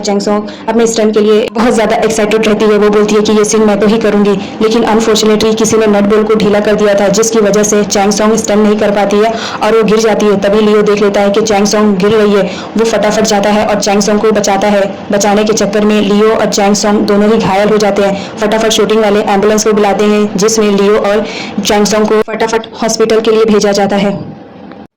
चैंग संग अपने स्टंट के लिए बहुत ज्यादा एक्साइटेड रहती है। वो बोलती है कि ये सीन मैं तो ही करूंगी, लेकिन अनफॉर्चुनेटली किसी ने नट बोल्ट को ढीला कर दिया था, जिसकी वजह से चैंग संग स्टंट नहीं कर पाती है और वो गिर जाती है। तभी लियो देख लेता है कि चैंग संग गिर रही है, वो फटाफट जाता है और चैंग संग को बचाता है। बचाने के चक्कर में लियो और चैंग संग दोनों ही घायल हो जाते हैं। फटाफट शूटिंग वाले एम्बुलेंस को बुलाते हैं, जिसमें लियो और चैंग संग को फटाफट हॉस्पिटल के लिए भेजा जाता है।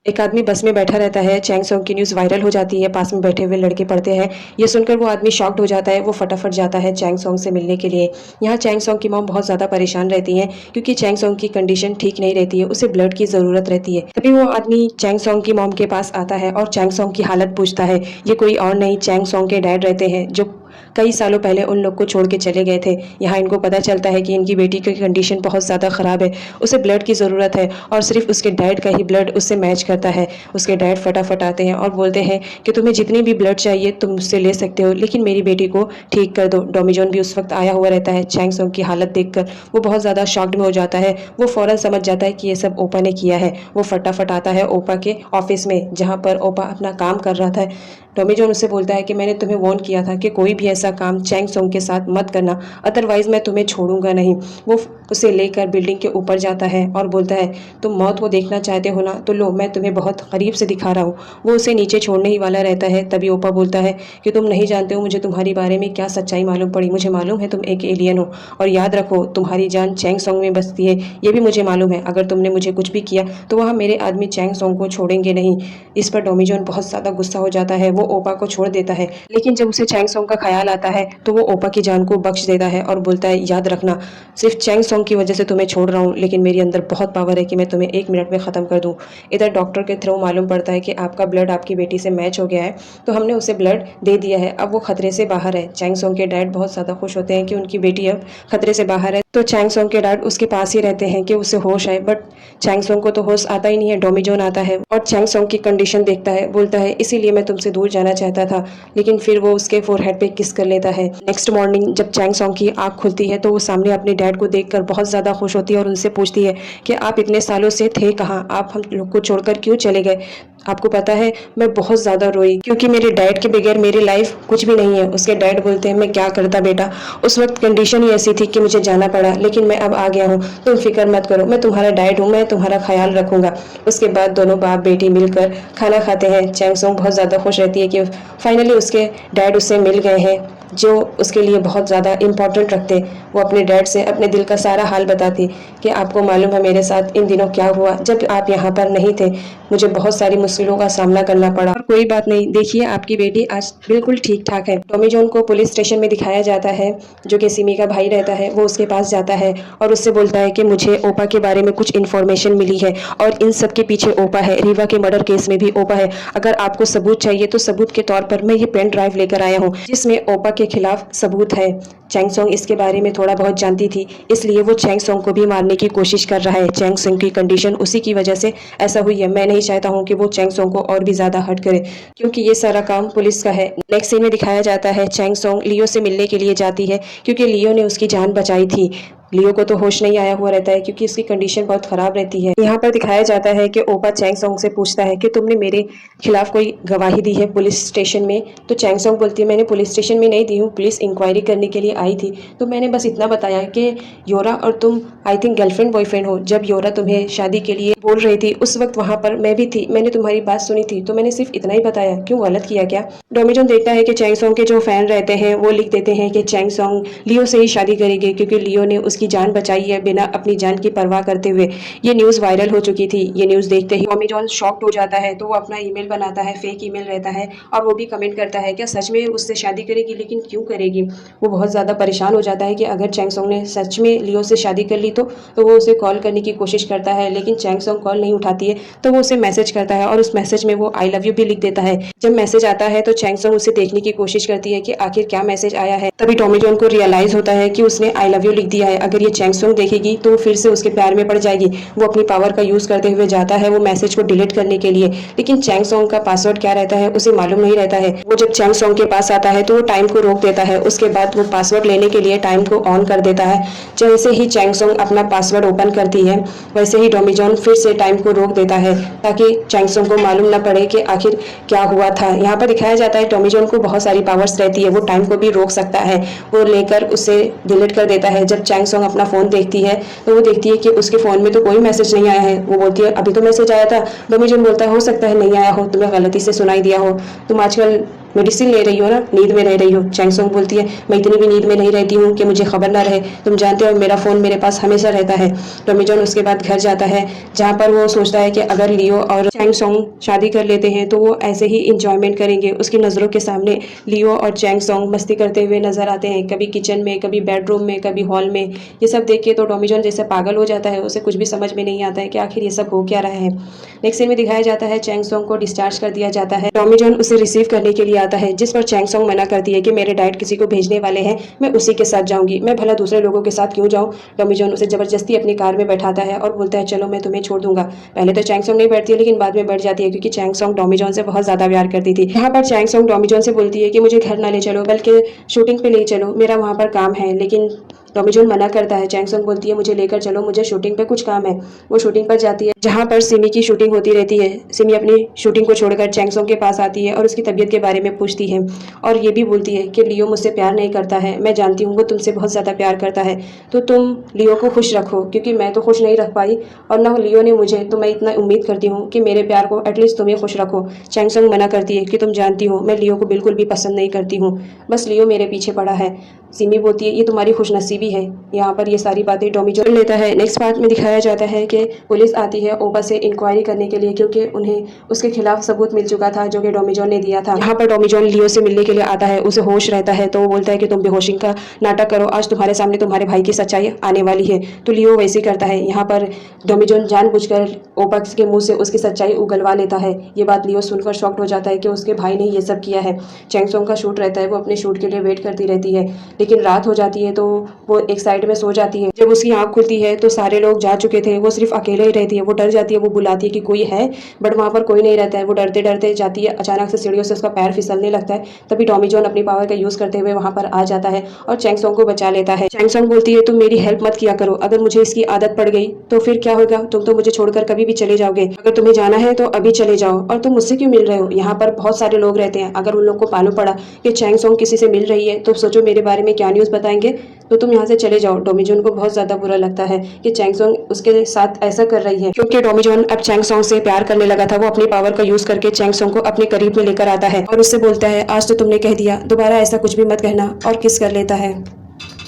एक आदमी बस में बैठा रहता है, चैंग संग की न्यूज़ वायरल हो जाती है, पास में बैठे हुए लड़के पढ़ते हैं। ये सुनकर वो आदमी शॉक्ड हो जाता है, वो फटाफट जाता है चैंग संग से मिलने के लिए। यहाँ चैंग संग की मॉम बहुत ज़्यादा परेशान रहती हैं, क्योंकि चैंग संग की कंडीशन ठीक नहीं रहती है, उसे ब्लड की ज़रूरत रहती है। तभी वो आदमी चैंग संग की मॉम के पास आता है और चैंग संग की हालत पूछता है। ये कोई और नहीं, चैंग संग के डैड रहते हैं, जो कई सालों पहले उन लोग को छोड़ के चले गए थे। यहाँ इनको पता चलता है कि इनकी बेटी की कंडीशन बहुत ज़्यादा ख़राब है, उसे ब्लड की ज़रूरत है और सिर्फ उसके डैड का ही ब्लड उससे मैच करता है। उसके डैड फटाफट आते हैं और बोलते हैं कि तुम्हें जितनी भी ब्लड चाहिए तुम मुझसे ले सकते हो, लेकिन मेरी बेटी को ठीक कर दो। डोमिजोन भी उस वक्त आया हुआ रहता है। चैंग संग की हालत देखकर वो बहुत ज़्यादा शॉक्ड में हो जाता है। वो फ़ौरन समझ जाता है कि ये सब ओपा ने किया है। वो फटाफट आता है ओपा के ऑफिस में, जहाँ पर ओपा अपना काम कर रहा था। टॉमी उससे बोलता है कि मैंने तुम्हें वार्न किया था कि कोई भी ऐसा काम चैंग संग के साथ मत करना, अदरवाइज मैं तुम्हें छोड़ूंगा नहीं। वो उसे लेकर बिल्डिंग के ऊपर जाता है और बोलता है, तुम मौत को देखना चाहते हो ना, तो लो, मैं तुम्हें बहुत करीब से दिखा रहा हूँ। वो उसे नीचे छोड़ने ही वाला रहता है, तभी ओपा बोलता है कि तुम नहीं जानते हो मुझे तुम्हारे बारे में क्या सच्चाई मालूम पड़ी। मुझे मालूम है तुम एक एलियन हो, और याद रखो तुम्हारी जान चैंग संग में बसती है, ये भी मुझे मालूम है। अगर तुमने मुझे कुछ भी किया तो वहाँ मेरे आदमी चैंग संग को छोड़ेंगे नहीं। इस पर डोमिजोन बहुत ज़्यादा गुस्सा हो जाता है, वो ओपा को छोड़ देता है। लेकिन जब उसे चैंग संग का ख्याल आता है तो वो ओपा की जान को बख्श देता है और बोलता है, याद रखना, सिर्फ चैंग संग की वजह से तुम्हें छोड़ रहा हूँ, लेकिन मेरे अंदर बहुत पावर है कि मैं तुम्हें 1 मिनट में ख़त्म कर दूँ। इधर डॉक्टर के थ्रू मालूम पड़ता है कि आपका ब्लड आपकी बेटी से मैच हो गया है, तो हमने उसे ब्लड दे दिया है, अब वो खतरे से बाहर है। चैंग संग के डैड बहुत ज़्यादा खुश होते हैं कि उनकी बेटी अब खतरे से बाहर है, तो चैंग संग के डैड उसके पास ही रहते हैं कि उसे होश आए। बट चैंग संग को तो होश आता ही नहीं है। डोमिजोन आता है और चैंग संग की कंडीशन देखता है, बोलता है इसीलिए मैं तुमसे दूर जाना चाहता था, लेकिन फिर वो उसके फोरहेड पे किस कर लेता है। नेक्स्ट मॉर्निंग जब चैंग संग की आंख खुलती है तो वो सामने अपने डैड को देखकर बहुत ज़्यादा खुश होती है और उनसे पूछती है कि आप इतने सालों से थे कहाँ, आप हम लोग को छोड़कर क्यों चले गए। आपको पता है मैं बहुत ज़्यादा रोई, क्योंकि मेरे डैड के बगैर मेरी लाइफ कुछ भी नहीं है। उसके डैड बोलते हैं, मैं क्या करता बेटा, उस वक्त कंडीशन ही ऐसी थी कि मुझे जाना पड़ा, लेकिन मैं अब आ गया हूँ, तुम फिक्र मत करो, मैं तुम्हारा डैड हूँ, मैं तुम्हारा ख्याल रखूंगा। उसके बाद दोनों बाप बेटी मिलकर खाना खाते हैं। चैंग संग बहुत ज़्यादा खुश रहती है कि फाइनली उसके डैड उससे मिल गए हैं, जो उसके लिए बहुत ज़्यादा इम्पोर्टेंट रखते। वो अपने डैड से अपने दिल का सारा हाल बताती कि आपको मालूम है मेरे साथ इन दिनों क्या हुआ, जब आप यहाँ पर नहीं थे मुझे बहुत सारी मुश्किलों का सामना करना पड़ा, और कोई बात नहीं, देखिए आपकी बेटी आज बिल्कुल ठीक ठाक है। टॉमी को पुलिस स्टेशन में दिखाया जाता है, जो कि सिमी का भाई रहता है, वो उसके पास जाता है और उससे बोलता है कि मुझे ओपा के बारे में कुछ इन्फॉर्मेशन मिली है और इन सब के पीछे ओपा है, रीवा के मर्डर केस में भी ओपा है। अगर आपको सबूत चाहिए तो सबूत के तौर पर मैं ये पेन ड्राइव लेकर आया हूँ, जिसमें ओपा के खिलाफ सबूत है। चैंग संग इसके बारे में थोड़ा बहुत जानती थी, इसलिए वो चैंग संग को भी मारने की कोशिश कर रहा है। चैंग संग की कंडीशन उसी की वजह से ऐसा हुई है। मैं नहीं चाहता हूँ कि वो चैंग संग को और भी ज्यादा हर्ट करे, क्योंकि ये सारा काम पुलिस का है। नेक्स्ट सीन में दिखाया जाता है चैंग संग लियो से मिलने के लिए जाती है, क्योंकि लियो ने उसकी जान बचाई थी। लियो को तो होश नहीं आया हुआ रहता है, क्योंकि उसकी कंडीशन बहुत खराब रहती है। यहाँ पर दिखाया जाता है कि ओपा चैंग संग से पूछता है कि तुमने मेरे खिलाफ कोई गवाही दी है पुलिस स्टेशन में, तो चैंग संग बोलती है मैंने पुलिस स्टेशन में नहीं दी हूँ, पुलिस इंक्वायरी करने के लिए आई थी, तो मैंने बस इतना बताया कि योरा और तुम आई थिंक गर्लफ्रेंड बॉयफ्रेंड हो। जब योरा तुम्हें शादी के लिए बोल रही थी उस वक्त वहाँ पर मैं भी थी, मैंने तुम्हारी बात सुनी थी, तो मैंने सिर्फ इतना ही बताया, क्यों गलत किया क्या। डोमिजोन देखता है कि चैंग संग के जो फैन रहते हैं वो लिख देते हैं कि चैंग संग लियो से ही शादी करेगी, क्योंकि लियो ने उसकी जान बचाई है बिना अपनी जान की परवाह करते हुए। ये न्यूज़ वायरल हो चुकी थी। ये न्यूज़ देखते ही टॉमी जॉन शॉक्ड हो जाता है, तो वो अपना ईमेल बनाता है, फेक ईमेल रहता है, और वो भी कमेंट करता है क्या सच में उससे शादी करेगी, लेकिन क्यों करेगी। वो बहुत ज़्यादा परेशान हो जाता है कि अगर चैंग संग ने सच में लियो से शादी कर ली तो वो उसे कॉल करने की कोशिश करता है, लेकिन चैंग संग कॉल नहीं उठाती है, तो वो उसे मैसेज करता है और उस मैसेज में वो आई लव यू भी लिख देता है। जब मैसेज आता है तो चैंग संग उसे देखने की कोशिश करती है कि आखिर क्या मैसेज आया है। तभी टॉमी जॉन को रियलाइज होता है कि उसने आई लव यू लिख दिया है। अगर ये चैंग सोंग देखेगी तो फिर से उसके प्यार में पड़ जाएगी। वो अपनी पावर का यूज़ करते हुए जाता है वो मैसेज को डिलीट करने के लिए, लेकिन चैंग सोंग का पासवर्ड क्या रहता है उसे मालूम नहीं रहता है। वो जब चैंग सोंग के पास आता है तो वो टाइम को रोक देता है। उसके बाद वो पासवर्ड लेने के लिए टाइम को ऑन कर देता है। जैसे ही चैंग सोंग अपना पासवर्ड ओपन करती है वैसे ही डोमिजॉन फिर से टाइम को रोक देता है ताकि चैंग सोंग को मालूम न पड़े कि आखिर क्या हुआ था। यहाँ पर दिखाया जाता है डोमिजॉन को बहुत सारी पावर्स रहती है, वो टाइम को भी रोक सकता है। वो लेकर उसे डिलीट कर देता है। जब चैंग सोंग अपना फ़ोन देखती है तो वो देखती है कि उसके फ़ोन में तो कोई मैसेज नहीं आया है। वो बोलती है अभी तो मैसेज आया था। डोमिजॉन बोलता है हो सकता है नहीं आया हो, तुम्हें गलती से सुनाई दिया हो, तुम आजकल मेडिसिन ले रही हो ना, नींद में रह रही हो। चैंग सोंग बोलती है मैं इतनी भी नींद में नहीं रहती हूँ कि मुझे खबर ना रहे, तुम जानते हो मेरा फ़ोन मेरे पास हमेशा रहता है। डोमिजॉन उसके बाद घर जाता है जहाँ पर वो सोचता है कि अगर लियो और चैंग सोंग शादी कर लेते हैं तो वो ऐसे ही इंजॉयमेंट करेंगे। उसकी नज़रों के सामने लियो और चैंग सोंग मस्ती करते हुए नजर आते हैं, कभी किचन में, कभी बेडरूम में, कभी हॉल में। ये सब देख के तो डोमिजॉन जैसे पागल हो जाता है, उसे कुछ भी समझ में नहीं आता है कि आखिर ये सब हो क्या रहा है। नेक्स्ट सीन में दिखाया जाता है चैंग सोंग को डिस्चार्ज कर दिया जाता है। डोमिजॉन उसे रिसीव करने के लिए आता है जिस पर चैंग सोंग मना करती है कि मेरे डैड किसी को भेजने वाले हैं, मैं उसी के साथ जाऊंगी, मैं भला दूसरे लोगों के साथ क्यों जाऊं। डोमिजॉन उसे जबरदस्ती अपनी कार में बैठाता है और बोलता है चलो मैं तुम्हें छोड़ दूंगा। पहले तो चैंग सोंग नहीं बैठती है लेकिन बाद में बैठ जाती है क्योंकि चैंग सोंग डोमिजॉन से बहुत ज्यादा प्यार करती थी। यहाँ पर चैंग सोंग डोमिजॉन से बोलती है कि मुझे घर ना ले चलो बल्कि शूटिंग पे ले चलो, मेरा वहाँ पर काम है। लेकिन डोमिजॉन मना करता है। चैंग सोंग बोलती है मुझे लेकर चलो, मुझे शूटिंग पे कुछ काम है। वो शूटिंग पर जाती है जहाँ पर सिमी की शूटिंग होती रहती है। सिमी अपनी शूटिंग को छोड़कर चैंग सोंग के पास आती है और उसकी तबीयत के बारे में पूछती है और ये भी बोलती है कि लियो मुझसे प्यार नहीं करता है, मैं जानती हूँ वो तुमसे बहुत ज़्यादा प्यार करता है, तो तुम लियो को खुश रखो क्योंकि मैं तो खुश नहीं रख पाई और ना लियो ने मुझे, तो मैं इतना उम्मीद करती हूँ कि मेरे प्यार को एटलीस्ट तुम्हें खुश रखो। चैंग सोंग मना करती है कि तुम जानती हो मैं लियो को बिल्कुल भी पसंद नहीं करती हूँ, बस लियो मेरे पीछे पड़ा है। सिमी बोलती है ये तुम्हारी खुशनसीबी है। यहाँ पर ये सारी बातें डोमिजॉन लेता है। नेक्स्ट पार्ट में दिखाया जाता है कि पुलिस आती है ओपा से इंक्वायरी करने के लिए क्योंकि उन्हें उसके खिलाफ सबूत मिल चुका था जो कि डोमिजॉन ने दिया था। यहाँ पर डोमिजॉन लियो से मिलने के लिए आता है, उसे होश रहता है तो वो बोलता है कि तुम बेहोशी का नाटक करो, आज तुम्हारे सामने तुम्हारे भाई की सच्चाई आने वाली है। तो लियो वैसे ही करता है। यहाँ पर डोमिजॉन जानबूझकर ओपा के मुंह से उसकी सच्चाई उगलवा लेता है। ये बात लियो सुनकर शॉक्ड हो जाता है कि उसके भाई ने ये सब किया है। चैंग सोंग का शूट रहता है, वो अपने शूट के लिए वेट करती रहती है लेकिन रात हो जाती है तो वो एक साइड में सो जाती है। जब उसकी आंख खुलती है तो सारे लोग जा चुके थे, वो सिर्फ अकेले ही रहती है। वो डर जाती है, वो बुलाती है कि कोई है बट वहाँ पर कोई नहीं रहता है। वो डरते डरते जाती है, अचानक से सीढ़ियों से उसका पैर फिसलने लगता है। तभी डोमिजॉन अपनी पावर का यूज करते हुए वहाँ पर आ जाता है और चैंग सोंग को बचा लेता है। चैंग सोंग बोलती है तुम मेरी हेल्प मत किया करो, अगर मुझे इसकी आदत पड़ गई तो फिर क्या होगा, तुम तो मुझे छोड़कर कभी भी चले जाओगे। अगर तुम्हें जाना है तो अभी चले जाओ, और तुम मुझसे क्यों मिल रहे हो, यहाँ पर बहुत सारे लोग रहते हैं, अगर उन लोग को मालूम पड़ा कि चैंग सोंग किसी से मिल रही है तो सोचो मेरे बारे में क्या न्यूज़ बताएंगे, तो तुम यहाँ से चले जाओ। डोमिजॉन को बहुत ज्यादा बुरा लगता है कि चैंग सोंग उसके साथ ऐसा कर रही है क्योंकि डोमिजॉन अब चैंग सोंग से प्यार करने लगा था। वो अपनी पावर का यूज करके चैंग सोंग को अपने करीब में लेकर आता है और उससे बोलता है आज तो तुमने कह दिया, दोबारा ऐसा कुछ भी मत कहना, और किस कर लेता है।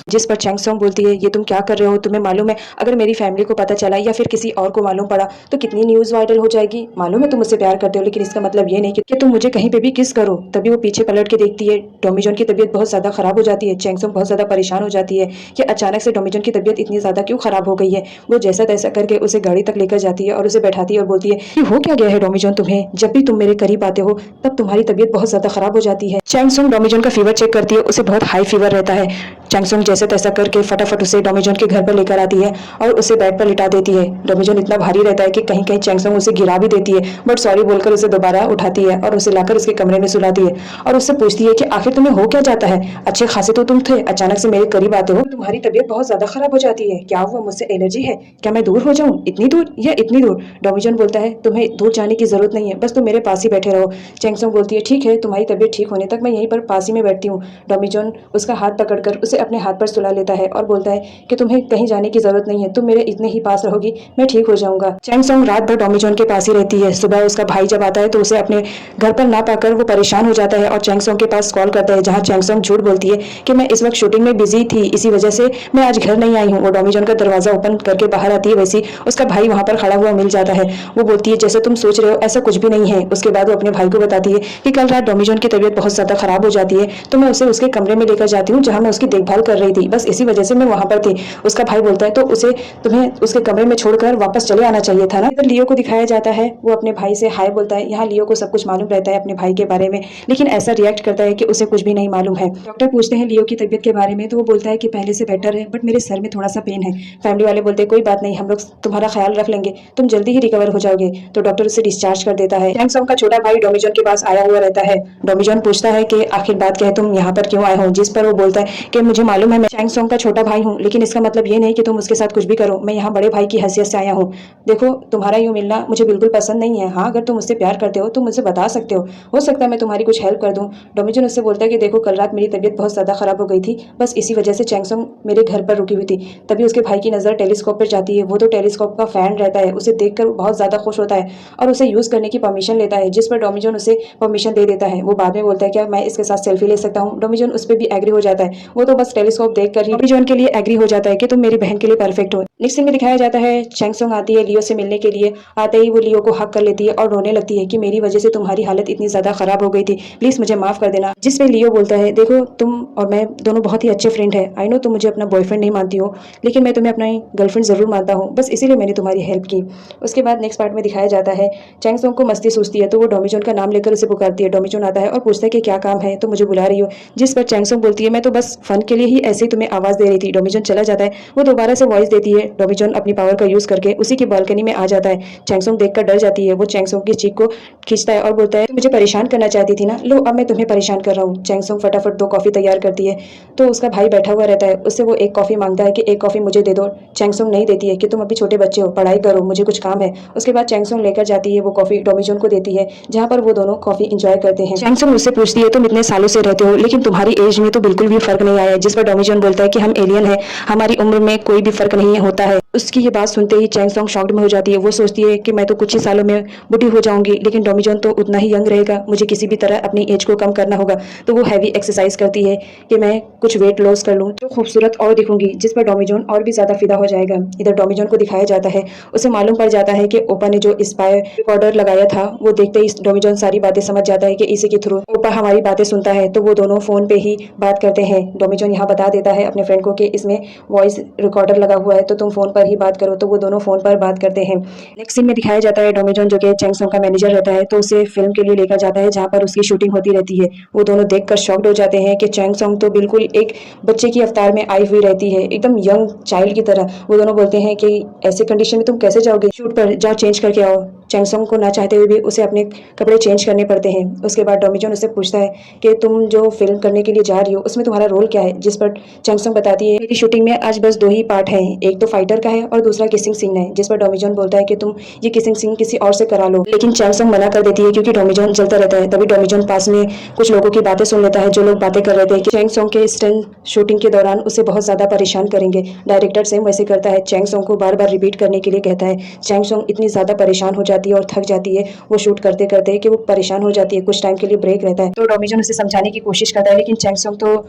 जिस पर चैंग सोंग बोलती है ये तुम क्या कर रहे हो, तुम्हें मालूम है अगर मेरी फैमिली को पता चला या फिर किसी और को मालूम पड़ा तो कितनी न्यूज़ वायरल हो जाएगी। मालूम है तुम मुझसे प्यार करते हो लेकिन इसका मतलब ये नहीं कि तुम मुझे कहीं पे भी किस करो। तभी वो पीछे पलट के देखती है, डोमिजॉन की तबीयत बहुत ज़्यादा खराब हो जाती है। चैंग सोंग बहुत ज़्यादा परेशान हो जाती है कि अचानक से डोमिजॉन की तबीयत इतनी ज़्यादा क्यों खराब हो गई है। वो जैसा तैसा करके उसे गाड़ी तक लेकर जाती है और उसे बैठाती है और बोलती है कि हो क्या गया है डोमिजॉन तुम्हें, जब भी तुम मेरे करीब आते हो तब तुम्हारी तबीयत बहुत ज़्यादा खराब हो जाती है। चैंग सोंग डोमिजॉन का फीवर चेक करती है, उसे बहुत हाई फीवर रहता है। चैंग सोंग जैसे तैसा करके फटाफट उसे डोमिजॉन के घर पर लेकर आती है और उसे बेड पर लिटा देती है। डोमिजॉन इतना भारी रहता है कि कहीं कहीं चैंग सोंग उसे गिरा भी देती है बट सॉरी बोलकर उसे दोबारा उठाती है और उसे लाकर उसके कमरे में सुलाती है और उससे पूछती है कि आखिर तुम्हें हो क्या जाता है, अच्छे खासे तो तुम थे, अचानक से मेरे करीब आते हो, तुम्हारी तबीयत बहुत ज्यादा खराब हो जाती है, क्या हुआ, मुझसे एलर्जी है, क्या मैं दूर हो जाऊँ, इतनी दूर या इतनी दूर। डोमिजॉन बोलता है तुम्हें दूर जाने की जरूरत नहीं है, बस तुम मेरे पास ही बैठे रहो। चैंग सोंग बोलती है ठीक है, तुम्हारी तबीयत ठीक होने तक मैं यहीं पर पास ही में बैठती हूँ। डोमिजॉन उसका हाथ पकड़कर उसे अपने हाथ पर सुला लेता है और बोलता है कि तुम्हें कहीं जाने की जरूरत नहीं है, तुम मेरे इतने ही पास रहोगी, मैं ठीक हो जाऊंगा। चैंग सोंग रात भर डोमिजॉन के पास ही रहती है। सुबह उसका भाई जब आता है तो उसे अपने घर पर ना पाकर वो परेशान हो जाता है और चैंग सोंग के पास कॉल करता है, जहां चैंग सोंग झूठ बोलती है कि मैं इस वक्त शूटिंग में बिजी थी, इसी वजह से मैं आज घर नहीं आई हूँ। वो डोमिजॉन का दरवाजा ओपन करके बाहर आती है, वैसे उसका भाई वहां पर खड़ा हुआ मिल जाता है। वो बोलती है जैसे तुम सोच रहे हो ऐसा कुछ भी नहीं है। उसके बाद वो अपने भाई को बताती है कि कल रात डोमिजॉन की तबीयत बहुत ज्यादा खराब हो जाती है तो मैं उसे उसके कमरे में लेकर जाती हूँ जहाँ मैं उसकी देखभाल देखभाल कर रही थी, बस इसी वजह से मैं वहाँ पर थी। उसका भाई बोलता है तो उसे तुम्हें उसके कमरे में छोड़कर वापस चले आना चाहिए था ना। इधर लियो को दिखाया जाता है, वो अपने भाई से हाय बोलता है। यहाँ लियो को सब कुछ मालूम रहता है अपने भाई के बारे में, लेकिन ऐसा रिएक्ट करता है कि उसे कुछ भी नहीं मालूम है। डॉक्टर पूछते हैं लियो की तबीयत के बारे में, तो वो बोलता है कि पहले से बेटर है, बट मेरे सर में थोड़ा सा पेन है। फैमिली वाले बोलते हैं कोई बात नहीं, हम लोग तुम्हारा ख्याल रख लेंगे, तुम जल्दी ही रिकवर हो जाओगे। तो डॉक्टर उसे डिस्चार्ज कर देता है। चैंग सोंग का छोटा भाई डोमिजोन के पास आया हुआ रहता है। डोमिजोन पूछता है कि आखिर बात क्या है, तुम यहाँ पर क्यों आए हो? जिस पर वो बोलता है कि मुझे मालूम है मैं चैंग सोंग का छोटा भाई हूँ, लेकिन इसका मतलब ये नहीं कि तुम उसके साथ कुछ भी करो। मैं यहाँ बड़े भाई की हैसियत से आया हूँ। देखो तुम्हारा यूँ मिलना मुझे बिल्कुल पसंद नहीं है। हाँ, अगर तुम मुझसे प्यार करते हो तो मुझसे बता सकते हो सकता है मैं तुम्हारी कुछ हेल्प कर दूं। डोमिजोन उससे बोलता है कि देखो कल रात मेरी तबीयत बहुत ज़्यादा खराब हो गई थी, बस इसी वजह से चैंग सोंग मेरे घर पर रुकी हुई थी। तभी उसके भाई की नज़र टेलीस्कोप पर जाती है। वो तो टेलीस्कोप का फैन रहता है, उसे देखकर बहुत ज़्यादा खुश होता है और उसे यूज़ करने की परमिशन लेता है, जिस पर डोमिजोन उसे परमिशन दे देता है। वो बाद में बोलता है क्या मैं इसके साथ सेल्फी ले सकता हूँ? डोमिजोन उस पर भी एग्री हो जाता है। वो तो बस टेलीस्कोप देखकर ही डोमिजोन के लिए एग्री हो जाता है कि तुम मेरी बहन के लिए परफेक्ट हो। नेक्स्ट सीन में दिखाया जाता है चैंग सोंग आती है लियो से मिलने के लिए। आते ही वो लियो को हक कर लेती है और रोने लगती है कि मेरी वजह से तुम्हारी हालत इतनी ज़्यादा खराब हो गई थी, प्लीज़ मुझे माफ़ कर देना। जिस पे लियो बोलता है देखो तुम और मैं दोनों बहुत ही अच्छे फ्रेंड हैं। आई नो तुम मुझे अपना बॉयफ्रेंड नहीं मानती हो, लेकिन मैं तुम्हें अपना गर्लफ्रेंड ज़रूर मानता हूँ, बस इसीलिए मैंने तुम्हारी हेल्प की। उसके बाद नेक्स्ट पार्ट में दिखाया जाता है चैंग सोंग को मस्ती सूझती है, तो वो डोमिजोन का नाम लेकर उसे पुकारती है। डोमिजोन आता है और पूछता है कि क्या काम है, तो मुझे बुला रही हो? जिस पर चैंग सोंग बोलती है मैं तो बस फन के लिए ही ऐसे ही तुम्हें आवाज़ दे रही थी। डोमिजोन चला जाता है। वो दोबारा से वॉइस देती है। डोमिजोन अपनी पावर का यूज़ करके उसी की बालकनी में आ जाता है। चैंग सोंग देखकर डर जाती है। वो चैंग सोंग की चीख को खींचता है और बोलता है तुम मुझे परेशान करना चाहती थी ना, लो अब मैं तुम्हें परेशान कर रहा हूँ। चैंग सोंग फटाफट 2 कॉफ़ी तैयार करती है, तो उसका भाई बैठा हुआ रहता है। उससे वो 1 कॉफ़ी मांगता है कि 1 कॉफ़ी मुझे दे दो। चैंग सोंग नहीं देती है कि तुम अभी छोटे बच्चे हो, पढ़ाई करो, मुझे कुछ काम है। उसके बाद चैंग सोंग लेकर जाती है वो कॉफ़ी डोमिजोन को देती है, जहाँ पर वो दोनों कॉफ़ी इंजॉय करते हैं। चैंग सोंग उससे पूछती है तुम इतने सालों से रहते हो, लेकिन तुम्हारी एज में तो बिल्कुल भी फर्क नहीं आया है। जिस पर डोमिजोन बोलता है कि हम एलियन है, हमारी उम्र में कोई भी फर्क नहीं होता है। उसकी ये बात सुनते ही चैंग सोंग शॉक्ड में हो जाती है। वो सोचती है कि मैं तो कुछ ही सालों में बूढ़ी हो जाऊंगी, लेकिन डोमिजोन तो उतना ही यंग रहेगा, मुझे किसी भी तरह अपनी एज को कम करना होगा। तो वो हैवी एक्सरसाइज करती है कि मैं कुछ वेट लॉस कर लूँ तो खूबसूरत और दिखूंगी, जिस पर डोमिजोन और भी ज़्यादा फिदा हो जाएगा। इधर डोमिजोन को दिखाया जाता है, उसे मालूम पड़ जाता है कि ओपा ने जो स्पाई रिकॉर्डर लगाया था, वो देखते ही डोमिजोन सारी बातें समझ जाता है कि इसी के थ्रू ओपा हमारी बातें सुनता है। तो वो दोनों फ़ोन पे ही बात करते हैं। डोमिजोन यहाँ बता देता है अपने फ्रेंड को कि इसमें वॉइस रिकॉर्डर लगा हुआ है, तो तुम फ़ोन पर ही बात करो। तो वो दोनों फ़ोन पर बात करते हैं। नेक्स्ट सीन में दिखाया जाता है डोमिजोन जो कि चैंग सोंग का मैनेजर रहता है, तो उसे फिल्म के लिए लेकर जाता है जहाँ पर उसकी शूटिंग होती रहती है। वो दोनों देखकर शॉक्ड हो जाते हैं कि चैंग सोंग तो बिल्कुल एक बच्चे की अवतार में आई हुई रहती है, एकदम यंग चाइल्ड की तरह। वो दोनों बोलते हैं कि ऐसे कंडीशन में तुम कैसे जाओगे शूट पर, जाओ चेंज करके आओ। चैंग सोंग को ना चाहते हुए भी उसे अपने कपड़े चेंज करने पड़ते हैं। उसके बाद डोमिजोन उससे पूछता है कि तुम जो फिल्म करने के लिए जा रही हो उसमें तुम्हारा रोल क्या है? जिस पर चैंग सोंग बताती है मेरी शूटिंग में आज बस 2 ही पार्ट हैं, एक तो फाइटर का है और दूसरा किसिंग सीन है। जिस पर डोमिजोन बोलता है कि तुम ये किसिंग सीन किसी और से करा लो, लेकिन चैंग सोंग मना कर देती है क्योंकि डोमिजोन जलता रहता है। तभी डोमिजोन पास में कुछ लोगों की बातें सुन लेता है जो लोग बातें कर रहे थे कि चैंग सोंग के स्टंट शूटिंग के दौरान उसे बहुत ज्यादा परेशान करेंगे। डायरेक्टर सेम वैसे करता है, चैंग सोंग को बार बार रिपीट करने के लिए कहता है। चैंग सोंग इतनी ज्यादा परेशान हो जाती है और थक जाती है वो शूट करते करते कि वो परेशान हो जाती है। कुछ टाइम के लिए ब्रेक रहता है, तो डोमिजोन उसे समझाने की कोशिश करता है, लेकिन चैंग सोंग तो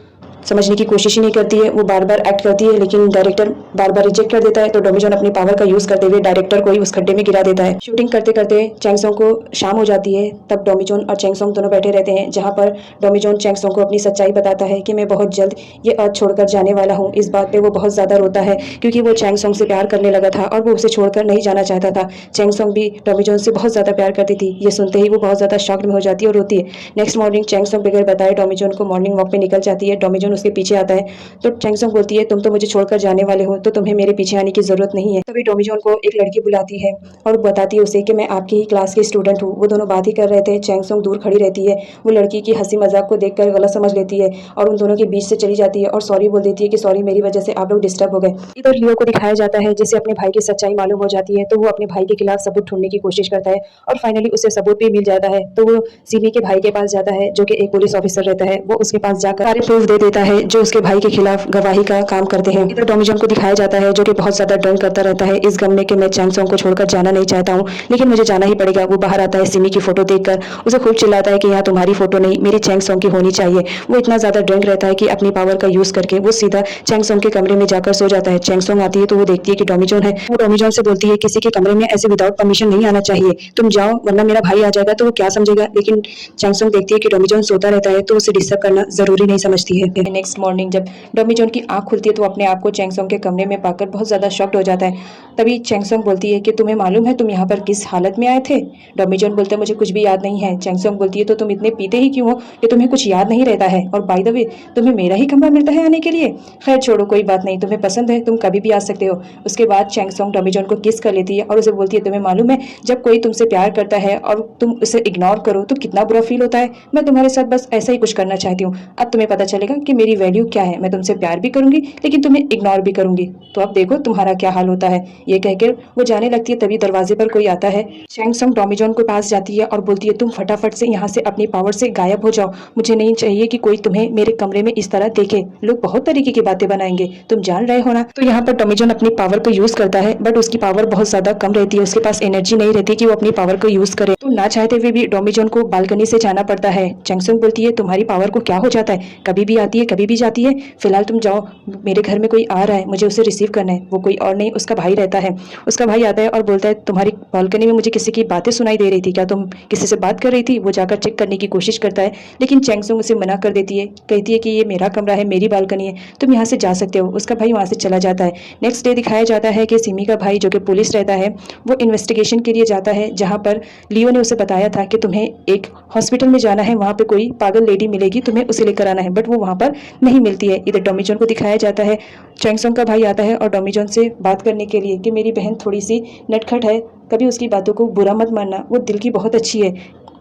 समझने की कोशिश ही नहीं करती है। वो बार बार एक्ट करती है, लेकिन डायरेक्टर बार बार रिजेक्ट कर देता है। तो डोमिजोन अपनी पावर का यूज करते हुए डायरेक्टर को ही उस खड्डे में गिरा देता है। शूटिंग करते करते चैंग सोंग को शाम हो जाती है, तब डोमिजोन और चैंग सोंग दोनों बैठे रहते हैं, जहाँ पर डोमिजोन चैंग सोंग को अपनी सच्चाई बताता है कि मैं बहुत जल्द ये अर्थ छोड़कर जाने वाला हूँ। इस बात पे वो बहुत ज्यादा रोता है क्योंकि वो चैंग सोंग से प्यार करने लगा था और वो उसे छोड़कर नहीं जाना चाहता था। चैंग सोंग भी डोमिजोन से बहुत ज्यादा प्यार करती थी। ये सुनते ही वो बहुत ज्यादा शॉक्ड में हो जाती है और रोती है। नेक्स्ट मॉर्निंग चैंग सोंग बगैर बताए डोमिजोन को मॉर्निंग वॉक पे निकल जाती है। डोमिजोन उसके पीछे आता है, तो चैंग सोंग बोलती है तुम तो मुझे छोड़कर जाने वाले हो, तो तुम्हें मेरे पीछे आने की जरूरत नहीं है। तभी डोमिजोन को एक लड़की बुलाती है और बताती है उसे कि मैं आपकी ही क्लास की स्टूडेंट हूँ। वो दोनों बात ही कर रहे थे। चैंग सोंग दूर खड़ी रहती है। वो लड़की की हंसी मजाक को देखकर गलत समझ लेती है और उन दोनों के बीच से चली जाती है और सॉरी बोल देती है कि सॉरी मेरी वजह से आप लोग डिस्टर्ब हो गए। इधर लियो को दिखाया जाता है जिसे अपने भाई की सच्चाई मालूम हो जाती है, तो वो अपने भाई के खिलाफ सबूत ढूंढने की कोशिश करता है और फाइनली उसे सबूत भी मिल जाता है। तो वो सीमी के भाई के पास जाता है जो कि एक पुलिस ऑफिसर रहता है। वो उसके पास जाकर सारे प्रूफ दे देता है जो उसके भाई के खिलाफ गवाही का काम करते हैं। इधर डोमिजोन को दिखाया जाता है जो कि बहुत ज्यादा ड्रिंक करता रहता है इस गम में कि मैं चैंग सोंग को छोड़कर जाना नहीं चाहता हूँ, लेकिन मुझे जाना ही पड़ेगा। वो बाहर आता है सिमी की फोटो देखकर, उसे खूब चिल्लाता है कि यहाँ तुम्हारी फोटो नहीं मेरी चैंग सोंग की होनी चाहिए। वो इतना ज्यादा ड्रिंक रहता है कि अपनी पावर का यूज करके वो सीधा चैंग सोंग के कमरे में जाकर सो जाता है। चैंग सोंग आती है तो वो देखती है कि डोमिजोन है। वो डोमिजोन से बोलती है किसी के कमरे में ऐसे विदाउट परमिशन नहीं आना चाहिए, तुम जाओ वरना मेरा भाई आ जाएगा तो वो क्या समझेगा। लेकिन चैंग सोंग देखती है कि डोमिजोन सोता रहता है तो उसे डिस्टर्ब करना जरूरी नहीं समझती है। है नेक्स्ट मॉर्निंग जब डॉमी जॉन की आंख खुलती है तो वो अपने आप को चैंग सॉन्ग के कमरे में पाकर बहुत ज़्यादा शॉक्ड हो जाता है। तभी चैंग सॉन्ग बोलती है कि तुम्हें मालूम है तुम यहाँ पर किस हालत में आए थे? डॉमी जॉन बोलता है मुझे कुछ भी याद नहीं है। चैंग सॉन्ग बोलती है तो तुम इतने पीते ही क्यों हो कि तुम्हें कुछ याद नहीं रहता है? और बाय द वे तुम्हें मेरा ही कमरा मिलता है आने के लिए? खैर छोड़ो, कोई बात नहीं, तुम्हें पसंद है तुम कभी भी आ सकते हो। उसके बाद चैंग सॉन्ग डॉमी जॉन को किस कर लेती है और उसे बोलती है तुम्हें मालूम है जब कोई तुमसे प्यार करता है और तुम उसे इग्नोर करो तो कितना बुरा फील होता है। मैं तुम्हारे साथ बस ऐसा ही कुछ करना चाहती हूँ। अब तुम्हें पता चलेगा कि मेरी वैल्यू क्या है। मैं तुमसे प्यार भी करूंगी लेकिन तुम्हें इग्नोर भी करूंगी। तो अब देखो तुम्हारा क्या हाल होता है। ये कहकर वो जाने लगती है तभी दरवाजे पर कोई आता है। चैंग सॉन्ग डॉमी जॉन के पास जाती है और बोलती है तुम फटाफट से यहाँ से अपनी पावर से गायब हो जाओ। मुझे नहीं चाहिए कि कोई तुम्हें मेरे कमरे में इस तरह देखे। लोग बहुत तरीके की बातें बनाएंगे, तुम जान रहे हो ना। तो यहाँ पर डॉमी जॉन अपनी पावर को यूज करता है बट उसकी पावर बहुत ज्यादा कम रहती है। उसके पास एनर्जी नहीं रहती कि वो अपनी पावर को यूज करे। तो ना चाहते हुए भी डॉमी जॉन को बालकनी से जाना पड़ता है। चैंग सॉन्ग बोलती है तुम्हारी पावर को क्या हो जाता है, कभी भी आती है कभी भी जाती है। फिलहाल तुम जाओ, मेरे घर में कोई आ रहा है, मुझे उसे रिसीव करना है। वो कोई और नहीं उसका भाई रहता है। उसका भाई आता है और बोलता है तुम्हारी बालकनी में मुझे किसी की बातें सुनाई दे रही थी, क्या तुम किसी से बात कर रही थी? वो जाकर चेक करने की कोशिश करता है लेकिन चैंग सॉन्ग उसे मना कर देती है, कहती है कि ये मेरा कमरा है, मेरी बालकनी है, तुम यहाँ से जा सकते हो। उसका भाई वहाँ से चला जाता है। नेक्स्ट डे दिखाया जाता है कि सिमी का भाई जो कि पुलिस रहता है वो इन्वेस्टिगेशन के लिए जाता है जहाँ पर लियो ने उसे बताया था कि तुम्हें एक हॉस्पिटल में जाना है, वहाँ पे कोई पागल लेडी मिलेगी, तुम्हें उसे लेकर आना है। बट वो वहाँ पर नहीं मिलती है। इधर डॉमी जॉन को दिखाया जाता है चैंग सॉन्ग का भाई आता है और डॉमी जॉन से बात करने के लिए कि मेरी बहन थोड़ी सी नटखट है, कभी उसकी बातों को बुरा मत मानना, वो दिल की बहुत अच्छी है।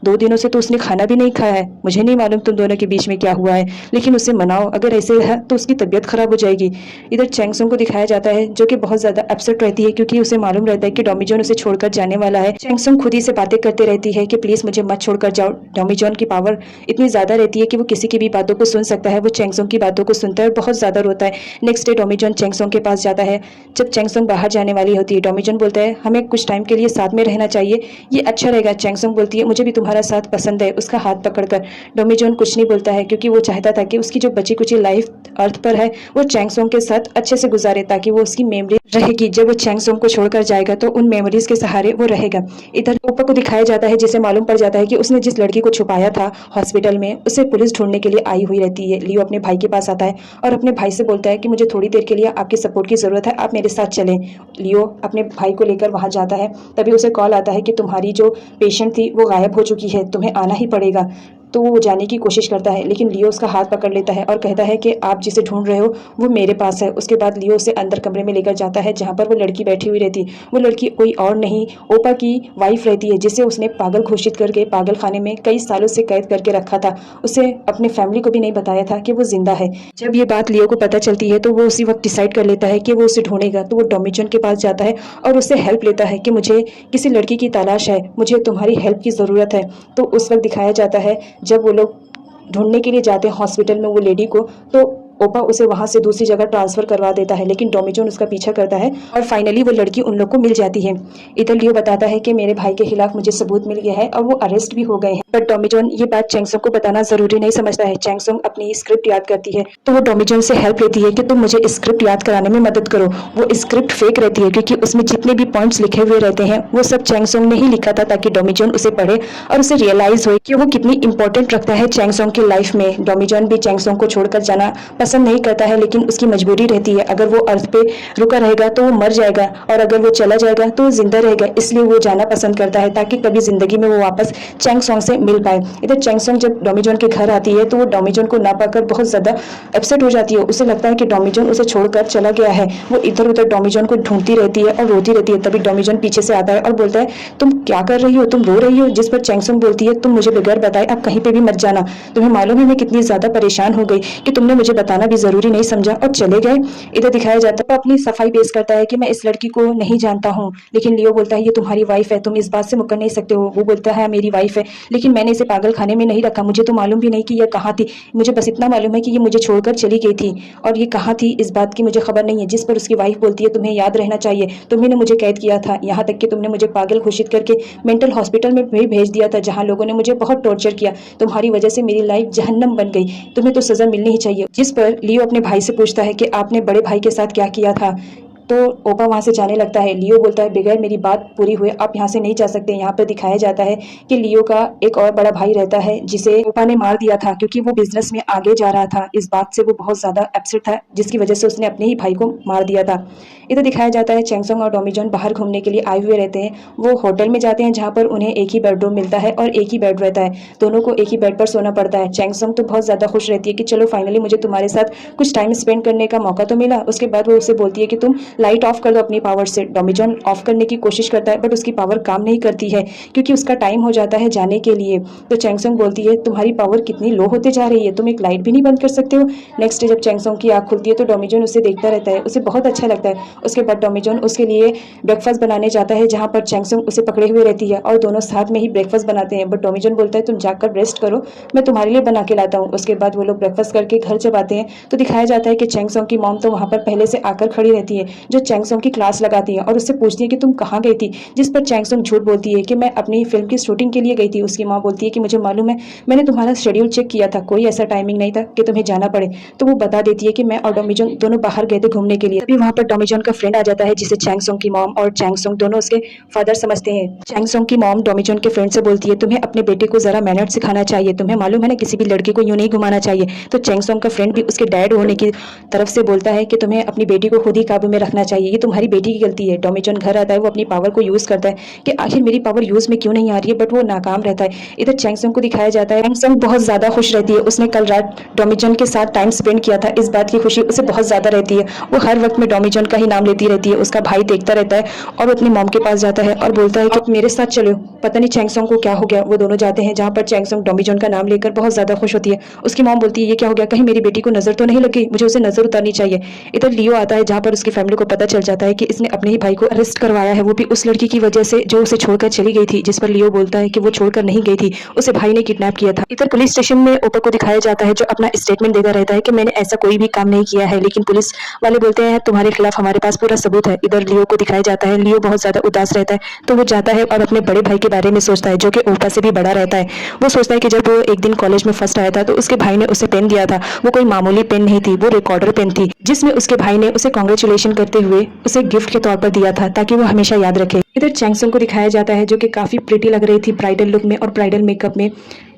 2 दिनों से तो उसने खाना भी नहीं खाया है। मुझे नहीं मालूम तुम दोनों के बीच में क्या हुआ है, लेकिन उसे मनाओ, अगर ऐसे है तो उसकी तबीयत खराब हो जाएगी। इधर चैंग सॉन्ग को दिखाया जाता है जो कि बहुत ज्यादा अपसेट रहती है क्योंकि उसे मालूम रहता है कि डॉमी जॉन उसे छोड़कर जाने वाला है। चैंग सॉन्ग खुद ही से बातें करते रहती है कि प्लीज मुझे मत छोड़कर जाओ। डॉमी जॉन की पावर इतनी ज्यादा रहती है कि वो किसी की भी बातों को सुन सकता है। वो चैंग सॉन्ग की बातों को सुनता है और बहुत ज्यादा रोता है। Next day Dommy John Chang Song के पास जाता है। जब चैंग सॉन्ग बाहर जाने वाली होती है, डॉमी जॉन बोलता है हमें कुछ टाइम के लिए साथ में रहना चाहिए, ये अच्छा रहेगा। चैंग सॉन्ग बोलती है मुझे भी तुम्हारा साथ पसंद है। उसका हाथ पकड़कर डॉमी जॉन कुछ नहीं बोलता है क्योंकि वो चाहता था कि उसकी जो बची कुची लाइफ अर्थ पर है वो चैंग सॉन्ग के साथ अच्छे से गुजारे ताकि वो उसकी मेमोरी रहेगी। जब वो चैंग सॉन्ग को छोड़कर जाएगा तो उन मेमोरीज के सहारे वो रहेगा। इधर ओप्पा को दिखाया जाता है जिसे मालूम पड़ जाता है कि उसने जिस लड़की को छुपाया था हॉस्पिटल में उसे पुलिस ढूंढने के लिए आई हुई रहती है। लियो अपने भाई के पास आता है और अपने भाई से बोलता है कि मुझे थोड़ी देर के लिए आपके सपोर्ट की जरूरत है, आप मेरे साथ चलें। लियो अपने भाई को लेकर वहां जाता है। तभी उसे कॉल आता है कि तुम्हारी जो पेशेंट थी वो गायब हो चुकी है, तुम्हें आना ही पड़ेगा। तो वो जाने की कोशिश करता है लेकिन लियो उसका हाथ पकड़ लेता है और कहता है कि आप जिसे ढूंढ रहे हो वो मेरे पास है। उसके बाद लियो उसे अंदर कमरे में लेकर जाता है जहाँ पर वो लड़की बैठी हुई रहती। वो लड़की कोई और नहीं ओप्पा की वाइफ रहती है जिसे उसने पागल घोषित करके पागल खाने में कई सालों से कैद करके रखा था। उसे अपने फैमिली को भी नहीं बताया था कि वो जिंदा है। जब ये बात लियो को पता चलती है तो वो उसी वक्त डिसाइड कर लेता है कि वो उसे ढूंढेगा। तो वो डॉमी जॉन के पास जाता है और उससे हेल्प लेता है कि मुझे किसी लड़की की तलाश है, मुझे तुम्हारी हेल्प की ज़रूरत है। तो उस वक्त दिखाया जाता है जब वो लोग ढूंढने के लिए जाते हैं हॉस्पिटल में वो लेडी को, तो ओप्पा उसे वहां से दूसरी जगह ट्रांसफर करवा देता है लेकिन डॉमी जॉन उसका पीछा करता है और फाइनली वो लड़की उन लोग को मिल जाती है। इधर लियो बताता है कि मेरे भाई के खिलाफ मुझे सबूत मिल गया है और वो अरेस्ट भी हो गए हैं। बट डॉमी जॉन ये बात चैंग सॉन्ग को बताना जरूरी नहीं समझता है। चैंग सॉन्ग अपनी स्क्रिप्ट याद करती है तो वो डॉमी जॉन से हेल्प लेती है कि तुम मुझे स्क्रिप्ट याद कराने में मदद करो। वो स्क्रिप्ट फेक रहती है क्योंकि उसमें जितने भी पॉइंट्स लिखे हुए रहते हैं वो सब चैंग सॉन्ग ने ही लिखा था ताकि डॉमी जॉन उसे पढ़े और उसे रियलाइज हो कि वो कितनी इंपॉर्टेंट रखता है चैंग सॉन्ग की लाइफ में। डॉमी जॉन भी चैंग सॉन्ग को छोड़कर जाना पसंद नहीं करता है लेकिन उसकी मजबूरी रहती है। अगर वो अर्थ पे रुका रहेगा तो वो मर जाएगा और अगर वो चला जाएगा तो वो जिंदा रहेगा, इसलिए वो जाना पसंद करता है ताकि कभी जिंदगी में वो वापस चैंग सॉन्ग से मिल पाए। इधर चैंग सॉन्ग जब डॉमी जॉन के घर आती है तो वो डॉमी जॉन को ना पाकर बहुत ज्यादा अपसेट हो जाती है। उसे लगता है कि डॉमी जॉन उसे छोड़कर चला गया है। वो इधर उधर डॉमी जॉन को ढूंढती रहती है और रोती रहती है। तभी डॉमी जॉन पीछे से आता है और बोलता है तुम क्या कर रही हो, तुम रो रही हो? जिस पर चैंग सॉन्ग बोलती है तुम मुझे बगैर बताए अब कहीं पे भी मत जाना, तुम्हें मालूम है मैं कितनी ज्यादा परेशान हो गई कि तुमने मुझे बताना भी जरूरी नहीं समझा और चले गए। इधर दिखाया जाता है अपनी सफाई पेश करता है कि मैं इस लड़की को नहीं जानता हूँ लेकिन लियो बोलता है ये तुम्हारी वाइफ है, तुम इस बात से मुकर नहीं सकते हो। वो बोलता है मेरी वाइफ है लेकिन मैंने इसे पागल खाने में नहीं रखा, मुझे तो मालूम भी नहीं कि यह कहाँ थी, मुझे बस इतना मालूम है कि ये मुझे छोड़कर चली गई थी और ये कहाँ थी इस बात की मुझे खबर नहीं है। जिस पर उसकी वाइफ बोलती है तुम्हें याद रहना चाहिए, तुम्ही ने मुझे कैद किया था, यहाँ तक कि तुमने मुझे पागल घोषित करके मेंटल हॉस्पिटल में भी भेज दिया था जहाँ लोगों ने मुझे बहुत टॉर्चर किया, तुम्हारी वजह से मेरी लाइफ जहन्नम बन गई, तुम्हें तो सजा मिलनी ही चाहिए। जिस पर लियो अपने भाई से पूछता है कि आपने बड़े भाई के साथ क्या किया था। तो ओपा वहाँ से जाने लगता है। लियो बोलता है बगैर मेरी बात पूरी हुए आप यहाँ से नहीं जा सकते। यहाँ पर दिखाया जाता है कि लियो का एक और बड़ा भाई रहता है जिसे ओपा ने मार दिया था क्योंकि वो बिजनेस में आगे जा रहा था। इस बात से वो बहुत ज्यादा अपसेट था जिसकी वजह से उसने अपने ही भाई को मार दिया था। इधर दिखाया जाता है चैंगसोंग और डोमिजोन बाहर घूमने के लिए आए हुए रहते हैं। वो होटल में जाते हैं जहाँ पर उन्हें एक ही बेडरूम मिलता है और एक ही बेड रहता है। दोनों को एक ही बेड पर सोना पड़ता है। चैंगसोंग तो बहुत ज्यादा खुश रहती है कि चलो फाइनली मुझे तुम्हारे साथ कुछ टाइम स्पेंड करने का मौका तो मिला। उसके बाद वो उसे बोलती है कि तुम लाइट ऑफ कर दो अपनी पावर से। डोमिजोन ऑफ करने की कोशिश करता है बट उसकी पावर काम नहीं करती है क्योंकि उसका टाइम हो जाता है जाने के लिए। तो चैंगसोंग बोलती है तुम्हारी पावर कितनी लो होते जा रही है, तुम एक लाइट भी नहीं बंद कर सकते हो। नेक्स्ट डे जब चैंगसोंग की आँख खुलती है तो डोमिजोन उसे देखता रहता है, उसे बहुत अच्छा लगता है। उसके बाद डोमिजोन उसके लिए ब्रेकफास्ट बनाने जाता है जहाँ पर चैंगसोंग उसे पकड़े हुए रहती है और दोनों साथ में ही ब्रेकफास्ट बनाते हैं। बट डोमिजोन बोलता है तुम जाकर रेस्ट करो, मैं तुम्हारे लिए बना के लाता हूँ। उसके बाद वो लोग ब्रेकफास्ट करके घर जब आते हैं तो दिखाया जाता है कि चैंगसोंग की मॉम तो वहाँ पर पहले से आकर खड़ी रहती है, जो चैंगसोंग की क्लास लगाती है और उससे पूछती है कि तुम कहाँ गई थी। जिस पर चैंगसोंग झूठ बोलती है कि मैं अपनी फिल्म की शूटिंग के लिए गई थी। उसकी माँ बोलती है कि मुझे मालूम है, मैंने तुम्हारा शेड्यूल चेक किया था, कोई ऐसा टाइमिंग नहीं था कि तुम्हें जाना पड़े। तो वो बता देती है कि मैं और डोमिजोन दोनों बाहर गए थे घूमने के लिए। तभी वहाँ पर डोमिजोन का फ्रेंड आ जाता है जिसे चैंगसोंग की मॉम और चैंगसोंग दोनों उसके फादर समझते हैं। चैंगसोंग की मॉम डोमिजोन के फ्रेंड से बोलती है तुम्हें अपने बेटे को जरा मैनर्स सिखाना चाहिए, तुम्हें मालूम है ना किसी भी लड़की को यूं नहीं घुमाना चाहिए। तो चैंगसोंग का फ्रेंड भी उसके डैड होने की तरफ से बोलता है कि तुम्हें अपनी बेटी को खुद ही काबू में रखना चाहिए, ये तुम्हारी बेटी की गलती है। डोमिजोन घर आता है, वो अपनी पावर को यूज करता है कि आखिर मेरी पावर यूज में क्यों नहीं आ रही है, बट वो नाकाम रहता है। इधर चैंगसोंग को दिखाया जाता है चैंगसोंग बहुत ज्यादा खुश रहती है, उसने कल रात डोमिजोन के साथ टाइम स्पेंड किया था, इस बात की खुशी उसे बहुत ज्यादा रहती है। वो हर वक्त में डोमिजोन का ही नाम लेती रहती है। उसका भाई देखता रहता है और वो अपनी मॉम के पास जाता है और बोलता है कि मेरे साथ चलो। पता नहीं चैंगसोंग को क्या हो गया, वो दोनों जाते हैं जहाँ पर चैंगसोंग डोमिजोन का नाम लेकर बहुत ज्यादा खुश होती है। उसकी मॉम बोलती है ये क्या हो गया, कहीं मेरी बेटी को नजर तो नहीं लगी, मुझे उसे नजर उतारनी चाहिए। इधर लियो आता है जहाँ पर उसकी फैमिली को पता चल जाता है कि इसने अपने ही भाई को अरेस्ट करवाया है, वो भी उस लड़की की वजह से जो उसे छोड़कर चली गई थी, जिस पर लियो बोलता है कि वो छोड़कर नहीं गई थी, उसे भाई ने किडनैप किया था। इधर पुलिस स्टेशन में ओपा को दिखाया जाता है जो अपना स्टेटमेंट देता रहता है कि मैंने ऐसा कोई भी काम नहीं किया है, लेकिन पुलिस वाले बोलते हैं तुम्हारे खिलाफ हमारे पास पूरा सबूत है। इधर लियो को दिखाया जाता है, लियो बहुत ज्यादा उदास रहता है तो वो जाता है और अपने बड़े भाई के बारे में सोचता है जो कि ओपा से भी बड़ा रहता है। वो सोचता है कि जब वो एक दिन कॉलेज में फर्स्ट आया था तो उसके भाई ने उसे पेन दिया था, वो कोई मामूली पेन नहीं थी, वो रिकॉर्डर पेन थी जिसमें उसके भाई ने उसे कांग्रेचुलेशन करते हुए उसे गिफ्ट के तौर पर दिया था ताकि वो हमेशा याद रखे। इधर चैंगसोंग को दिखाया जाता है जो कि काफी प्रिटी लग रही थी ब्राइडल लुक में और ब्राइडल मेकअप में।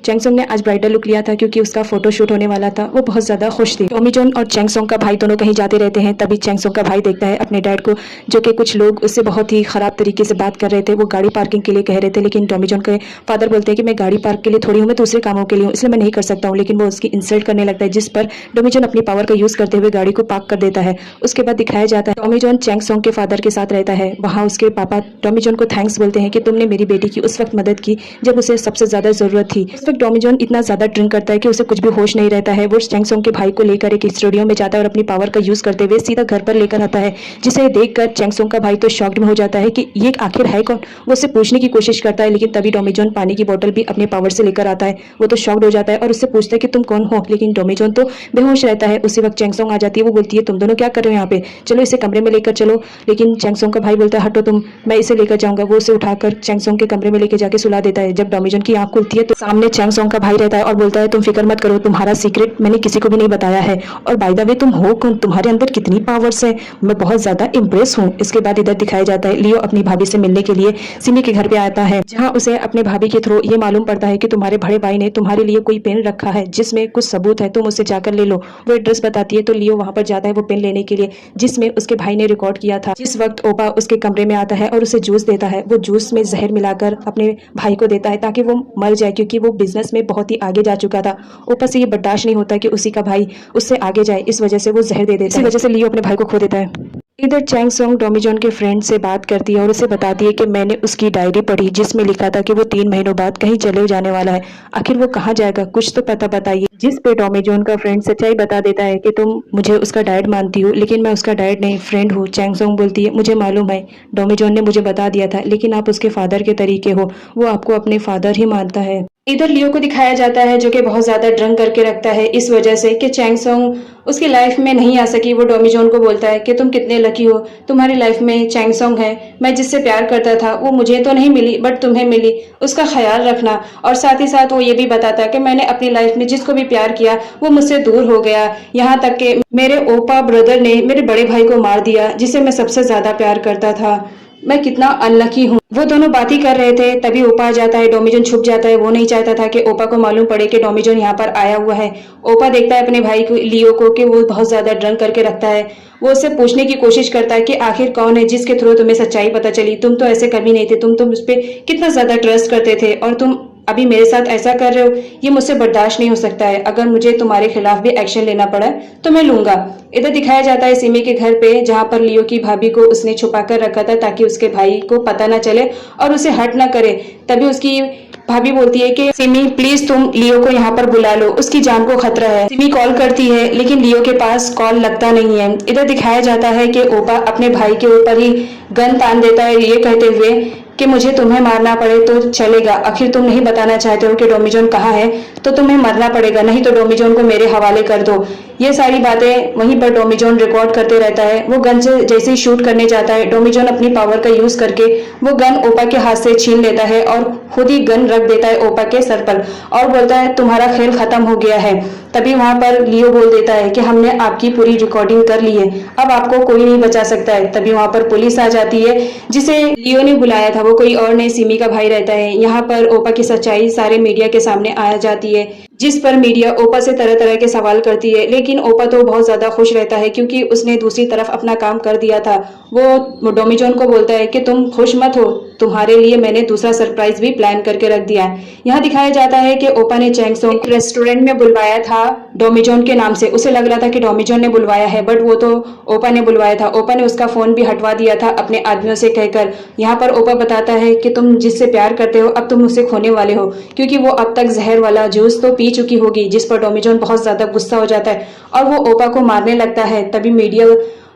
चैंगसोंग ने आज ब्राइडल लुक लिया था क्योंकि उसका फोटो शूट होने वाला था, वो बहुत ज्यादा खुश थी। डोमिजोन और चैंगसोंग का भाई दोनों कहीं जाते रहते हैं, तभी चैंगसोंग का भाई देखता है अपने डैड को जो कि कुछ लोग उससे बहुत ही खराब तरीके से बात कर रहे थे। वो गाड़ी पार्किंग के लिए कह रहे थे, लेकिन डोमिजोन के फादर बोलते हैं कि मैं गाड़ी पार्क के लिए थोड़ी हूँ, मैं दूसरे कामों के लिए हूँ, इसलिए मैं नहीं कर सकता हूँ। लेकिन वो उसकी इंसल्ट करने लगता है जिस पर डोमिजोन अपनी पावर का यूज करते हुए गाड़ी को पार्क कर देता है। उसके बाद दिखाया जाता है डोमिजोन चैंगसोंग के फादर के साथ रहता है, वहाँ उसके पापा डोमिजोन को थैंक्स बोलते हैं कि तुमने मेरी बेटी की उस वक्त मदद की जब उसे सबसे ज्यादा जरूरत थी। उस वक्त डोमिजोन इतना ज्यादा ड्रिंक करता है कि उसे कुछ भी होश नहीं रहता है। वो चैंगसोंग के भाई को लेकर एक स्टूडियो में जाता है और अपनी पावर का यूज करते हुए सीधा घर पर लेकर आता है, जिसे देखकर चैंगसोंग का भाई तो शॉक्ड में हो जाता है कि ये आखिर है कौन। वो उससे पूछने की कोशिश करता है लेकिन तभी डोमिजोन पानी की बोतल भी अपने पावर से लेकर आता है। वो तो शॉक्ड हो जाता है और उससे पूछता है कि तुम कौन हो, लेकिन डोमिजोन तो बेहोश रहता है। उसी वक्त चैंगसोंग आ जाती है, वो बोलती है तुम दोनों क्या कर रहे हो यहाँ पे, चलो इसे कमरे में लेकर चलो। लेकिन चैंगसोंग का भाई बोलता है हटो तुम, मैं इसे लेकर जाऊंगा। वो उसे उठाकर चैंगसोंग के कमरे में लेकर जाके सुला देता है। जब डोमिजोन की आंख खुलती है तो सामने चैंगसोंग का भाई रहता है और बोलता है तुम फिक्र मत करो, तुम्हारा सीक्रेट मैंने किसी को भी नहीं बताया है। और बाय द वे तुम हो कौन, तुम्हारे अंदर कितनी पावर्स है, मैं बहुत ज्यादा इंप्रेस हूँ। इसके बाद इधर दिखाया जाता है लियो अपनी भाभी से मिलने के लिए सिमी के घर पे आता है, जहाँ उसे अपने भाभी के थ्रू ये मालूम पड़ता है कि तुम्हारे बड़े भाई ने तुम्हारे लिए कोई पेन रखा है जिसमें कुछ सबूत है, तुम उससे जाकर ले लो। वो एड्रेस बताती है तो लियो वहां पर जाता है वो पेन लेने के लिए जिसमें उसके भाई ने रिकॉर्ड किया था। जिस वक्त ओपा उसके कमरे में आता है और उसे जूस देता है, वो जूस में जहर मिलाकर अपने भाई को देता है ताकि वो मर जाए, क्योंकि वो बिजनेस में बहुत ही आगे जा चुका था। ओपा से ये बर्दाश्त नहीं होता कि उसी का भाई उससे आगे जाए, इस वजह से वो जहर दे देता है। इसी वजह से लियो अपने भाई को खो देता है। इधर चैंगसोंग डोमिजोन के फ्रेंड से बात करती है और उसे बताती है कि मैंने उसकी डायरी पढ़ी जिसमें लिखा था कि वो 3 महीनों बाद कहीं चले जाने वाला है। आखिर वो कहाँ जाएगा, कुछ तो पता बताइए। जिस पे डोमिजोन का फ्रेंड सच्चाई बता देता है कि तुम मुझे उसका डैड मानती हो, लेकिन मैं उसका डैड नहीं फ्रेंड हूँ। चैंगसोंग बोलती है मुझे मालूम है, डोमिजोन ने मुझे बता दिया था, लेकिन आप उसके फादर के तरीके हो, वो आपको अपने फादर ही मानता है। इधर लियो को दिखाया जाता है जो कि बहुत ज़्यादा ड्रंक करके रखता है इस वजह से कि चैंग सोंग उसकी लाइफ में नहीं आ सकी। वो डोमिजोन को बोलता है कि तुम कितने लकी हो, तुम्हारी लाइफ में चैंग सोंग है, मैं जिससे प्यार करता था वो मुझे तो नहीं मिली बट तुम्हें मिली, उसका ख्याल रखना। और साथ ही साथ वो ये भी बताता कि मैंने अपनी लाइफ में जिसको भी प्यार किया वो मुझसे दूर हो गया, यहाँ तक कि मेरे ओपा ब्रदर ने मेरे बड़े भाई को मार दिया जिसे मैं सबसे ज़्यादा प्यार करता था, मैं कितना अनलकी हूँ। वो दोनों बात ही कर रहे थे तभी ओपा आ जाता है, डोमिजोन छुप जाता है। वो नहीं चाहता था कि ओपा को मालूम पड़े कि डोमिजोन यहाँ पर आया हुआ है। ओपा देखता है अपने भाई को लियो को कि वो बहुत ज्यादा ड्रंक करके रखता है। वो उससे पूछने की कोशिश करता है कि आखिर कौन है जिसके थ्रू तुम्हें सच्चाई पता चली, तुम तो ऐसे कभी नहीं थे, तुम उस पर कितना ज्यादा ट्रस्ट करते थे और तुम अभी मेरे साथ ऐसा कर रहे हो, ये मुझसे बर्दाश्त नहीं हो सकता है। अगर मुझे तुम्हारे खिलाफ भी एक्शन लेना पड़ा तो मैं लूंगा। इधर दिखाया जाता है सिमी के घर पे जहां पर लियो की भाभी को उसने छुपा कर रखा था ताकि उसके भाई को पता ना चले और उसे हर्ट ना करे। तभी उसकी भाभी बोलती है कि सिमी प्लीज तुम लियो को यहाँ पर बुला लो, उसकी जान को खतरा है। सिमी कॉल करती है लेकिन लियो के पास कॉल लगता नहीं है। इधर दिखाया जाता है कि ओपा अपने भाई के ऊपर ही गन तान देता है ये कहते हुए कि मुझे तुम्हें मारना पड़े तो चलेगा, आखिर तुम नहीं बताना चाहते हो कि डोमिजोन कहाँ है तो तुम्हें मरना पड़ेगा, नहीं तो डोमिजोन को मेरे हवाले कर दो। ये सारी बातें वहीं पर डोमिजोन रिकॉर्ड करते रहता है। वो गन से जैसे ही शूट करने जाता है डोमिजोन अपनी पावर का यूज करके वो गन ओपा के हाथ से छीन लेता है और खुद ही गन रख देता है ओपा के सर पर और बोलता है तुम्हारा खेल खत्म हो गया है। तभी वहां पर लियो बोल देता है कि हमने आपकी पूरी रिकॉर्डिंग कर ली है, अब आपको कोई नहीं बचा सकता है। तभी वहां पर पुलिस आ जाती है जिसे लियो ने बुलाया था, वो कोई और नहीं सिमी का भाई रहता है। यहाँ पर ओपा की सच्चाई सारे मीडिया के सामने आ जाती है जिस पर मीडिया ओपा से तरह तरह के सवाल करती है, लेकिन ओपा तो बहुत ज्यादा खुश रहता है क्योंकि उसने दूसरी तरफ अपना काम कर दिया था। वो डोमिजोन को बोलता है कि तुम खुश मत हो, तुम्हारे लिए मैंने दूसरा सरप्राइज भी प्लान करके रख दिया है। यहाँ दिखाया जाता है कि ओपा ने चैंग सोंग एक रेस्टोरेंट में बुलवाया था डोमिजोन के नाम से। उसे लग रहा था कि डोमिजोन ने बुलवाया है बट वो तो ओपा ने बुलवाया था। ओपा ने उसका फोन भी हटवा दिया था अपने आदमियों से कहकर। यहाँ पर ओपा बताता है कि तुम जिससे प्यार करते हो अब तुम उसे खोने वाले हो क्योंकि वो अब तक जहर वाला जूस तो पी चुकी होगी, जिस पर डोमिजोन बहुत ज्यादा गुस्सा हो जाता है और वो ओपा को मारने लगता है। तभी मीडिया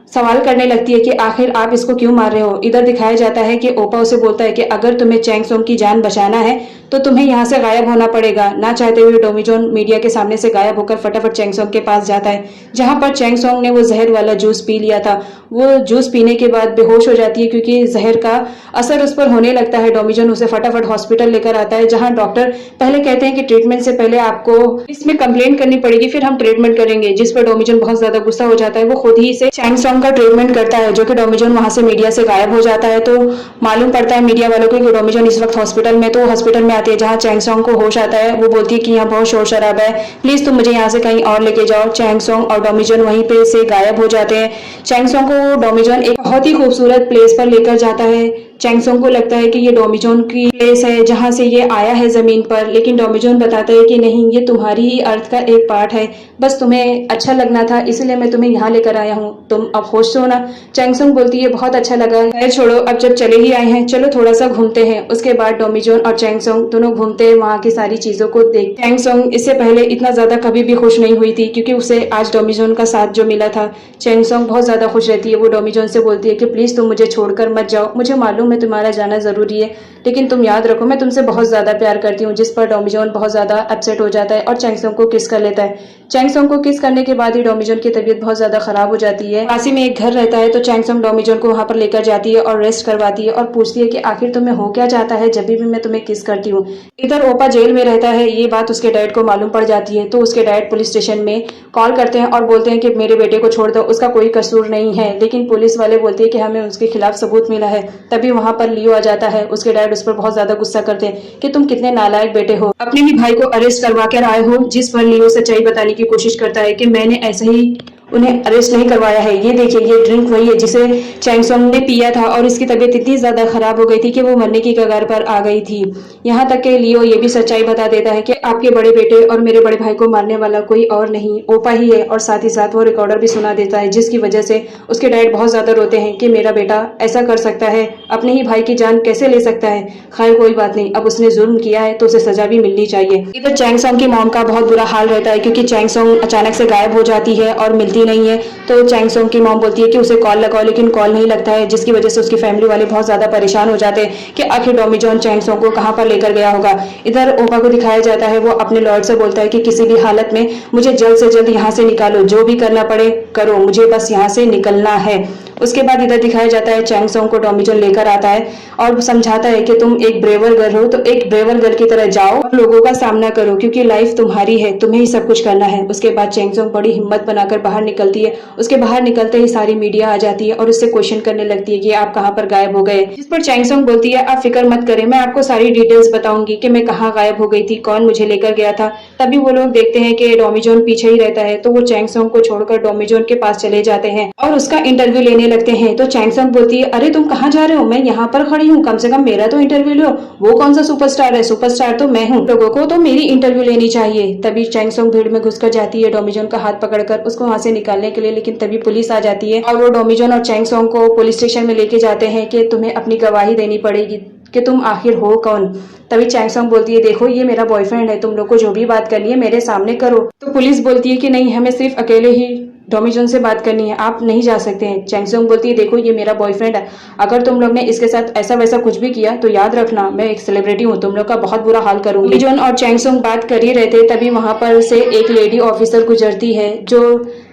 सवाल करने लगती है कि आखिर आप इसको क्यों मार रहे हो। इधर दिखाया जाता है कि ओपा उसे बोलता है कि अगर तुम्हें चैंग सोंग की जान बचाना है तो तुम्हें यहाँ से गायब होना पड़ेगा। ना चाहते हुए डोमिजोन मीडिया के सामने से गायब होकर फटाफट चैंग सोंग के पास जाता है जहां पर चैंग सोंग ने वो जहर वाला जूस पी लिया था। वो जूस पीने के बाद बेहोश हो जाती है क्योंकि जहर का असर उस पर होने लगता है। डोमिजोन उसे फटाफट हॉस्पिटल लेकर आता है जहां डॉक्टर पहले कहते हैं कि ट्रीटमेंट से पहले आपको इसमें कंप्लेंट करनी पड़ेगी फिर हम ट्रीटमेंट करेंगे, जिस पर डोमिजोन बहुत ज्यादा गुस्सा हो जाता है। वो खुद ही से चैंग सोंग का ट्रीटमेंट करता है जो कि डोमिजोन वहां से मीडिया से गायब हो जाता है। तो मालूम पड़ता है मीडिया वालों को कि डोमिजोन इस वक्त हॉस्पिटल में, तो हॉस्पिटल में आती है जहां चैंग सोंग को होश आता है। वो बोलती है कि यहाँ बहुत शोर शराबा है, प्लीज तुम मुझे यहाँ से कहीं और लेके जाओ। चैंग सोंग और डोमिजोन वहीं पे से गायब हो जाते हैं। चैंग सोंग को डोमिजोन एक बहुत ही खूबसूरत प्लेस पर लेकर जाता है। चैंग सोंग को लगता है कि ये डोमिजोन की प्लेस है जहां से ये आया है जमीन पर, लेकिन डोमिजोन बताता है कि नहीं, ये तुम्हारी ही अर्थ का एक पार्ट है, बस तुम्हें अच्छा लगना था इसलिए मैं तुम्हें यहाँ लेकर आया हूँ, तुम अब खुश हो ना। चैंग सोंग बोलती है बहुत अच्छा लगा है, छोड़ो अब जब चले ही आए हैं चलो थोड़ा सा घूमते हैं। उसके बाद डोमिजोन और चैंग सोंग दोनों घूमते हैं, वहाँ की सारी चीजों को देख। चैंग सोंग इससे पहले इतना ज्यादा कभी भी खुश नहीं हुई थी क्योंकि उसे आज डोमिजोन का साथ जो मिला था। चैंग सोंग बहुत ज्यादा खुश रहती है। वो डोमिजोन से बोलती है कि प्लीज तुम मुझे छोड़कर मत जाओ, मुझे मालूम है तुम्हारा जाना जरूरी है लेकिन तुम याद रखो मैं तुमसे बहुत ज्यादा प्यार करती हूँ। जिस पर डोमिजोन बहुत ज्यादा अपसेट हो जाता है और चैंग सोंग को किस कर लेता है। चैंग सोंग को किस करने के बाद ही डोमिजोन की तबीयत बहुत ज्यादा खराब हो जाती है। पास ही में एक घर रहता है तो चैंग सोंग डोमिजोन को वहां पर लेकर जाती है और रेस्ट करवाती है और पूछती है कि आखिर तुम्हें हो क्या चाहता है जब भी मैं तुम्हें किस करती हूँ। इधर ओपा जेल में रहता है, ये बात उसके डैड को मालूम पड़ जाती है तो उसके डैड पुलिस स्टेशन में कॉल करते हैं और बोलते हैं कि मेरे बेटे को छोड़ दो, उसका कोई कसूर नहीं है। लेकिन पुलिस वाले बोलते हैं कि हमें उसके खिलाफ सबूत मिला है। तभी वहां पर लियो आ जाता है। उसके डैड उस पर बहुत ज्यादा गुस्सा करते हैं कि तुम कितने नालायक बेटे हो, अपने ही भाई को अरेस्ट करवा कर आए हो। जिस पर लियो सच्चाई बताने की कोशिश करता है कि मैंने ऐसे ही उन्हें अरेस्ट नहीं करवाया है, ये देखिए ये ड्रिंक वही है जिसे चैंग सोंग ने पिया था और इसकी तबीयत इतनी ज्यादा खराब हो गई थी कि वो मरने की कगार पर आ गई थी। यहाँ तक कि लियो ये भी सच्चाई बता देता है कि आपके बड़े बेटे और मेरे बड़े भाई को मारने वाला कोई और नहीं ओपा ही है, और साथ ही साथ वो रिकॉर्डर भी सुना देता है जिसकी वजह से उसके डैड बहुत ज्यादा रोते हैं कि मेरा बेटा ऐसा कर सकता है, अपने ही भाई की जान कैसे ले सकता है। खैर कोई बात नहीं, अब उसने जुर्म किया है तो उसे सजा भी मिलनी चाहिए। इधर चैंग सोंग की मॉम का बहुत बुरा हाल रहता है क्योंकि चैंग सोंग अचानक से गायब हो जाती है और मिलती मिलती नहीं है। तो चैंगसोंग की मॉम बोलती है कि उसे कॉल लगाओ, लेकिन कॉल नहीं लगता है, जिसकी वजह से उसकी फैमिली वाले बहुत ज़्यादा परेशान हो जाते हैं कि आखिर डॉमी जॉन चैंगसोंग को कहाँ पर लेकर गया होगा। इधर ओपा को दिखाया जाता है, वो अपने लॉर्ड से बोलता है कि किसी भी हालत में मुझे जल्द से जल्द यहाँ से निकालो, जो भी करना पड़े करो, मुझे बस यहाँ से निकलना है। उसके बाद इधर दिखाया जाता है चैंगसोंग को डॉमी जॉन लेकर आता है और समझाता है कि तुम एक ब्रेवर गर्ल हो, तो एक ब्रेवर गर्ल की तरह जाओ और लोगों का सामना करो, क्योंकि लाइफ तुम्हारी है, तुम्हें ही सब कुछ करना है। उसके बाद चैंगसोंग बड़ी हिम्मत बनाकर बाहर निकलती है। उसके बाहर निकलते ही सारी मीडिया आ जाती है और उससे क्वेश्चन करने लगती है कि आप कहाँ पर गायब हो गए। जिस पर चैंगसोंग बोलती है आप फिक्र मत करें, मैं आपको सारी डिटेल्स बताऊंगी कि मैं कहाँ गायब हो गई थी, कौन मुझे लेकर गया था। तभी वो लोग देखते हैं कि डॉमी जॉन पीछे ही रहता है, तो वो चैंगसोंग को छोड़कर डॉमी जॉन के पास चले जाते हैं और उसका इंटरव्यू लेने लगते हैं। तो चैंगसोंग बोलती है अरे तुम कहाँ जा रहे हो, मैं यहाँ पर खड़ी हूँ, कम से कम मेरा तो इंटरव्यू लो। वो कौन सा सुपरस्टार है, सुपरस्टार तो मैं हूँ, लोगों को तो मेरी इंटरव्यू लेनी चाहिए। तभी चैंगसोंग भीड़ में घुसकर जाती है डॉमी जॉन का हाथ पकड़कर उसको वहां से निकालने के लिए, लेकिन तभी पुलिस आ जाती है और वो डॉमी जॉन और चैंगसोंग को पुलिस स्टेशन में लेके जाते हैं कि तुम्हें अपनी गवाही देनी पड़ेगी कि तुम आखिर हो कौन। तभी चैंगसोंग बोलती है देखो ये मेरा बॉयफ्रेंड है, तुम लोग को जो भी बात करनी है मेरे सामने करो। तो पुलिस बोलती है कि नहीं, हमें सिर्फ अकेले ही डॉमी जॉन से बात करनी है, आप नहीं जा सकते हैं। चैंगसोंग बोलती है देखो ये मेरा बॉयफ्रेंड है, अगर तुम लोग ने इसके साथ ऐसा वैसा कुछ भी किया तो याद रखना मैं एक सेलिब्रिटी हूँ, तुम लोग का बहुत बुरा हाल करूंगी। डॉमी जॉन और चैंगसोंग बात कर ही रहे थे, तभी वहां पर से एक लेडी ऑफिसर गुजरती है जो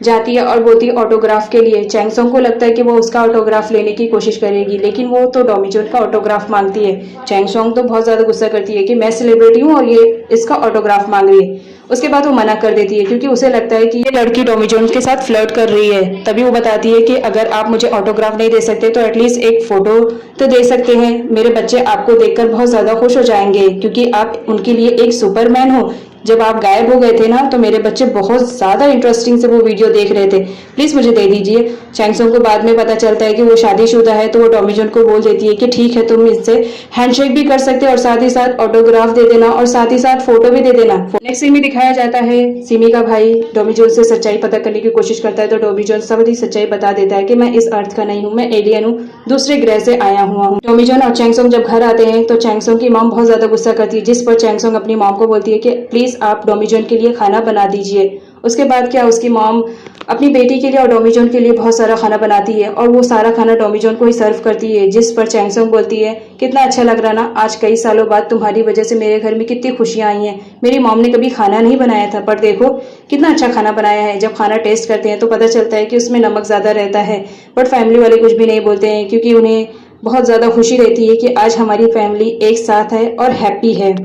जाती है और बोलती है ऑटोग्राफ के लिए। चैंगसोंग को लगता है कि वो उसका ऑटोग्राफ लेने की कोशिश करेगी, लेकिन वो तो डॉमी जॉन का ऑटोग्राफ मांगती है। चैंगसोंग तो बहुत ज्यादा गुस्सा करती है कि मैं सेलिब्रिटी हूँ और ये इसका ऑटोग्राफ मांग रही है। उसके बाद वो मना कर देती है क्योंकि उसे लगता है कि ये लड़की डॉमी जॉन के साथ फ्लर्ट कर रही है। तभी वो बताती है कि अगर आप मुझे ऑटोग्राफ नहीं दे सकते तो एटलीस्ट एक फोटो तो दे सकते हैं, मेरे बच्चे आपको देखकर बहुत ज्यादा खुश हो जाएंगे क्योंकि आप उनके लिए एक सुपरमैन हो। जब आप गायब हो गए थे ना तो मेरे बच्चे बहुत ज्यादा इंटरेस्टिंग से वो वीडियो देख रहे थे, प्लीज मुझे दे दीजिए। चैंगसोंग को बाद में पता चलता है कि वो शादीशुदा है, तो वो डॉमी जॉन को बोल देती है कि ठीक है तुम इससे हैंडशेक भी कर सकते और साथ ही साथ ऑटोग्राफ दे देना और साथ ही साथ फोटो भी दे देना। नेक्स्ट सीन में दिखाया जाता है सिमी का भाई डॉमी जॉन से सच्चाई पता करने की कोशिश करता है, तो डॉमी जॉन सारी सच्चाई बता देता है कि मैं इस अर्थ का नहीं हूँ, मैं एलियन हूँ, दूसरे ग्रह से आया हुआ हूँ। डॉमी जॉन और चैंगसोंग जब घर आते हैं तो चैंगसोंग की मॉम बहुत ज्यादा गुस्सा करती है, जिस पर चैंगसोंग अपनी मॉम को बोलती है कि प्लीज आप डॉमी जॉन के लिए खाना बना दीजिए। उसके बाद क्या उसकी मॉम अपनी बेटी के लिए और डॉमी जॉन के लिए बहुत सारा खाना बनाती है और वो सारा खाना डॉमी जॉन को ही सर्व करती है, जिस पर चैंगसोंग बोलती है कितना अच्छा लग रहा ना, आज कई सालों बाद तुम्हारी वजह से मेरे घर में कितनी खुशियां आई हैं। मेरी मॉम ने कभी खाना नहीं बनाया था पर देखो कितना अच्छा खाना बनाया है। जब खाना टेस्ट करते हैं तो पता चलता है कि उसमें नमक ज्यादा रहता है, बट फैमिली वाले कुछ भी नहीं बोलते हैं क्योंकि उन्हें बहुत ज्यादा खुशी रहती है कि आज हमारी फैमिली एक साथ है और हैप्पी है।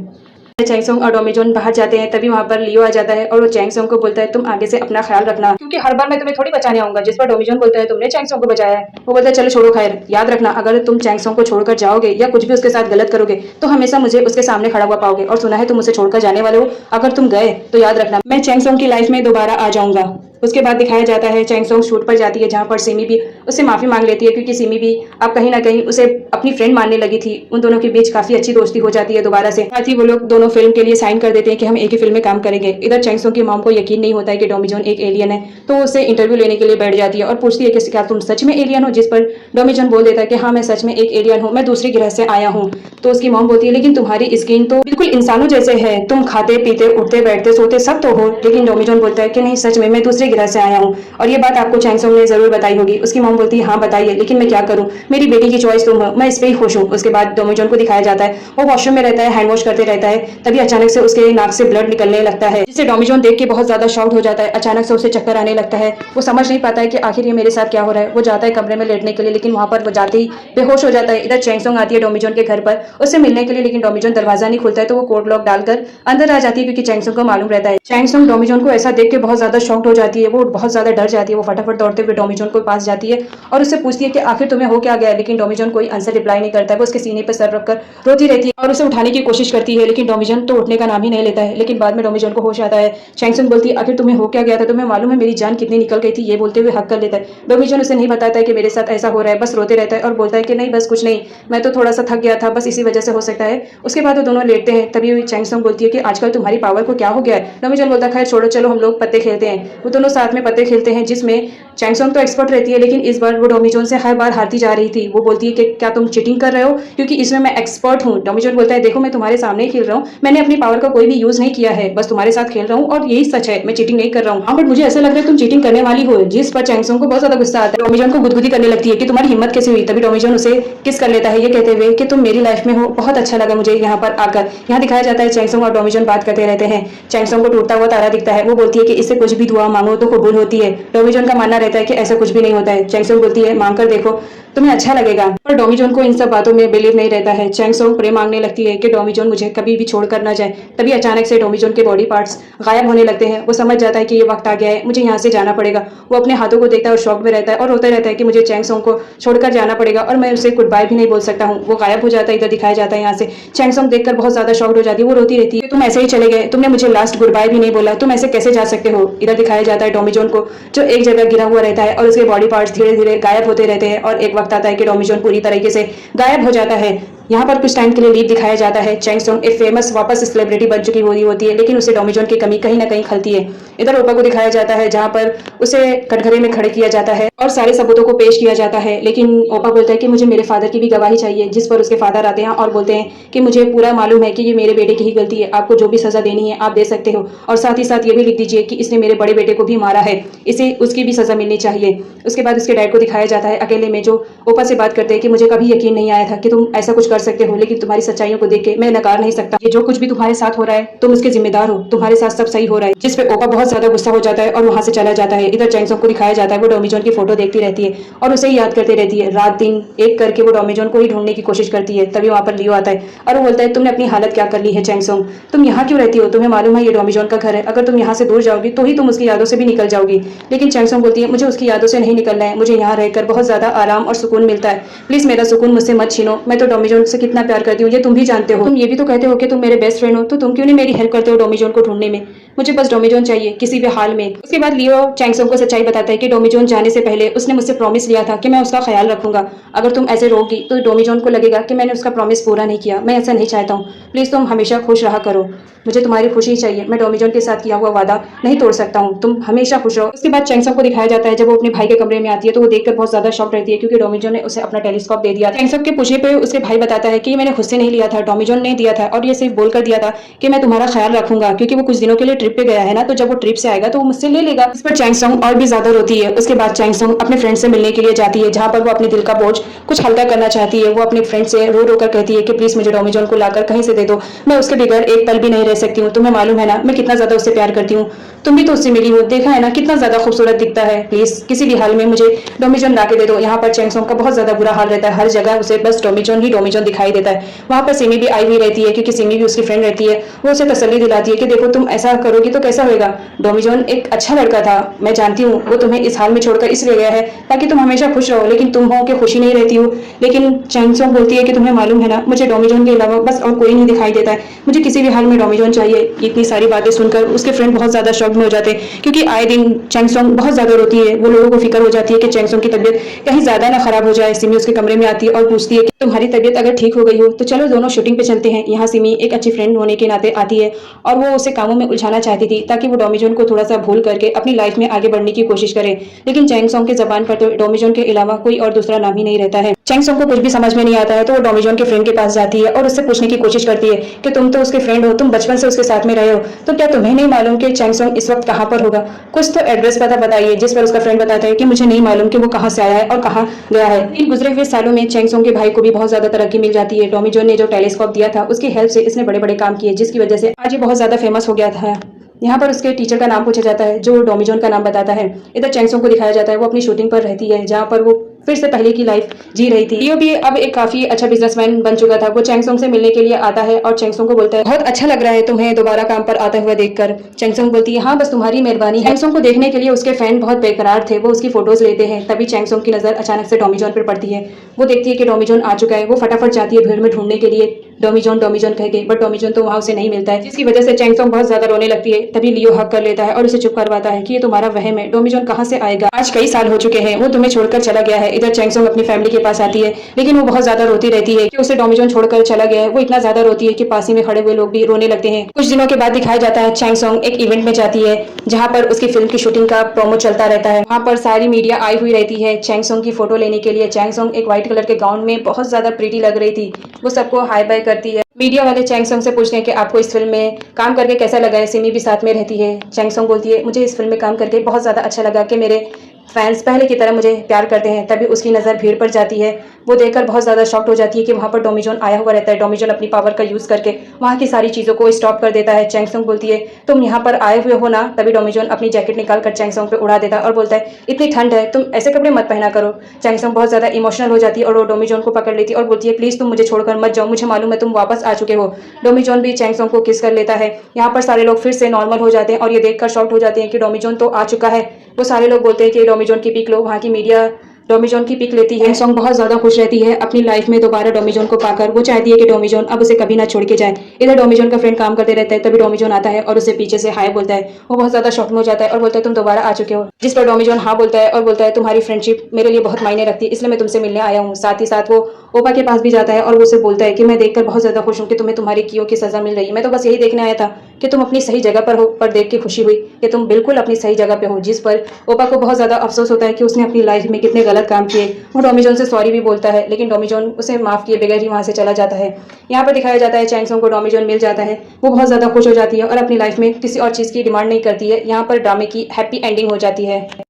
चैंगसोंग और डॉमी जॉन बाहर जाते हैं, तभी वहां पर लियो आ जाता है और वो चैंगसोंग को बोलता है तुम आगे से अपना ख्याल रखना क्योंकि हर बार मैं तुम्हें थोड़ी बचाने आऊंगा। जिस पर डॉमी जॉन बोलता है तुमने चैंगसोंग को बचाया है। वो बोलता है चलो छोड़ो, खैर याद रखना अगर तुम चैंगसोंग को छोड़कर जाओगे या कुछ भी उसके साथ गलत करोगे तो हमेशा मुझे उसके सामने खड़ा हुआ पाओगे, और सुना है तुम मुझसे छोड़कर जाने वाले हो, अगर तुम गए तो याद रखना मैं चैंगसोंग की लाइफ में दोबारा आ जाऊंगा। उसके बाद दिखाया जाता है चैंगसोंग शूट पर जाती है जहां पर सिमी भी उससे माफी मांग लेती है क्योंकि सिमी भी अब कहीं ना कहीं उसे अपनी फ्रेंड मानने लगी थी। उन दोनों के बीच काफी अच्छी दोस्ती हो जाती है दोबारा से। साथ ही वो लोग दोनों फिल्म के लिए साइन कर देते हैं कि हम एक ही फिल्म में काम करेंगे। इधर चैंगसोंग की मॉम को यकीन नहीं होता है कि डॉमी जॉन एक एलियन है, तो वो उससे इंटरव्यू लेने के लिए बैठ जाती है और पूछती है कि क्या तुम सच में एलियन हो, जिस पर डॉमी जॉन बोल देता है कि हाँ मैं सच में एक एलियन हूँ, मैं दूसरे ग्रह से आया हूँ। तो उसकी मॉम बोलती है लेकिन तुम्हारी स्किन तो बिल्कुल इंसानों जैसे है, तुम खाते पीते उठते बैठते सोते सब तो हो। लेकिन डॉमी जॉन बोलता है कि नहीं सच में मैं दूसरे ग्रह से आया हूँ और ये बात आपको चैंगसोंग ने जरूर बताई होगी। उसकी मॉम बोलती है हाँ बताइए, लेकिन मैं क्या करूं, मेरी बेटी की चॉइस तुम हो, मैं इस पे ही खुश हूँ। उसके बाद डॉमी जॉन को दिखाया जाता है वो वॉशरूम में रहता है, हैंड वॉश करते रहता है, तभी अचानक से उसके नाक से ब्लड निकलने लगता है, जिससे डॉमी जॉन देख के बहुत ज्यादा शॉक्ड हो जाता है। अचानक से उसे चक्कर आने लगता है, वो समझ नहीं पाता है कि आखिर ये मेरे साथ क्या हो रहा है। वो जाता है कमरे में लेटने के लिए, लेकिन वहां पर वो जाते ही बेहोश हो जाता है। इधर चैंगसोंग आती है डॉमी जॉन के घर पर उससे मिलने के लिए, लेकिन डॉमी जॉन दरवाजा नहीं खुलता है, तो वो कोड लॉक डालकर अंदर आ जाती है क्योंकि चैंगसोंग को मालूम रहता है। चैंगसोंग डॉमी जॉन को ऐसा देख के बहुत ज्यादा शॉक्ड हो जाती है, वो बहुत ज्यादा डर जाती है। वो फटाफट दौड़ते हुए डॉमी जॉन के पास जाती है और उससे पूछती है कि आखिर तुम्हें हो क्या गया है, लेकिन डॉमी जॉन कोई आंसर रिप्लाई नहीं करता है। वो उसके सीने पर सर रखकर रोती रहती है और उसे उठाने की कोशिश करती है, लेकिन डॉमी जॉन तो उठने का नाम ही नहीं लेता है। लेकिन बाद में डॉमी जॉन को होश आता है। चैंगसोंग बोलती है आखिर तुम्हें हो क्या गया था, तुम्हें मालूम है मेरी जान कितनी निकल गई थी, ये बोलते हुए हक कर लेता है। डॉमी जॉन उसे नहीं बताता है कि मेरे साथ ऐसा हो रहा है, बस रोते रहता है और बोलता है कि नहीं बस कुछ नहीं, मैं तो थोड़ा सा थक गया था, बस इसी वजह से हो सकता है। उसके बाद वो दोनों लेटते हैं, तभी चैंगसोंग बोलती है कि आजकल तुम्हारी पावर को क्या हो गया है। डॉमी जॉन बोलता है खैर छोड़ो, चलो हम लोग पत्ते खेलते हैं। वो दोनों दोनों साथ में पत्ते खेलते हैं, जिसमें चैंगसोंग तो एक्सपर्ट रहती है, लेकिन इस बार वो डोमीजोन से हर बार हारती जा रही थी। वो बोलती है कि क्या तुम चीटिंग कर रहे हो, क्योंकि इसमें मैं एक्सपर्ट हूँ। डोमीजोन बोलता है देखो मैं तुम्हारे सामने ही खेल रहा हूँ, मैंने अपनी पावर का कोई भी यूज नहीं किया है, बस तुम्हारे साथ खेल रहा हूँ और यही सच है, मैं चीटिंग नहीं कर रहा हूँ। हाँ, बट मुझे ऐसा लग रहा है तुम चीटिंग करने वाली हो। जिस पर चैंगसोंग को बहुत ज्यादा गुस्सा आता है, डोमीजोन को गुदगुदी करने लगती है कि तुम्हारी हिम्मत कैसे हुई। तभी डोमीजोन उसे किस कर लेता है, ये कहते हुए कि तुम मेरी लाइफ में हो, बहुत अच्छा लगा मुझे यहाँ पर आकर। यहाँ दिखाया जाता है चैंगसोंग और डोमीजोन बात करते रहते हैं। चैंगसोंग को टूटता हुआ तारा दिखता है। वो बोलती है कि इससे कुछ भी दुआ मांगो तो कबूल होती है। डोमीजोन का मानना रहता है कि ऐसा कुछ भी नहीं होता है। चैंगसोंग बोलती है मांग कर देखो, तुम्हें अच्छा लगेगा। पर डोमीजोन को इन सब बातों में बिलीव नहीं रहता है। चैंगसोंग प्रे मांगने लगती है कि डोमीजोन मुझे कभी भी छोड़कर न जाए। तभी अचानक से डोमीजोन के बॉडी पार्ट्स गायब होने लगते हैं। वो समझ जाता है कि ये वक्त आ गया है, मुझे यहाँ से जाना पड़ेगा। वो अपने हाथों को देखता है और शॉक में रहता है और रोता रहता है कि मुझे चैंगसोंग को छोड़कर जाना पड़ेगा और मैं उसे गुड बाय भी नहीं बोल सकता हूँ। वो गायब हो जाता है, इधर दिखाया जाता है। यहाँ से चैंगसोंग देखकर बहुत ज्यादा शॉक्ड हो जाती है। वो रोती रहती है, तुम ऐसे ही चले गए, तुमने मुझे लास्ट गुड बाय भी नहीं बोला, तुम ऐसे कैसे जा सकते हो। इधर दिखाया जाता है डोमीजोन को, जो एक जगह गिरा हुआ रहता है और उसके बॉडी पार्ट्स धीरे धीरे गायब होते रहते हैं और एक वक्त आता है कि डोमीजोन पूरी तरीके से गायब हो जाता है। यहाँ पर कुछ टाइम के लिए लीप दिखाया जाता है। चैंगसोंग एक फेमस वापस सेलिब्रिटी बन चुकी हुई होती है, लेकिन उसे डोमीजोन की कमी कहीं ना कहीं खलती है। इधर ओपा को दिखाया जाता है, जहाँ पर उसे कटघरे में खड़े किया जाता है और सारे सबूतों को पेश किया जाता है। लेकिन ओपा बोलता है कि मुझे मेरे फादर की भी गवाही चाहिए, जिस पर उसके फादर आते हैं और बोलते हैं कि मुझे पूरा मालूम है कि ये मेरे बेटे की ही गलती है, आपको जो भी सजा देनी है आप दे सकते हो, और साथ ही साथ ये भी लिख दीजिए कि इसने मेरे बड़े बेटे को भी मारा है, इसे उसकी भी सजा मिलनी चाहिए। उसके बाद उसके डैड को दिखाया जाता है अकेले में, जो ओपा से बात करते हैं कि मुझे कभी यकीन नहीं आया था कि तुम ऐसा कुछ कर सकते हो, लेकिन तुम्हारी सच्चाइयों को देख के मैं नकार नहीं सकता। ये जो कुछ भी तुम्हारे साथ हो रहा है तुम उसके जिम्मेदार हो, तुम्हारे साथ सब सही हो रहा है। जिस पे ओपा बहुत ज्यादा गुस्सा हो जाता है और वहां से चला जाता है। इधर चैंगसोंग को दिखाया जाता है, वो डोमीजोन की फोटो देखती रहती है और उसे ही याद करती रहती है। रात दिन एक करके वो डोमीजोन को ही ढूंढने की कोशिश करती है। तभी वहां पर लियो आता है और वो बोलता है तुमने अपनी हालत क्या कर ली है चैंगसोंग, तुम यहाँ क्यों रहती हो, तुम्हें मालूम है ये डोमीजोन का घर है, अगर तुम यहाँ से दूर जाओगी तो ही तुम उसकी यादों से भी निकल जाओगी। लेकिन चैंगसोंग बोलती है मुझे उसकी यादों से नहीं निकलना है, मुझे यहाँ रहकर बहुत ज्यादा आराम और सुकून मिलता है, प्लीज मेरा सुकून मुझसे मत छीनो, मैं तो डोमीजोन से कितना प्यार करती हूँ ये तुम भी जानते हो। तुम ये भी तो कहते हो कि तुम मेरे बेस्ट फ्रेंड हो, तो तुम क्यों नहीं मेरी हेल्प करते हो डोमीजोन को ढूंढने में, मुझे बस डोमीजोन चाहिए किसी भी हाल में। उसके बाद लियो चैंगसोंग को सच्चाई बताता है कि डोमीजोन जाने से पहले उसने मुझसे प्रॉमिस लिया था कि मैं उसका ख्याल रखूंगा, अगर तुम ऐसे रहोगी तो डोमीजोन को लगेगा कि मैंने उसका प्रॉमिस पूरा नहीं किया, मैं ऐसा नहीं चाहता हूँ, प्लीज तुम हमेशा खुश रहा करो, मुझे तुम्हारी खुशी चाहिए, मैं डोमीजोन के साथ किया हुआ वादा नहीं तोड़ सकता हूँ, तुम हमेशा खुश रहो। उसके बाद चैंगसोंग को दिखाया जाता है जब वो अपने भाई के कमरे में आती है तो वो देखकर बहुत ज्यादा शॉक रहती है, क्योंकि डोमीजोन ने उसे अपना टेलीस्कोप दे दिया। चैंगसोंग के पूछने पे उसके भाई बताता है कि मैंने खुद से नहीं लिया था, डोमीजोन ने दिया था, और ये सिर्फ बोलकर दिया था कि मैं तुम्हारा ख्याल रखूंगा, क्योंकि वो कुछ दिनों के लिए ट्रिप पे गया है ना, तो जब वो ट्रिप से आएगा तो वो मुझसे ले लेगा। इस पर चैंगसोंग और भी ज्यादा रोती है। उसके बाद चैंगसोंग अपने फ्रेंड से मिलने के लिए जाती है, जहां पर वो अपने दिल का बोझ कुछ हल्का करना चाहती है। वो अपने फ्रेंड से रो रो कर कहती है कि प्लीज मुझे डोमीजोन को लाकर कहीं से दे दो, मैं उसके बगैर एक पल भी नहीं रह सकती हूँ, तुम्हें मालूम है ना मैं कितना ज्यादा उससे प्यार करती हूँ, तुम भी तो उससे मिली हो, देखा है ना कितना ज्यादा खूबसूरत दिखता है, प्लीज किसी भी हाल में मुझे डोमीजोन ला के दे दो। यहाँ पर चैंगसोंग का बहुत ज्यादा बुरा हाल रहता है, हर जगह उसे बस डोमीजोन ही डोमीजोन दिखाई देता है। वहां पर सिमी भी आई हुई रहती है, क्योंकि सिमी भी उसकी फ्रेंड रहती है। वो उसे तसल्ली दिलाती है कि देखो तुम ऐसा करोगी तो कैसा होगा, डोमीजोन एक अच्छा लड़का था, मैं जानती हूँ वो तुम्हें इस हाल में छोड़कर इसलिए गया है ताकि तुम हमेशा खुश रहो, लेकिन तुम हो कि खुशी नहीं रहती हो। लेकिन चैंगसोंग बोलती है कि तुम्हें मालूम है ना मुझे डोमीजोन के अलावा बस और कोई नहीं दिखाई देता है, मुझे किसी भी हाल में डोमीजोन चाहिए। इतनी सारी बातें सुनकर उसके फ्रेंड बहुत ज्यादा शॉक में हो जाते हैं, क्योंकि आए दिन चैंगसोंग बहुत ज्यादा रोती है। वो लोगों को फिक्र हो जाती है कि चैंगसोंग की तबीयत कहीं ज्यादा ना खराब हो जाए। सिमी उसके कमरे में आती है और पूछती है कि तुम्हारी तबीयत अगर ठीक हो गई हो तो चलो दोनों शूटिंग पे चलते हैं। यहाँ सिमी एक अच्छी फ्रेंड होने के नाते आती है और वो उसे कामों में उलझाना चाहती थी ताकि वो डोमीजोन को थोड़ा सा भूल करके अपनी लाइफ में आगे बढ़ने की कोशिश करे। लेकिन चैंगसोंग के जबान पर तो डोमीजोन के अलावा कोई और दूसरा नाम ही नहीं रहता है। चैंगसोंग को कुछ भी समझ में नहीं आता है तो वो डोमीजोन के फ्रेंड के पास जाती है और उससे पूछने की कोशिश करती है कि तुम तो उसके फ्रेंड हो, तुम बचपन से उसके साथ में रहे हो, तो क्या तुम्हें नहीं मालूम कि चैंगसोंग इस वक्त कहाँ पर होगा, कुछ तो एड्रेस पता बताइए। जिस पर उसका फ्रेंड बताता है कि मुझे नहीं मालूम कि वो कहाँ से आया है और कहाँ गया है। इन गुजरे हुए सालों में चैंगसोंग के भाई को भी बहुत ज्यादा तरक्की मिल जाती है। डोमीजोन ने जो टेलीस्कोप दिया था उसकी हेल्प से इसने बड़े बड़े काम किए, जिसकी वजह से आज ये बहुत ज्यादा फेमस हो गया था। यहाँ पर उसके टीचर का नाम पूछा जाता है, जो डोमीजोन का नाम बताता है। इधर चैंगसोंग को दिखाया जाता है, वो अपनी शूटिंग पर रहती है, जहाँ पर वो फिर से पहले की लाइफ जी रही थी। लियो भी अब एक काफी अच्छा बिजनेसमैन बन चुका था। वो चैंगसोंग से मिलने के लिए आता है और चैंगसोंग को बोलता है बहुत अच्छा लग रहा है तुम्हें दोबारा काम पर आता हुआ देखकर। चैंगसोंग बोलती है हाँ बस तुम्हारी मेहरबानी। चैंगसोंग को देखने के लिए उसके फैन बहुत बेकरार थे, वो उसकी फोटोज लेते हैं। तभी चैंगसोंग की नजर अचानक से डोमीजोन पर पड़ती है। वो देखती है कि डोमीजोन आ चुका है। वो फटाफट जाती है भीड़ में ढूंढने के लिए डोमीजोन डोमीजोन कह के, बट डोमीजोन तो वहाँ उसे नहीं मिलता है, जिसकी वजह से चैंग सॉन्ग बहुत ज्यादा रोने लगती है। तभी लियो हक कर लेता है और उसे चुप करवाता है कि ये तुम्हारा वहम है, डोमीजोन कहाँ से आएगा, आज कई साल हो चुके हैं, वो तुम्हें छोड़कर चला गया है। इधर चैंग सॉन्ग अपनी फैमिली के पास आती है, लेकिन वो बहुत ज्यादा रोती रहती है कि उसे डोमीजोन छोड़कर चला गया है। वो इतना ज्यादा रोती है कि पास ही में खड़े हुए लोग भी रोने लगते हैं। कुछ दिनों के बाद दिखाया जाता है चैंग सॉन्ग एक इवेंट में जाती है, जहाँ पर उसकी फिल्म की शूटिंग का प्रोमो चलता रहता है। वहाँ पर सारी मीडिया आई हुई रहती है चैंग सॉन्ग की फोटो लेने के लिए। चैंग सॉन्ग एक व्हाइट कलर के गाउन में बहुत ज्यादा प्रीटी लग रही थी, वो सबको हाई बाय करती है। मीडिया वाले चैंग सॉन्ग से पूछते हैं कि आपको इस फिल्म में काम करके कैसा लगा है, सिमी भी साथ में रहती है। चैंग सॉन्ग बोलती है मुझे इस फिल्म में काम करके बहुत ज़्यादा अच्छा लगा कि मेरे फैंस पहले की तरह मुझे प्यार करते हैं। तभी उसकी नज़र भीड़ पर जाती है, वो देखकर बहुत ज़्यादा शॉक्ड हो जाती है कि वहाँ पर डोमीजोन आया हुआ रहता है। डोमीजोन अपनी पावर का यूज़ करके वहाँ की सारी चीज़ों को स्टॉप कर देता है। चैंग सॉन्ग बोलती है तुम यहाँ पर आए हुए हो ना। तभी डोमीजोन अपनी जैकेट निकाल कर चैंग सॉन्ग पे उड़ा देता है और बोलता है इतनी ठंड है, तुम ऐसे कपड़े मत पहना करो। चैंग सॉन्ग बहुत ज़्यादा इमोशनल हो जाती है और वो डोमीजोन को पकड़ लेती है और बोलती है प्लीज़ तुम मुझे छोड़कर मत जाओ, मुझे मालूम है तुम वापस आ चुके हो। डोमीजोन भी चैंग सॉन्ग को किस कर लेता है। यहाँ पर सारे लोग फिर से नॉर्मल हो जाते हैं और ये देखकर शॉक्ड हो जाते हैं कि डोमीजोन तो आ चुका है। वो सारे लोग बोलते हैं कि डोमीजोन की पिक लो, वहाँ की मीडिया डोमीजोन की पिक लेती है। चैंग सॉन्ग बहुत ज्यादा खुश रहती है अपनी लाइफ में दोबारा डोमीजोन को पाकर। वो चाहती है कि डोमीजोन अब उसे कभी ना छोड़ के जाए। इधर डोमीजोन का फ्रेंड काम करते रहता है, तभी डोमीजोन आता है और उसे पीछे से हाय बोलता है। वो बहुत ज्यादा शॉक में हो जाता है और बोलता है तुम दोबारा आ चुके हो। जिस पर डोमीजोन हाँ बोलता है और बोलता है तुम्हारी फ्रेंडशिप मेरे लिए बहुत मायने रखती है, इसलिए मैं तुमसे मिलने आया हूँ। साथ ही साथ वो ओपा के पास भी जाता है और वो उसे बोलता है कि मैं देखकर बहुत ज्यादा खुश हूँ कि तुम्हें तुम्हारी कियों की सजा मिल रही है। मैं तो बस यही देखने आया था कि तुम अपनी सही जगह पर हो, पर देख के खुशी हुई कि तुम बिल्कुल अपनी सही जगह पे हो। जिस पर ओपा को बहुत ज्यादा अफसोस होता है कि उसने अपनी लाइफ में कितने गलत काम किए। वो डोमीजोन से सॉरी भी बोलता है, लेकिन डोमीजोन उसे माफ किए बगैर ही वहां से चला जाता है। यहाँ पर दिखाया जाता है चैंग सॉन्ग को डोमीजोन मिल जाता है, वो बहुत ज्यादा खुश हो जाती है और अपनी लाइफ में किसी और चीज की डिमांड नहीं करती है। यहाँ पर ड्रामे की हैप्पी एंडिंग हो जाती है।